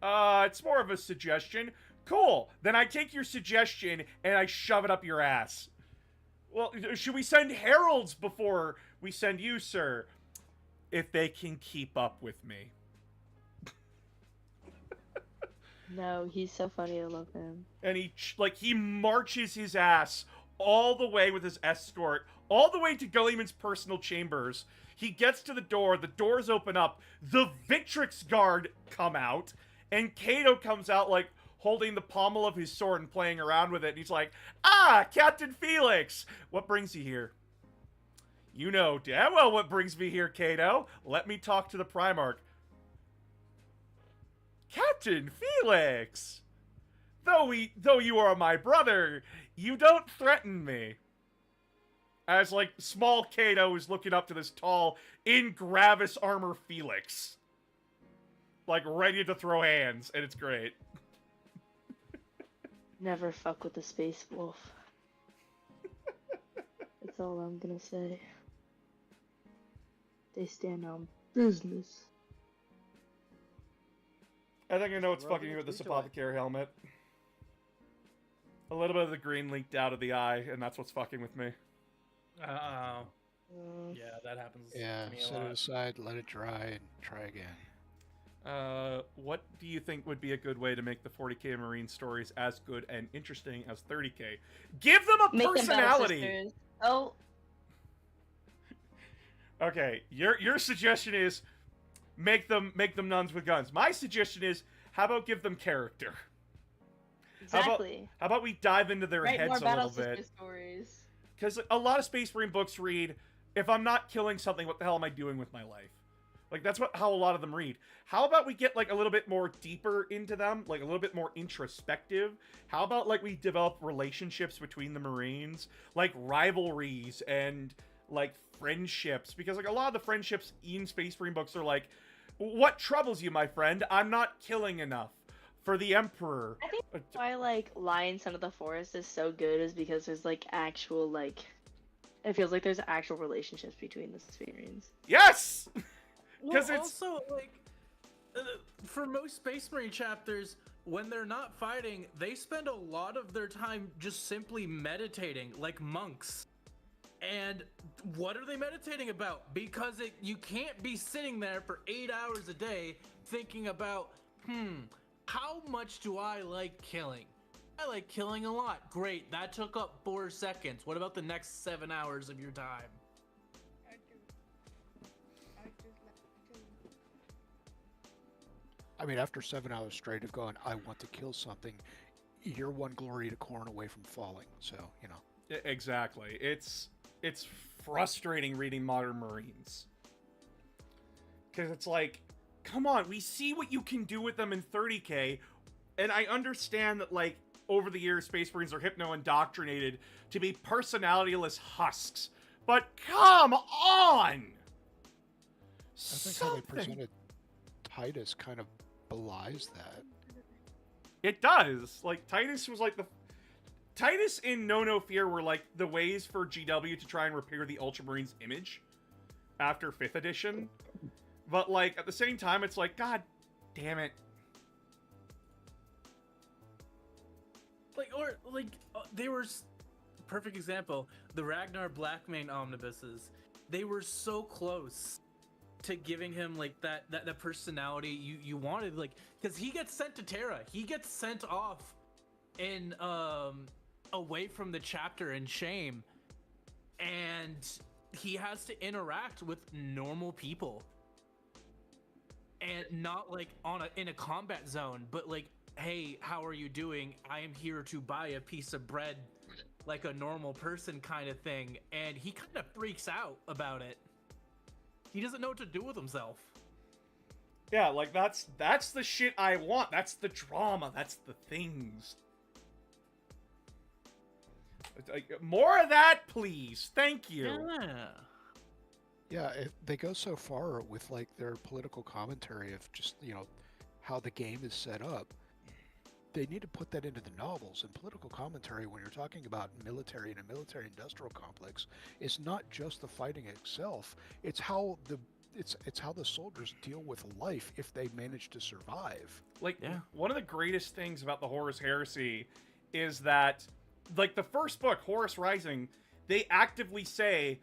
It's more of a suggestion." "Cool. Then I take your suggestion and I shove it up your ass." "Well, should we send heralds before we send you, sir?" "If they can keep up with me." No, he's so funny. I love him. And he marches his ass all the way with his escort, all the way to Gulliman's personal chambers. He gets to the doors open up, the Victrix guard come out, and Cato comes out, like, holding the pommel of his sword and playing around with it, and he's like, "Ah, Captain Felix! What brings you here?" "You know damn well what brings me here, Cato. Let me talk to the Primarch." "Captain Felix! Though you are my brother, you don't threaten me." As, like, small Cato is looking up to this tall, in Gravis armor Felix. Like, ready to throw hands, and it's great. Never fuck with the Space Wolf. That's all I'm gonna say. They stand on business. I think I know what's Rubbing fucking me with its this boot away. apothecary helmet. A little bit of the green leaked out of the eye, and that's what's fucking with me. Oh. Yeah, that happens Yeah, to me a set it lot. aside, let it dry, and try again. What do you think would be a good way to make the 40k Marine stories as good and interesting as 30k? Give them a Make them Battle personality! Sisters. Oh, Okay, your suggestion is make them nuns with guns. My suggestion is, how about give them character? exactly. How about we dive into their Write more heads a Battle little bit? Sister stories. Because a lot of Space Marine books read, if I'm not killing something, what the hell am I doing with my life? Like, that's how a lot of them read. How about we get, like, a little bit more deeper into them? Like, a little bit more introspective? How about, like, we develop relationships between the Marines? Like, rivalries and, like, friendships? Because, like, a lot of the friendships in Space Marine books are like, "What troubles you, my friend? I'm not killing enough. For the Emperor." I think that's why, like, Lion Son of the Forest is so good is because there's, like, actual, like... It feels like there's actual relationships between the Space Marines. Yes! Well, 'Cause it's- also, like, for most Space Marine chapters, when they're not fighting, they spend a lot of their time just simply meditating, like monks. And what are they meditating about? Because you can't be sitting there for 8 hours a day thinking about, how much do I like killing? I like killing a lot. Great, that took up 4 seconds. What about the next 7 hours of your time? I mean, after 7 hours straight of going, I want to kill something, you're one glory to corn away from falling. So, you know. Exactly. It's frustrating reading Modern Marines. Because it's like, come on, we see what you can do with them in 30k, and I understand that, like, over the years, Space Marines are hypno-indoctrinated to be personalityless husks. But come on! I think how they presented Titus kind of belies that. It does. Like, Titus was like Titus and No Fear were like the ways for GW to try and repair the Ultramarines image after 5th edition. But, like, at the same time, it's like, God damn it. They were perfect example. The Ragnar Blackmane omnibuses. They were so close to giving him like that personality you wanted, like, because he gets sent to Terra. He gets sent off in away from the chapter in shame, and he has to interact with normal people, and not like in a combat zone, but like, hey, how are you doing? I am here to buy a piece of bread, like a normal person kind of thing. And he kind of freaks out about it. He doesn't know what to do with himself. Yeah, like, that's the shit I want. That's the drama. That's the things. Like, more of that, please. Thank you. Yeah. Yeah, they go so far with like their political commentary of just, how the game is set up. They need to put that into the novels. And political commentary, when you're talking about military and a military-industrial complex, is not just the fighting itself. It's how the soldiers deal with life if they manage to survive. Like, one of the greatest things about the Horus Heresy is that, like, the first book, Horus Rising, they actively say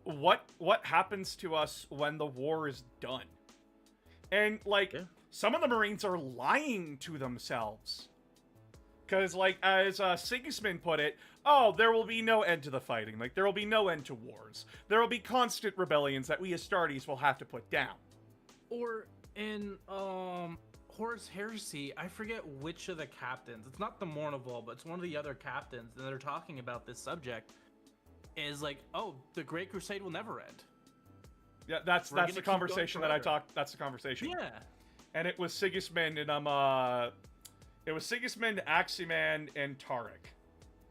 what happens to us when the war is done. And, like, some of the Marines are lying to themselves. Because, like, as Sigismund put it, oh, there will be no end to the fighting. Like, there will be no end to wars. There will be constant rebellions that we Astartes will have to put down. Or in Horus Heresy, I forget which of the captains. It's not the Mournival, but it's one of the other captains, and they're talking about this subject. Is like, oh, the Great Crusade will never end. Yeah, that's the conversation that I talked. That's the conversation. Yeah. And it was Sigismund and it was Sigismund, Aximan, and Tarek,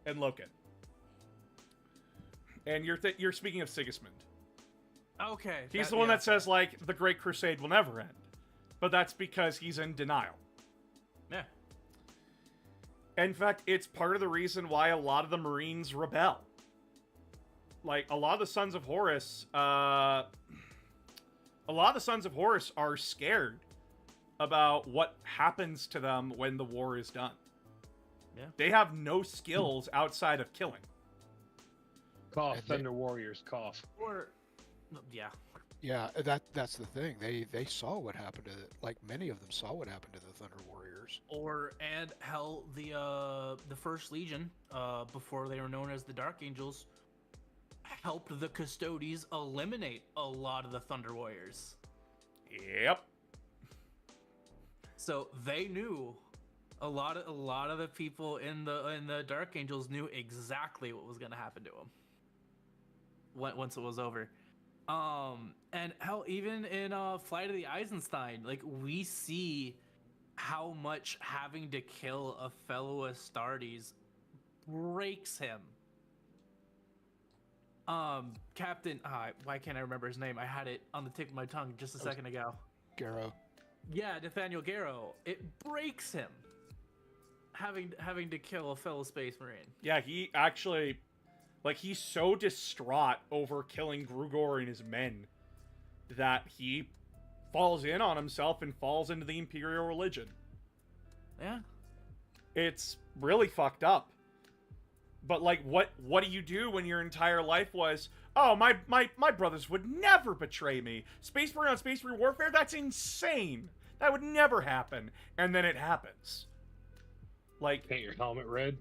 and Loken. And you're speaking of Sigismund. Okay. He's the one that says, like, the Great Crusade will never end. But that's because he's in denial. Yeah. In fact, it's part of the reason why a lot of the Marines rebel. Like, a lot of the Sons of Horus, are scared about what happens to them when the war is done. Yeah. They have no skills outside of killing. Cough, Thunder Warriors, cough. Or, yeah. Yeah, that's the thing. They saw what happened to like many of them saw what happened to the Thunder Warriors. And hell, the First Legion, before they were known as the Dark Angels, helped the Custodes eliminate a lot of the Thunder Warriors. Yep. So they knew a lot of the people in the Dark Angels knew exactly what was going to happen to them once it was over. And hell, even in Flight of the Eisenstein, like, we see how much having to kill a fellow Astartes breaks him. Captain, why can't I remember his name? I had it on the tip of my tongue just a second ago. Garrow. Yeah, Nathaniel Garrow. It breaks him having to kill a fellow Space Marine. Yeah, he actually, like, he's so distraught over killing Grugor and his men that he falls in on himself and falls into the Imperial religion. Yeah. It's really fucked up. But, like, what do you do when your entire life was, oh, my brothers would never betray me. Space Marine on Space Marine warfare? That's insane. That would never happen. And then it happens. Like, paint your helmet red.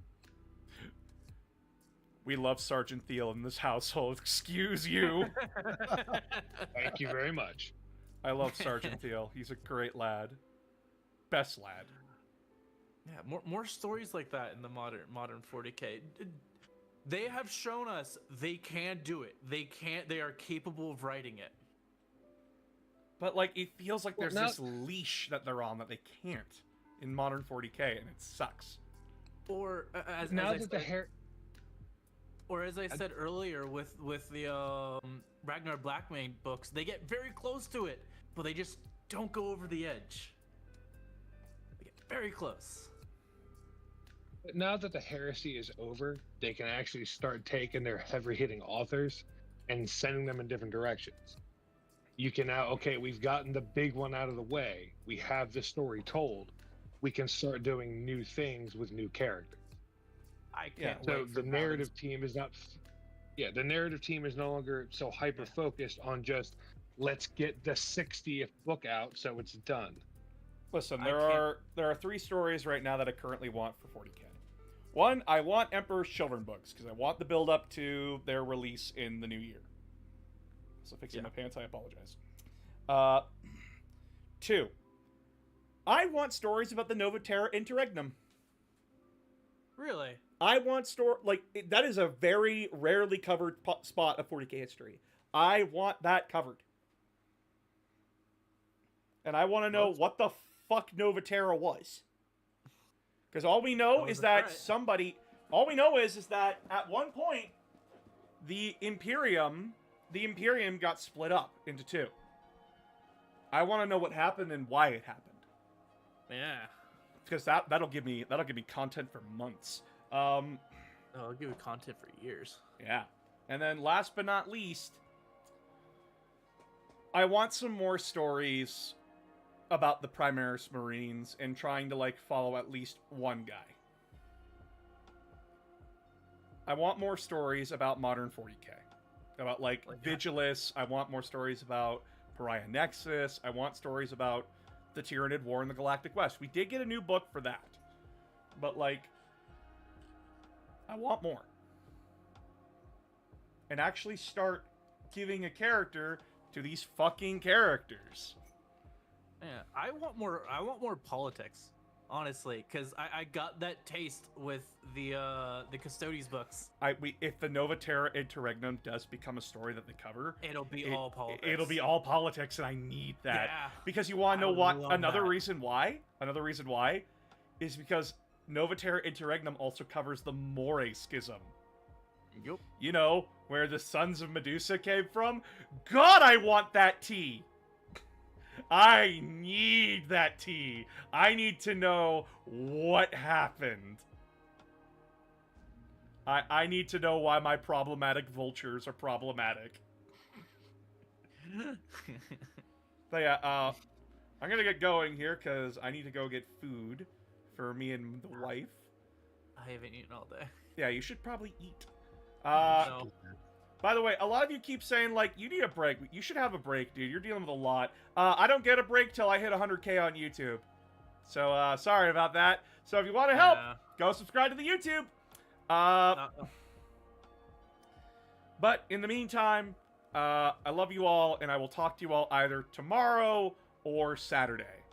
We love Sergeant Thiel in this household. Excuse you. Thank you very much. I love Sergeant Thiel. He's a great lad. Best lad. Yeah, more stories like that in the modern 40K. They have shown us they can do it. They are capable of writing it. But, like, it feels like there's this leash that they're on that they can't in modern 40K, and it sucks. Or as I said earlier with the Ragnar Blackmane books, they get very close to it, but they just don't go over the edge. They get very close. But now that the heresy is over, they can actually start taking their heavy-hitting authors and sending them in different directions. You can now, okay, we've gotten the big one out of the way. We have the story told. We can start doing new things with new characters. I can't wait. So the narrative team is not, the narrative team is no longer so hyper-focused on just, let's get the 60th book out so it's done. Listen, there are 3 stories right now that I currently want for 40K. One, I want Emperor's Children books, because I want the build-up to their release in the new year. So fixing my pants, I apologize. 2, I want stories about the Nova Terra Interregnum. Really? I want that is a very rarely covered spot of 40K history. I want that covered. And I want to know what the fuck Nova Terra was. Because all we know is that somebody... All we know is that at one point, the Imperium got split up into two. I want to know what happened and why it happened. Yeah. Because that'll give me content for months. Oh, I'll give you content for years. Yeah. And then last but not least, I want some more stories about the Primaris Marines and trying to like follow at least one guy. I want more stories about Modern 40K. About like Vigilus. I want more stories about Pariah Nexus. I want stories about the Tyranid War in the Galactic West. We did get a new book for that. But like, I want more. And actually start giving a character to these fucking characters. Yeah, I want more politics, honestly, because I got that taste with the Custodes books. If the Nova Terra Interregnum does become a story that they cover, it'll be all politics. It'll be all politics, and I need that. Yeah. Because you want to know what? Another that. reason why is because Nova Terra Interregnum also covers the Moray Schism. Yep. You know, where the Sons of Medusa came from? God, I want that tea! I need that tea! I need to know what happened. I need to know why my problematic vultures are problematic. But yeah, I'm gonna get going here, because I need to go get food for me and the wife. I haven't eaten all day. Yeah, you should probably eat. No. By the way, a lot of you keep saying, like, you need a break. You should have a break, dude. You're dealing with a lot. I don't get a break till I hit 100K on YouTube. So, sorry about that. So if you want to help, go subscribe to the YouTube. But in the meantime, I love you all, and I will talk to you all either tomorrow or Saturday.